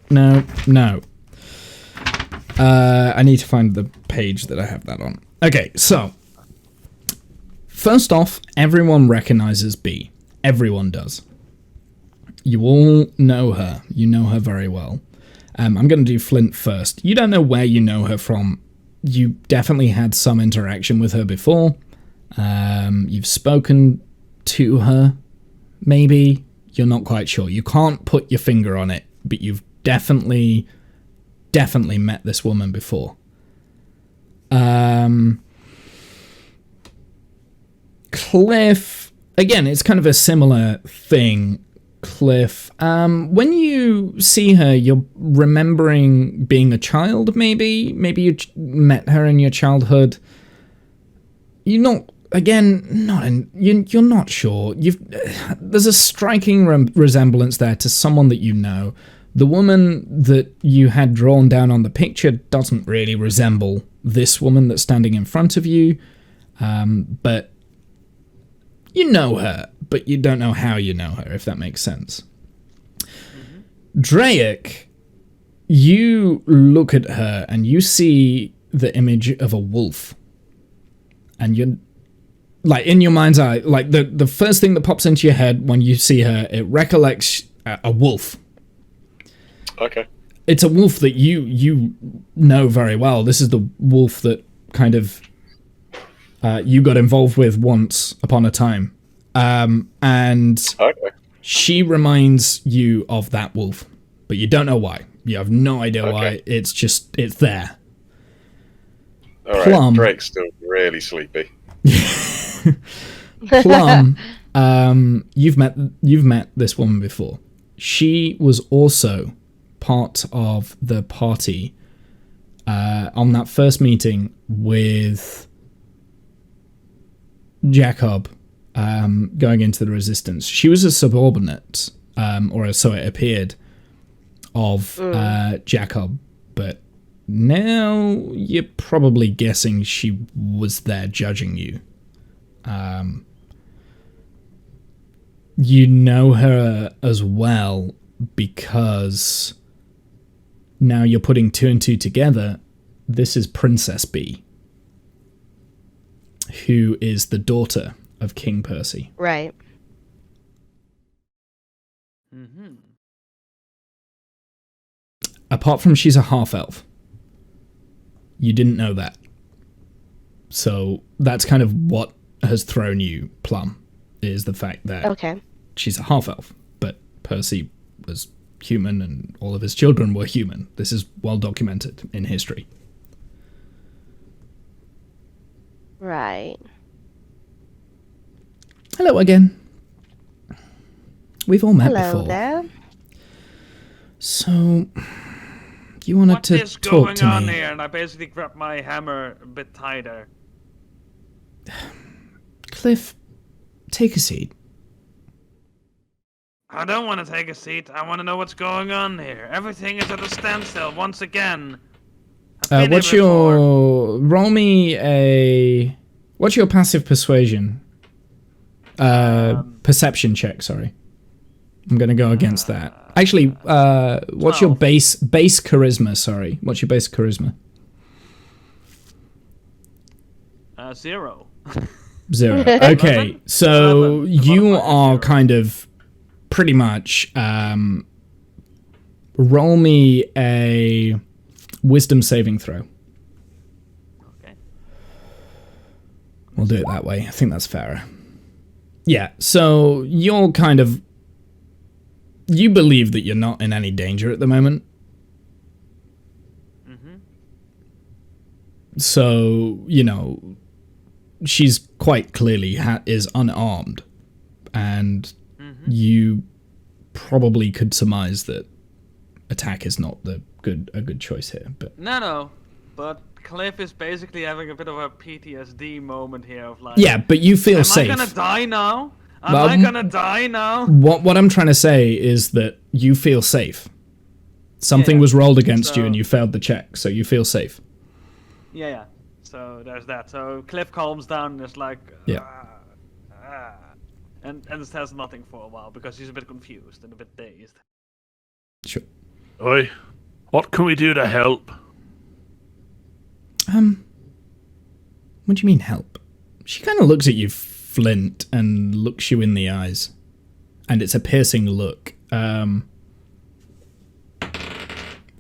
I need to find the page that I have that on. Okay, so. First off, everyone recognizes B. Everyone does. You all know her. You know her very well. I'm going to do Flint first. You don't know where you know her from. You definitely had some interaction with her before. You've spoken to her, maybe. You're not quite sure. You can't put your finger on it, but you've definitely met this woman before. Cliff, again, it's kind of a similar thing. Cliff, when you see her, you're remembering being a child, maybe you met her in your childhood. You're not, again, you're not sure. There's a striking resemblance there to someone that you know. The woman that you had drawn down on the picture doesn't really resemble this woman that's standing in front of you, but you know her, but you don't know how you know her, if that makes sense. Mm-hmm. Draic, you look at her and you see the image of a wolf. And you're, like, in your mind's eye, like, the first thing that pops into your head when you see her, it recollects a wolf. Okay. It's a wolf that you know very well. This is the wolf that kind of you got involved with once upon a time. And Okay. she reminds you of that wolf, but you don't know why. You have no idea why. It's there. All right. Plum. Drake's still really sleepy. Plum, you've met this woman before. She was also part of the party on that first meeting with Jacob going into the resistance. She was a subordinate, or so it appeared, of Jacob, but now you're probably guessing she was there judging you. You know her as well because now you're putting 2 and 2 together. This is Princess B, who is the daughter of King Percy. Right. Mm-hmm. Apart from she's a half-elf. You didn't know that. So that's kind of what has thrown you, Plum, is the fact that she's a half-elf, but Percy was human and all of his children were human. This is well documented in history. Right. Hello again. We've all met before. Hello there. So, you wanted to talk to me? What is going on here? And I basically grab my hammer a bit tighter. Cliff, take a seat. I don't want to take a seat. I want to know what's going on here. Everything is at a standstill once again. What's your... Roll me a... What's your passive persuasion? Perception check, sorry. I'm going to go against that. Actually, what's 12. Your base charisma, sorry. What's your base charisma? 0. 0. Okay, so 11. you Modifier are 0. kind of pretty much roll me a wisdom saving throw. Okay. We'll do it that way. I think that's fairer. Yeah, so you're kind of... You believe that you're not in any danger at the moment. Mm-hmm. So, you know, she's quite clearly is unarmed. And you probably could surmise that attack is not a good choice here. But No. But Cliff is basically having a bit of a PTSD moment here of like... yeah, but you feel safe. Am I gonna die now? Am I gonna die now? What I'm trying to say is that you feel safe. Something was rolled against you and you failed the check, so you feel safe. Yeah. So there's that. So Cliff calms down and is like... Yeah. And says nothing for a while because he's a bit confused and a bit dazed. Sure. Oi, what can we do to help? What do you mean help? She kind of looks at you, Flint, and looks you in the eyes. And it's a piercing look.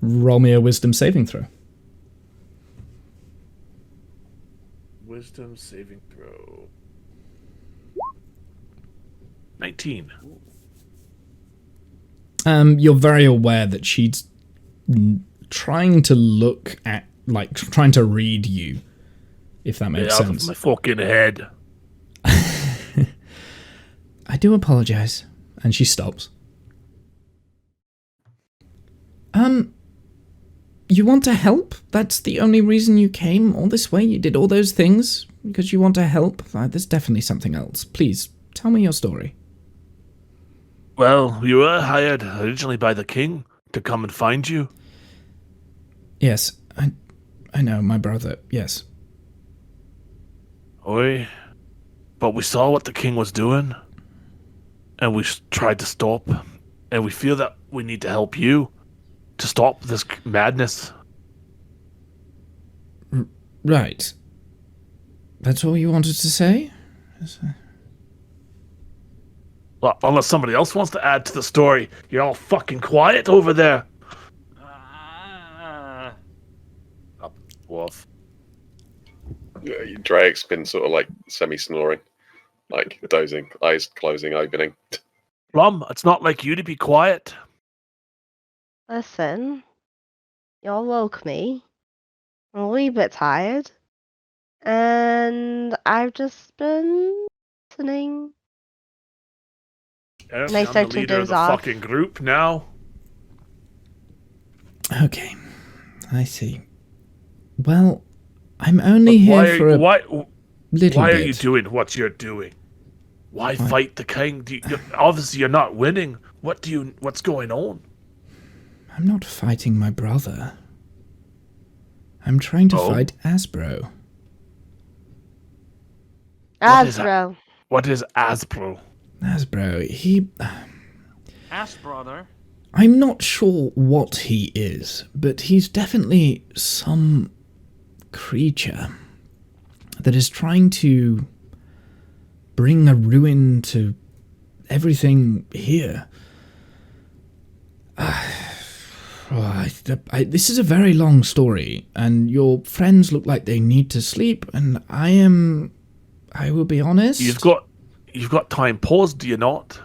Roll me a wisdom saving throw. Wisdom saving throw. 19. You're very aware that she's trying to look at, like, trying to read you, if that makes Get out sense. of my fucking head. I do apologize. And she stops. You want to help? That's the only reason you came all this way? You did all those things because you want to help? There's definitely something else. Please, tell me your story. Well, we were hired originally by the king to come and find you. Yes, I know, my brother, yes. Oi. But we saw what the king was doing, and we tried to stop, and we feel that we need to help you to stop this madness. Right. That's all you wanted to say? Well, unless somebody else wants to add to the story. You're all fucking quiet over there. Wolf. Drake's been sort of like semi-snoring, like dozing, eyes closing, opening. Plum, it's not like you to be quiet. Listen, y'all woke me. I'm a wee bit tired. And I've just been listening. Yes, And I I'm start the to leader of doze the off. fucking group now. Okay, I see. Well, I'm only here for a little bit. Why are you doing what you're doing? Why fight the king? Obviously, you're not winning. What's going on? I'm not fighting my brother. I'm trying to fight Asbro. Asbro. What is Asbro? Asbro, he... Ass brother. I'm not sure what he is, but he's definitely some creature that is trying to bring a ruin to everything here. This is a very long story, and your friends look like they need to sleep, and I will be honest. You've got time paused, do you not?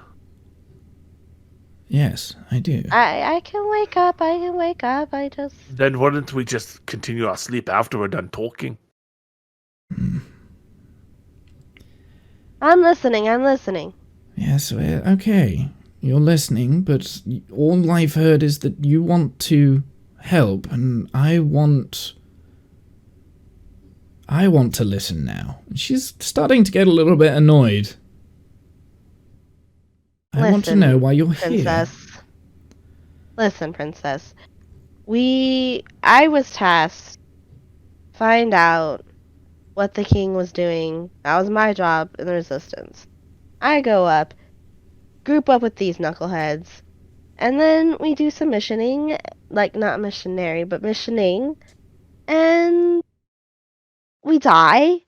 Yes, I do. I can wake up. I just... Then why don't we just continue our sleep after we're done talking? I'm listening. Yes, okay. You're listening, but all I've heard is that you want to help, and I want to listen now. She's starting to get a little bit annoyed. I want to know why you're princess. here. Listen, princess. I was tasked to find out what the king was doing. That was my job in the resistance. I go up, group up with these knuckleheads, and then we do some missioning, like not missionary, but missioning, and we die,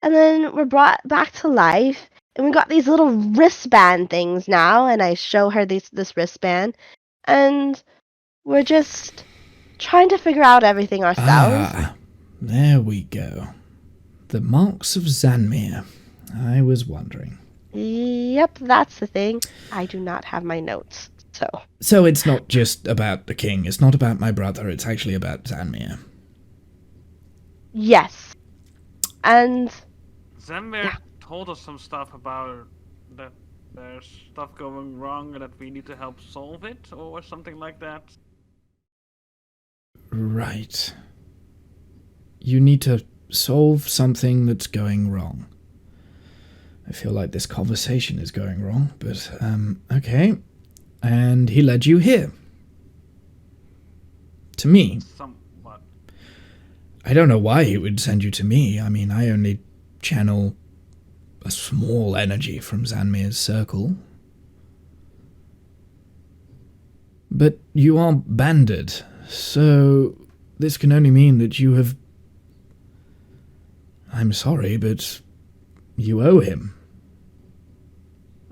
and then we're brought back to life, and we got these little wristband things now, and I show her this wristband, and we're just trying to figure out everything ourselves. Ah, there we go. The marks of Zanmir. I was wondering. Yep, that's the thing. I do not have my notes, so. So it's not just about the king. It's not about my brother. It's actually about Zanmir. Yes. And Zemir told us some stuff about that there's stuff going wrong and that we need to help solve it or something like that. Right. You need to solve something that's going wrong. I feel like this conversation is going wrong, but, okay. And he led you here. To me. Somewhat. I don't know why he would send you to me. I mean, I only channel a small energy from Zanmir's circle. But you are banded, so this can only mean that you have... I'm sorry, but you owe him.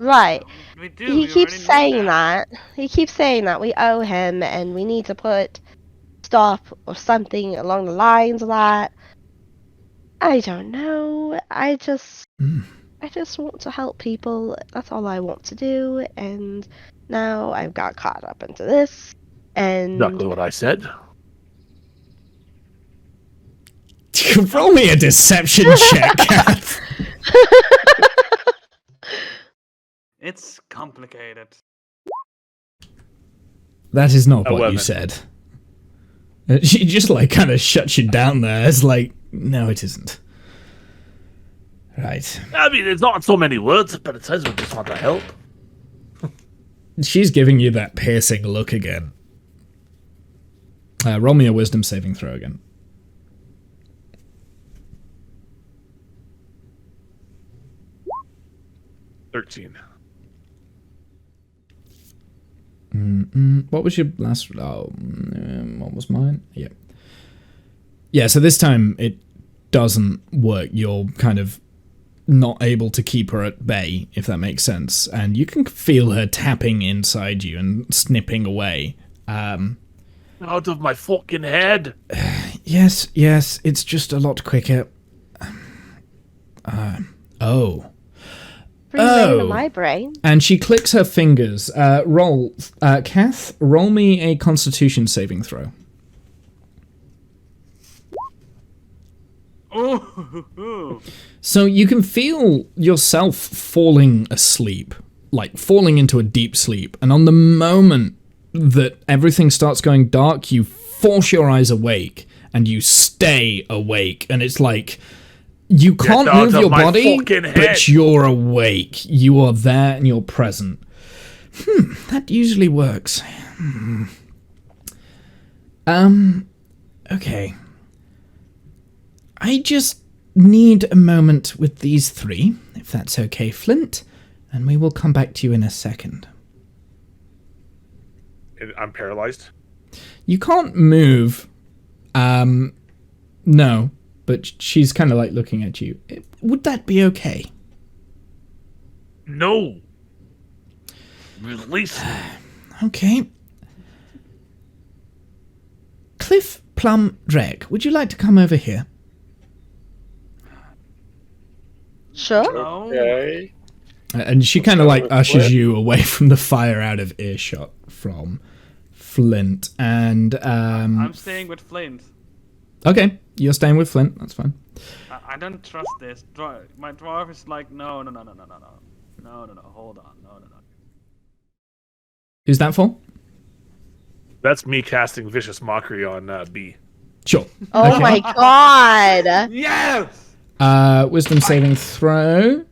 right. We do. He we keeps already knew saying that. He keeps saying that we owe him and we need to put stop or something along the lines of that. I don't know. I just want to help people. That's all I want to do. And now I've got caught up into this. And Exactly what I said. Roll me a deception check, Kath. It's complicated. That is not what 11. you said. She just, like, kind of shuts you down there. It's like, no, it isn't. Right. I mean, it's not so many words, but it says we just want to help. She's giving you that piercing look again. Roll me a wisdom saving throw again. 13. What was your last... Oh, what was mine? Yeah. Yeah, so this time it doesn't work. You're kind of not able to keep her at bay, if that makes sense. And you can feel her tapping inside you and snipping away. Out of my fucking head. Yes, it's just a lot quicker. Oh. freezing into my brain. And she clicks her fingers. Kath, roll me a Constitution saving throw. Oh. So you can feel yourself falling asleep, like falling into a deep sleep. And on the moment that everything starts going dark, you force your eyes awake and you stay awake. And it's like you can't move your body, but you're awake. You are there and you're present. That usually works. Okay. I just need a moment with these three, if that's okay, Flint, and we will come back to you in a second. I'm paralyzed. You can't move. No, but she's kind of like looking at you. Would that be okay? No. Release me. Okay. Cliff, Plum, Drake, would you like to come over here? Sure. Okay. And she kind of like ushers you away from the fire, out of earshot from Flint. And I'm staying with Flint. okay, you're staying with Flint. That's fine. I don't trust this. My dwarf is like, no. Hold on, no. Who's that for? That's me casting vicious mockery on B. Sure. Oh Okay. my god. Yes. Wisdom saving throw.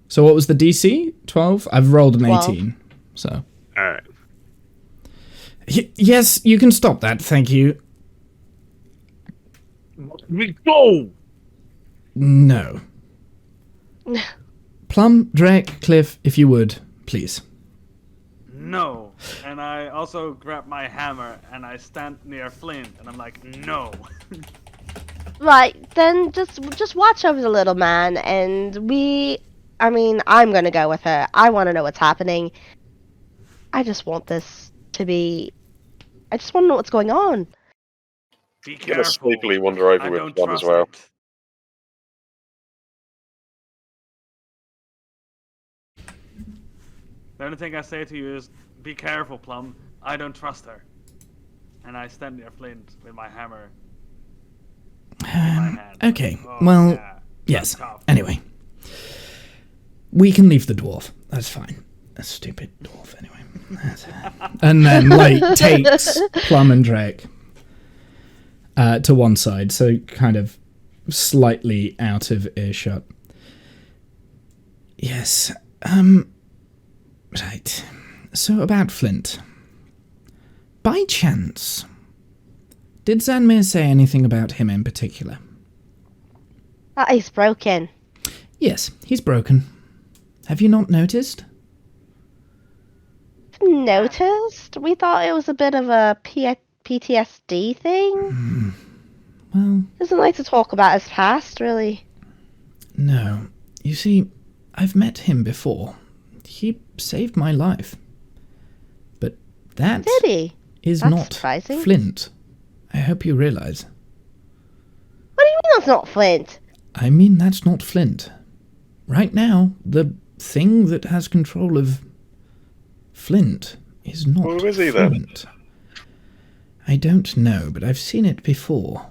So what was the DC? 12? I've rolled an 12. 18. So. Alright. Yes, you can stop that. Thank you. Let me go! No. Plum, Drake, Cliff, if you would, please. No. And I also grab my hammer and I stand near Flint and I'm like, no. Right, then just watch over the little man, and I'm gonna go with her. I want to know what's happening. I just want this to be. I just want to know what's going on. Be I'm gonna careful. sleepily wander over I with don't Plum as trust well. it. The only thing I say to you is, be careful, Plum. I don't trust her. And I stand near Flint with my hammer in my hand. Okay, Oh, well, yeah. yes. Tough. Anyway, we can leave the dwarf. That's fine. A stupid dwarf, anyway. And then, takes Plum and Drake to one side, so kind of slightly out of earshot. Yes, right. So about Flint. By chance, did Zanmir say anything about him in particular? He's broken. Yes, he's broken. Have you not noticed? Noticed? We thought it was a bit of a PTSD thing. Well, Doesn't like to talk about his past, really. no. You see, I've met him before. He saved my life. But that Did he? is That's not surprising. Flint. I hope you realize. What do you mean that's not Flint? I mean, that's not Flint. Right now, the thing that has control of Flint is not Who is he then? Flint. I don't know, but I've seen it before.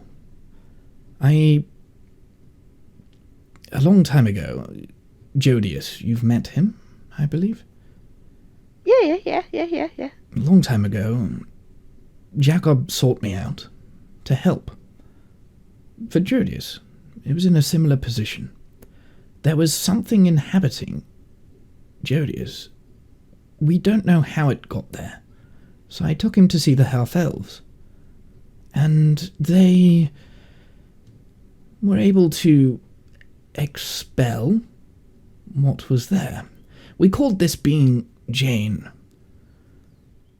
A long time ago, Jodius, you've met him, I believe? Yeah. A long time ago, Jacob sought me out to help. For Jodius, it was in a similar position. There was something inhabiting Jodius. We don't know how it got there, so I took him to see the half-elves. And they were able to expel what was there. We called this being Jane.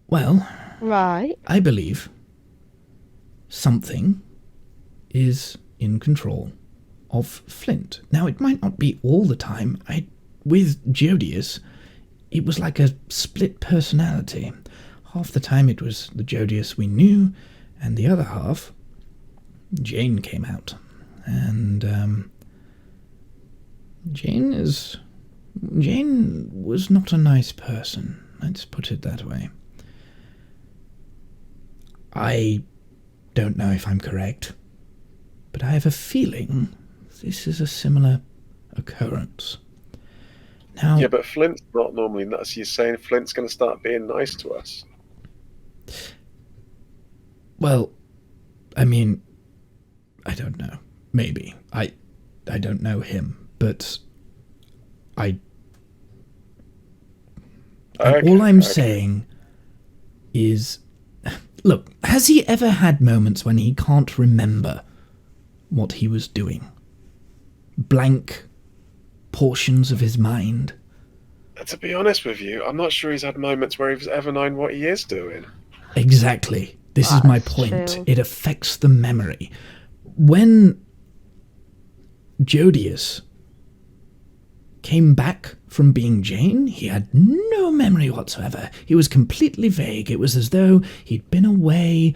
Well, Right. I believe something is in control of Flint. Now, it might not be all the time. With Jodius, it was like a split personality. Half the time it was the Jodius we knew, and the other half, Jane came out. And, Jane was not a nice person. Let's put it that way. I don't know if I'm correct, but I have a feeling this is a similar occurrence. Now, Yeah, but Flint's not normally nuts. You're saying Flint's going to start being nice to us? well, I mean, I don't know. Maybe. I don't know him, but all I'm saying is, look, has he ever had moments when he can't remember what he was doing? Blank portions of his mind? To be honest with you, I'm not sure he's had moments where he's ever known what he is doing. Exactly. This is my That's point. true. It affects the memory. When Jodius came back from being Jane, he had no memory whatsoever. He was completely vague. It was as though he'd been away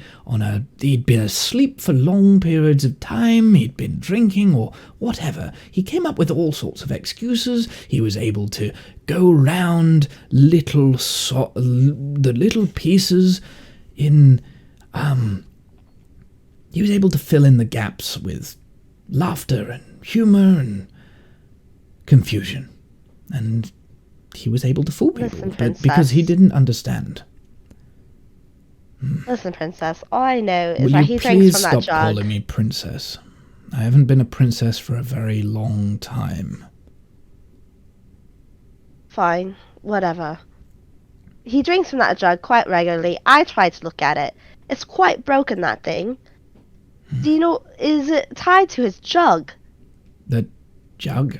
he'd been asleep for long periods of time, he'd been drinking or whatever. He came up with all sorts of excuses. He was able to go round the little pieces in, he was able to fill in the gaps with laughter and humour and confusion, and he was able to fool people, Listen, but because he princess. didn't understand. Listen, princess. All I know is Will that you he drinks please from stop that jug. calling me princess? I haven't been a princess for a very long time. Fine, whatever. He drinks from that jug quite regularly. I try to look at it. It's quite broken, that thing. Do you know, is it tied to his jug? The jug?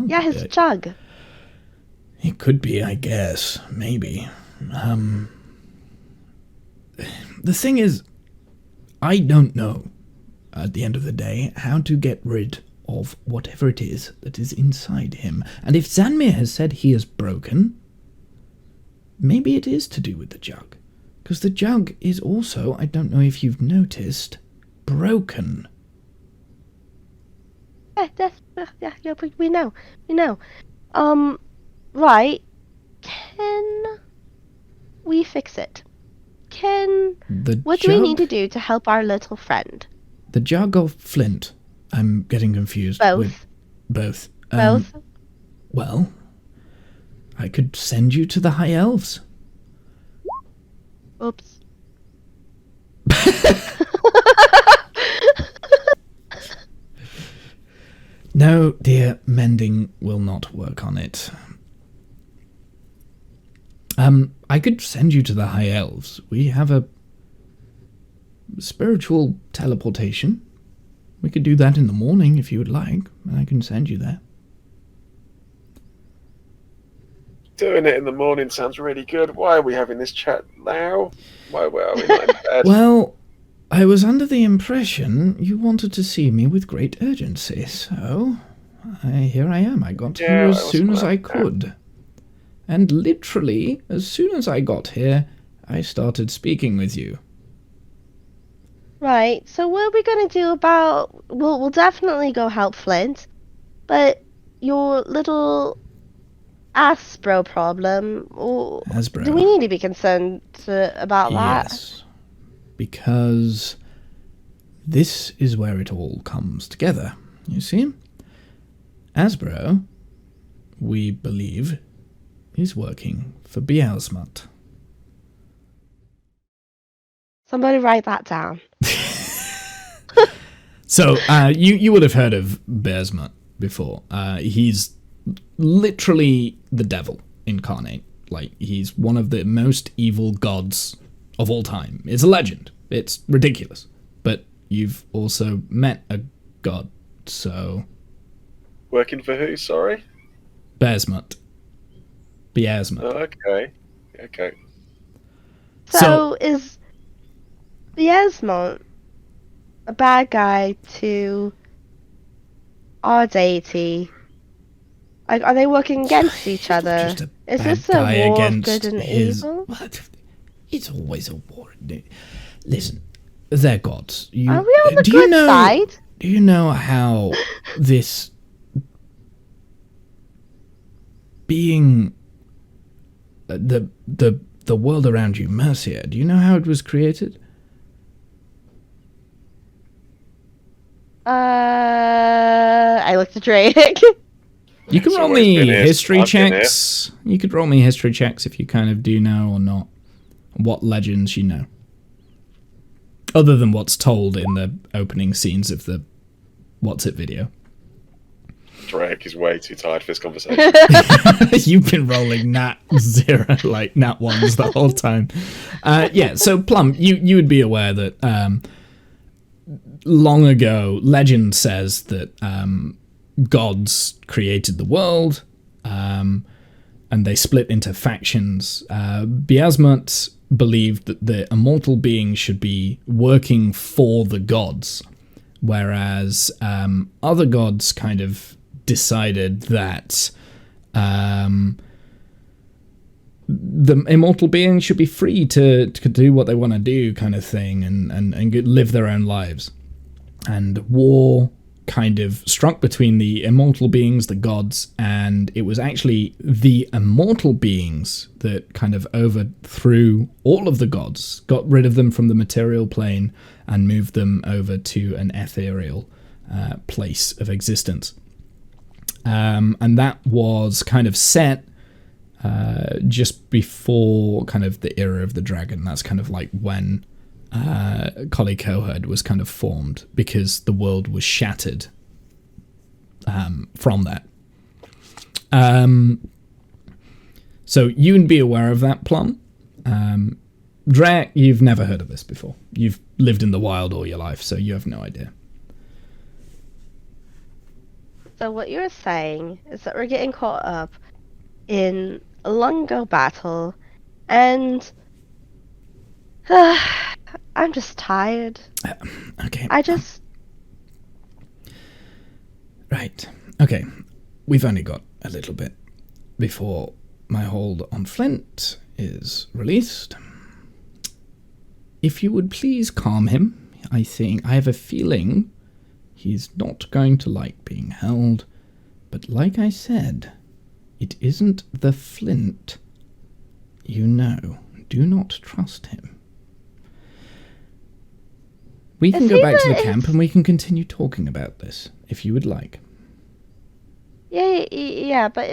Yeah, his jug. It could be, I guess. Maybe. The thing is, I don't know at the end of the day, how to get rid of whatever it is that is inside him. And if Zanmir has said he is broken, maybe it is to do with the jug. Because the jug is also, I don't know if you've noticed, broken. Yeah, we know. Right. Can we fix it? What do we need to do to help our little friend? The jug or flint? I'm getting confused. Both. With both. Both? Well, I could send you to the High Elves. Oops. No, dear, mending will not work on it. I could send you to the High Elves. We have a spiritual teleportation. We could do that in the morning if you would like, and I can send you there. Doing it in the morning sounds really good. Why are we having this chat now? Why are we not in bed? Well, I was under the impression you wanted to see me with great urgency, so here I am. I got here as soon as I could. And literally, as soon as I got here, I started speaking with you. Right, so what are we going to do about... We'll definitely go help Flint, but your little Aspro problem... Asbro. Do we need to be concerned about that? Yes, because this is where it all comes together, you see? Asbro, we believe, is working for Beelzebub. Somebody write that down. So, you would have heard of Beelzebub before. He's literally the devil incarnate. Like, he's one of the most evil gods of all time. It's a legend. It's ridiculous. But you've also met a god, so... Working for who, sorry? Beelzebub. Oh, okay. So is Beelzebub a bad guy to our deity? Like, are they working against each other? Just a Is bad this a guy war of against good and his... evil? What? It's always a war. Listen, they're gods. Are we on the good side? Do you know how this being the world around you, Mercia, do you know how it was created? I looked at Drake. You can It's roll always me been here history since I've been here. checks. You could roll me history checks if you kind of do know or not what legends you know. Other than what's told in the opening scenes of the What's It video. Drake is way too tired for this conversation. You've been rolling nat zero, like nat ones the whole time. Yeah, so Plum, you would be aware that long ago, legend says that gods created the world, and they split into factions. Beelzebub believed that the immortal beings should be working for the gods, whereas other gods kind of decided that the immortal beings should be free to do what they want to do, kind of thing, and live their own lives. And war kind of struck between the immortal beings, the gods, and it was actually the immortal beings that kind of overthrew all of the gods, got rid of them from the material plane, and moved them over to an ethereal place of existence. And that was kind of set just before kind of the era of the dragon. That's kind of like when Collie Coherd was kind of formed, because the world was shattered from that. So you would be aware of that, Plum. Drake, you've never heard of this before. You've lived in the wild all your life, so you have no idea. So what you're saying is that we're getting caught up in a long-ago battle, and I'm just tired. Okay. I just Right. Okay. We've only got a little bit before my hold on Flint is released. If you would please calm him, I have a feeling he's not going to like being held. But like I said, it isn't the Flint you know. Do not trust him. We can go back to the camp and we can continue talking about this, if you would like. Yeah, but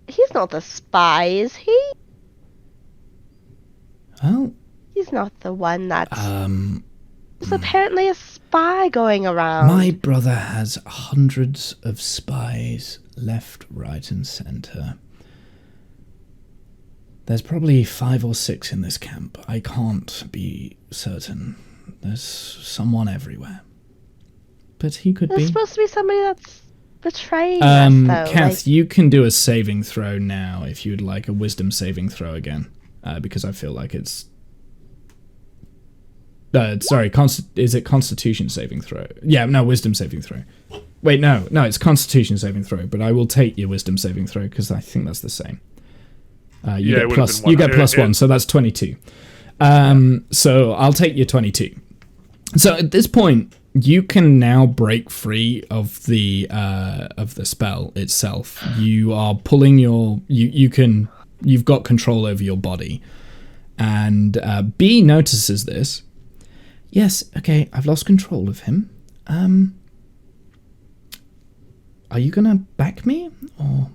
he's not the spy, is he? Well... He's not the one that's... There's apparently a spy going around. My brother has hundreds of spies left, right, and center. There's probably 5 or 6 in this camp. I can't be certain. There's someone everywhere. But he could be. There's supposed to be somebody that's betraying us, though. Kath, you can do a saving throw now if you'd like a wisdom saving throw again. Because I feel like it's... sorry, is it Constitution saving throw? Yeah, no, Wisdom saving throw. Wait, no, it's Constitution saving throw, but I will take your Wisdom saving throw because I think that's the same. You get plus 1, so that's 22. So I'll take your 22. So at this point, you can now break free of the spell itself. You are pulling your you've got control over your body, and B notices this. Yes, okay, I've lost control of him. Are you gonna back me, or?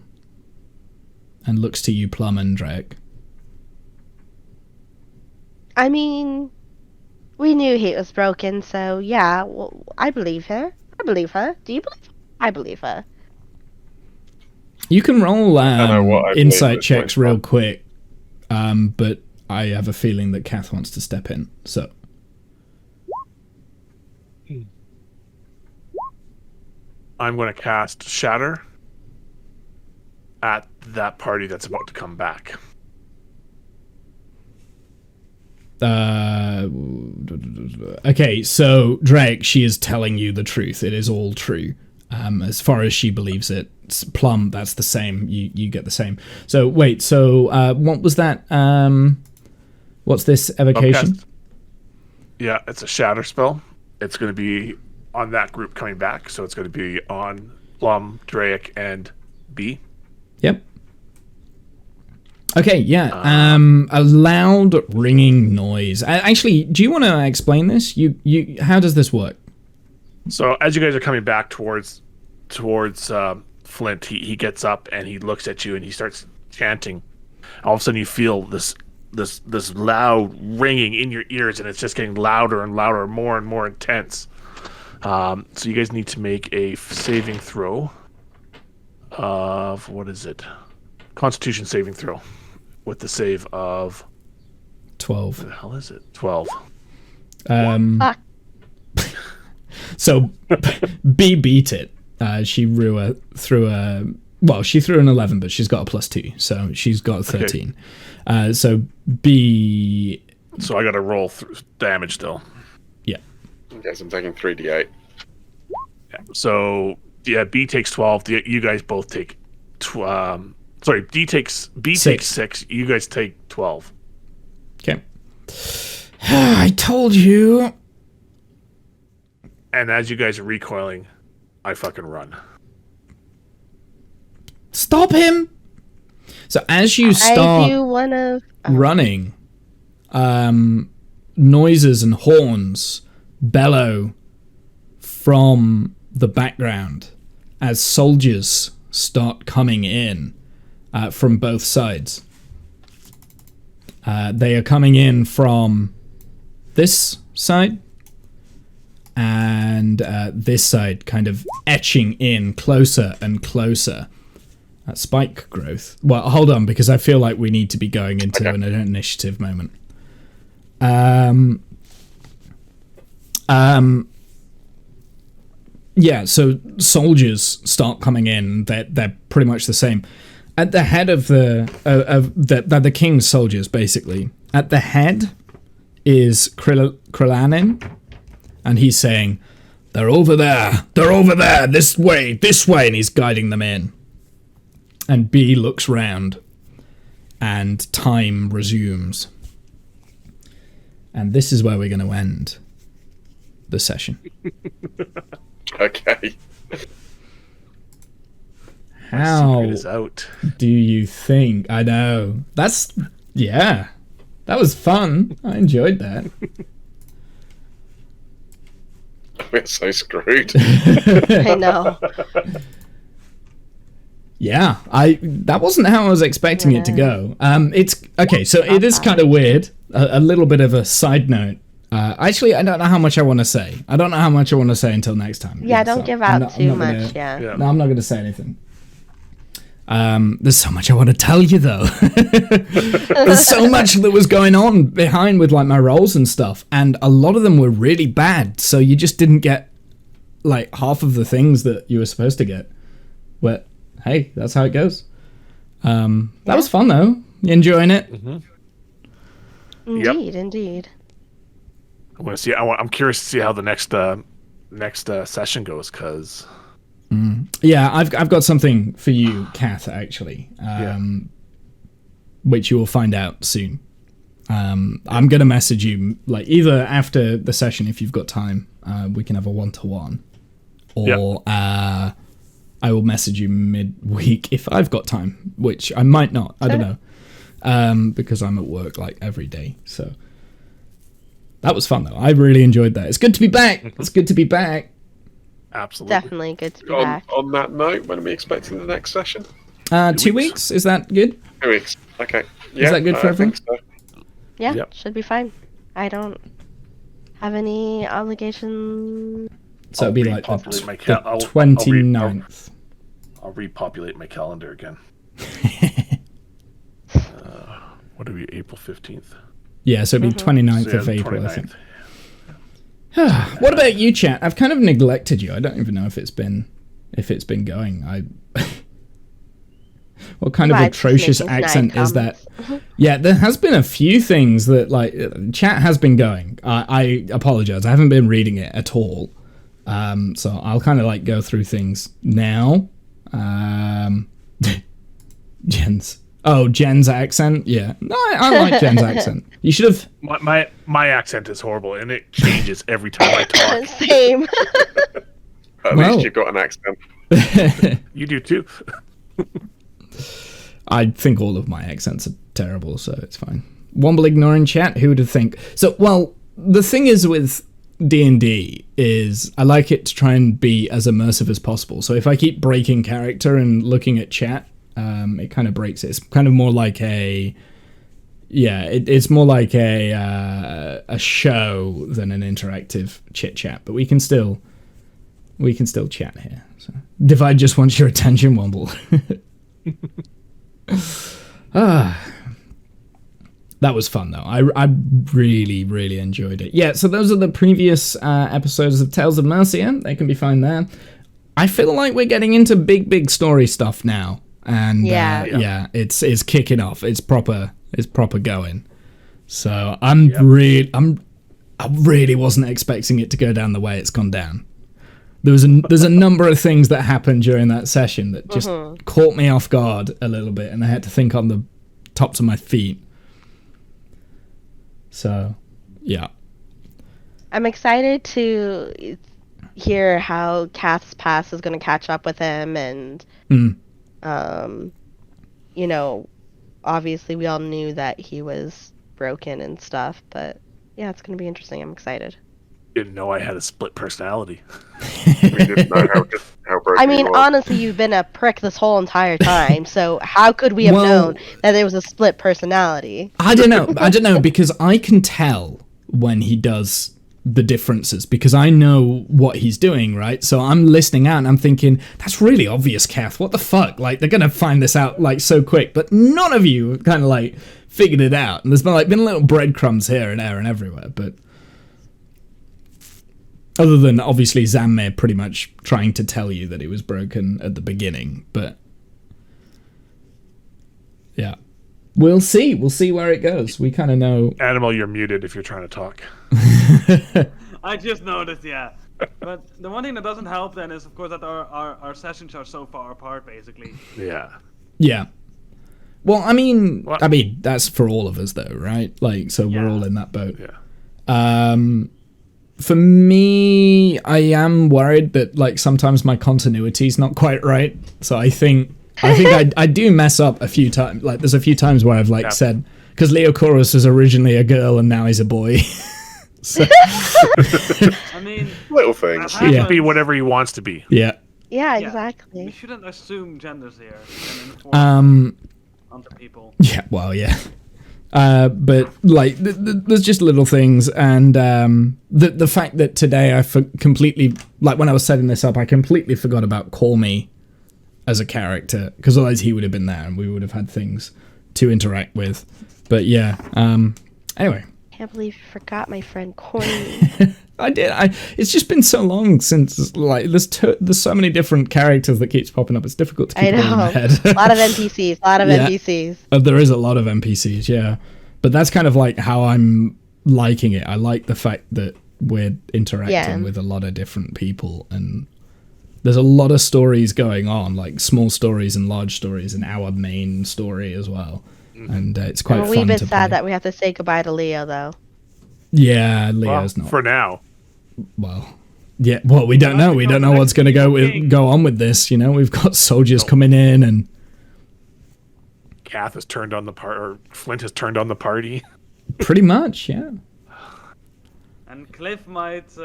And looks to you, Plum and Drake. I mean, we knew he was broken, so yeah, well, I believe her. Do you believe her? I believe her. You can roll insight checks real fun. quick, but I have a feeling that Kath wants to step in, so... I'm going to cast Shatter at that party that's about to come back. Okay, so Drake, she is telling you the truth. It is all true. As far as she believes it. Plum, that's the same. You get the same. So wait, what was that? What's this evocation? Yeah, it's a Shatter spell. It's going to be on that group coming back, so it's going to be on Plum, Drake, and B. Yep. Okay, yeah. A loud ringing noise. Actually, do you want to explain this? How does this work? So as you guys are coming back towards Flint, he gets up and he looks at you and he starts chanting. All of a sudden, you feel this loud ringing in your ears, and it's just getting louder and louder, more and more intense. So you guys need to make a saving throw of, what is it? Constitution saving throw with the save of 12. What the hell is it? 12. So B beat it. She threw an 11, but she's got a +2, so she's got a 13. Okay. So B. So I got to roll damage still. Yeah. Yes, I'm taking 3d8. Yeah. So yeah, B takes 12. You guys both take. B takes 6. You guys take 12. Okay. I told you. And as you guys are recoiling, I fucking run. Stop him! So as you start running, noises and horns bellow from the background as soldiers start coming in from both sides. They are coming in from this side and this side, kind of etching in closer and closer. Spike growth. Well, hold on, because I feel like we need to be going into an initiative moment. Yeah, so soldiers start coming in. They're pretty much the same. At the head of the king's soldiers, basically. At the head is Krillanin, and he's saying, They're over there. They're over there. This way. And he's guiding them in. And B looks round. And time resumes. And this is where we're going to end the session. Okay. How Secret is out. do you think? I know. Yeah. That was fun. I enjoyed that. We're so screwed. I know. Yeah, that wasn't how I was expecting it to go. It's okay, so it is kind of weird. A little bit of a side note. Actually, I don't know how much I want to say. I don't know how much I want to say until next time. Yeah, don't give out too much. Yeah. No, I'm not going to say anything. There's so much I want to tell you, though. There's so much that was going on behind with like my roles and stuff, and a lot of them were really bad. So you just didn't get like half of the things that you were supposed to get. But hey, that's how it goes. That was fun, though. You enjoying it? Mm-hmm. Indeed. I want to see. I'm curious to see how the next session goes, because. Yeah, I've got something for you, Kath, actually, which you will find out soon. I'm going to message you, like, either after the session, if you've got time, we can have a one-to-one, or I will message you mid-week if I've got time, which I might not, I don't know, because I'm at work, like, every day, so. That was fun, though. I really enjoyed that. It's good to be back. It's good to be back. Absolutely. Definitely good to be back. On that note, when are we expecting the next session? 2 weeks. Is that good? 2 weeks. Okay. Yeah, Is that good for everyone? I think so. Yeah, Yep. should be fine. I don't have any obligations. So it'll be like the, repopulate my the I'll 29th. I'll repopulate my calendar again. What are we? April 15th. Yeah, so it'll be 29th So, of April, 29th. I think. What about you, chat? I've kind of neglected you. I don't even know if it's been going. What kind of Right, just atrocious making accent snide is that? comments. Yeah, there has been a few things that like chat has been going. I apologize. I haven't been reading it at all. So I'll kind of like go through things now. Jen's accent. Yeah, no, I like Jen's accent. You should have. My accent is horrible, and it changes every time I talk. Same. At Well. least you've got an accent. You do too. I think all of my accents are terrible, so it's fine. Womble ignoring chat. Who would have think? So, well, the thing is with D&D is I like it to try and be as immersive as possible. So if I keep breaking character and looking at chat, it kind of breaks it. It's kind of more like it's more like a show than an interactive chit chat. But we can still chat here. So Divide just wants your attention, Womble. That was fun though. I really, really enjoyed it. Yeah, so those are the previous episodes of Tales of Mercia. They can be found there. I feel like we're getting into big story stuff now. And it's kicking off. It's proper going. So I really wasn't expecting it to go down the way it's gone down. There's a number of things that happened during that session that just caught me off guard a little bit, and I had to think on the tops of my feet. So, yeah. I'm excited to hear how Kath's past is going to catch up with him, and obviously we all knew that he was broken and stuff, but yeah, it's going to be interesting. I'm excited. Didn't know I had a split personality. We didn't know how broken I mean, he was. honestly, you've been a prick this whole entire time, so how could we have known that there was a split personality? I don't know, because I can tell when he does the differences, because I know what he's doing, right? So I'm listening out and I'm thinking, that's really obvious, Kath. What the fuck? Like, they're going to find this out, like, so quick. But none of you have kind of, like, figured it out. And there's been little breadcrumbs here and there and everywhere, but... Other than, obviously, Zammir pretty much trying to tell you that it was broken at the beginning, but... Yeah. We'll see. We'll see where it goes. We kind of know... Animal, you're muted if you're trying to talk. I just noticed, yeah. But the one thing that doesn't help then is, of course, that our sessions are so far apart, basically. Yeah. Yeah. Well, I mean, What? that's for all of us, though, right? Like, so we're Yeah. all in that boat. Yeah. For me, I am worried that like sometimes my continuity is not quite right. So I think I do mess up a few times. Like, there's a few times where I've like said, because Leocorus was originally a girl and now he's a boy. So, I mean, Little things. that He Yeah. can be whatever he wants to be. yeah. Yeah, we exactly. shouldn't assume genders here and enforce onto people. Yeah, well, yeah. But like, there's just little things, and the fact that today I completely, like when I was setting this up, I completely forgot about Call Me as a character, because otherwise he would have been there and we would have had things to interact with. But yeah, anyway. Can't believe you forgot my friend Corny. I did. It's just been so long since like there's so many different characters that keeps popping up. It's difficult to keep I it all in my know. head. A lot of NPCs. A lot of Yeah. NPCs. There is a lot of NPCs, yeah. But that's kind of like how I'm liking it. I like the fact that we're interacting with a lot of different people, and there's a lot of stories going on, like small stories and large stories, and our main story as well. And it's quite I'm a fun wee bit to sad play. that we have to say goodbye to Leo, though. Yeah, Well, Leo's not. for now. Well, yeah. Well, we don't know. We don't know what's going to go on with this. You know, we've got soldiers coming in, and Kath has turned on the or Flint has turned on the party. pretty much, yeah. And Cliff might do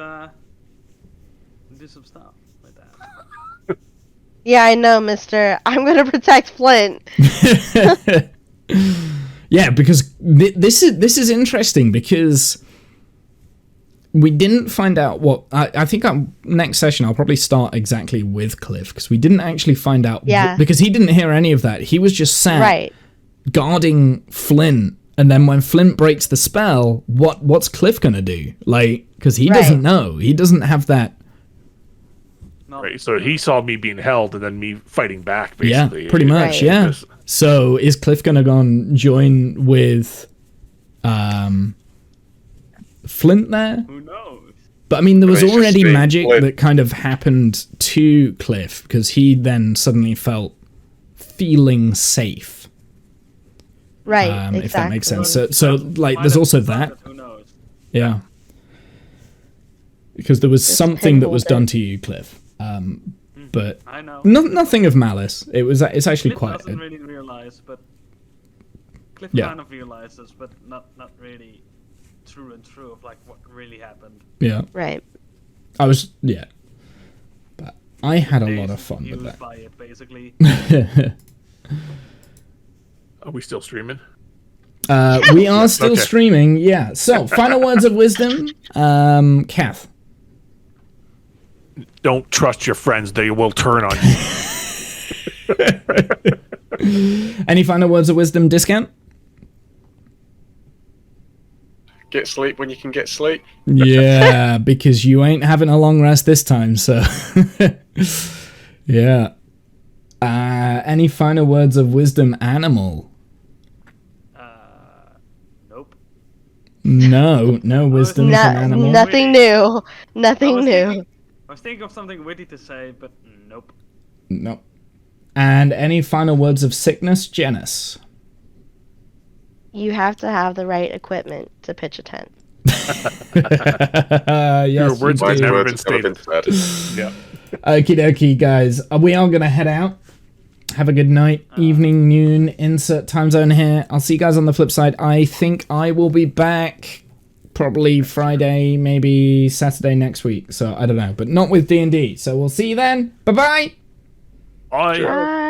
some stuff like that. Yeah, I know, mister. I'm going to protect Flint. Yeah, because this is interesting because we didn't find out what I think next session I'll probably start exactly with Cliff, because we didn't actually find out because he didn't hear any of that. He was just sat guarding Flint, and then when Flint breaks the spell, what's Cliff gonna do? Like, because he doesn't know. He doesn't have that. Right, so he saw me being held and then me fighting back, basically. Yeah, pretty much, yeah. So is Cliff going to go and join with Flint there? Who knows? But I mean, there was But it's already just magic Flint. that kind of happened to Cliff, because he then suddenly felt feeling safe. Right, exactly. If that makes sense. So like, there's also that. Who knows? Yeah. Because there was Just something that pinholed was it. done to you, Cliff. But I know. nothing of malice. It's actually Cliff quite. doesn't really realize, but Cliff Yeah. kind of realizes, but not really true of like what really happened. Yeah. Right. I was. Yeah. But I had a lot of He's fun with used that. by it, basically. Are we still streaming? We are still Okay. streaming, yeah. So, final words of wisdom, Kath. Don't trust your friends; they will turn on you. Any final words of wisdom, Discount? Get sleep when you can get sleep. Yeah, because you ain't having a long rest this time, so. Yeah. Any final words of wisdom, Animal? Nope. No wisdom from Animal. Nothing new. Nothing new. I was thinking of something witty to say, but nope. No. And any final words of sickness, Janice? You have to have the right equipment to pitch a tent. Yes, Your words you have do. never Words been have never stated. been said. Yeah. Okie dokie, guys. We are going to head out. Have a good night, evening, noon, insert time zone here. I'll see you guys on the flip side. I think I will be back probably Friday, maybe Saturday next week. So I don't know, but not with D&D. So we'll see you then. Bye-bye. Bye. Bye.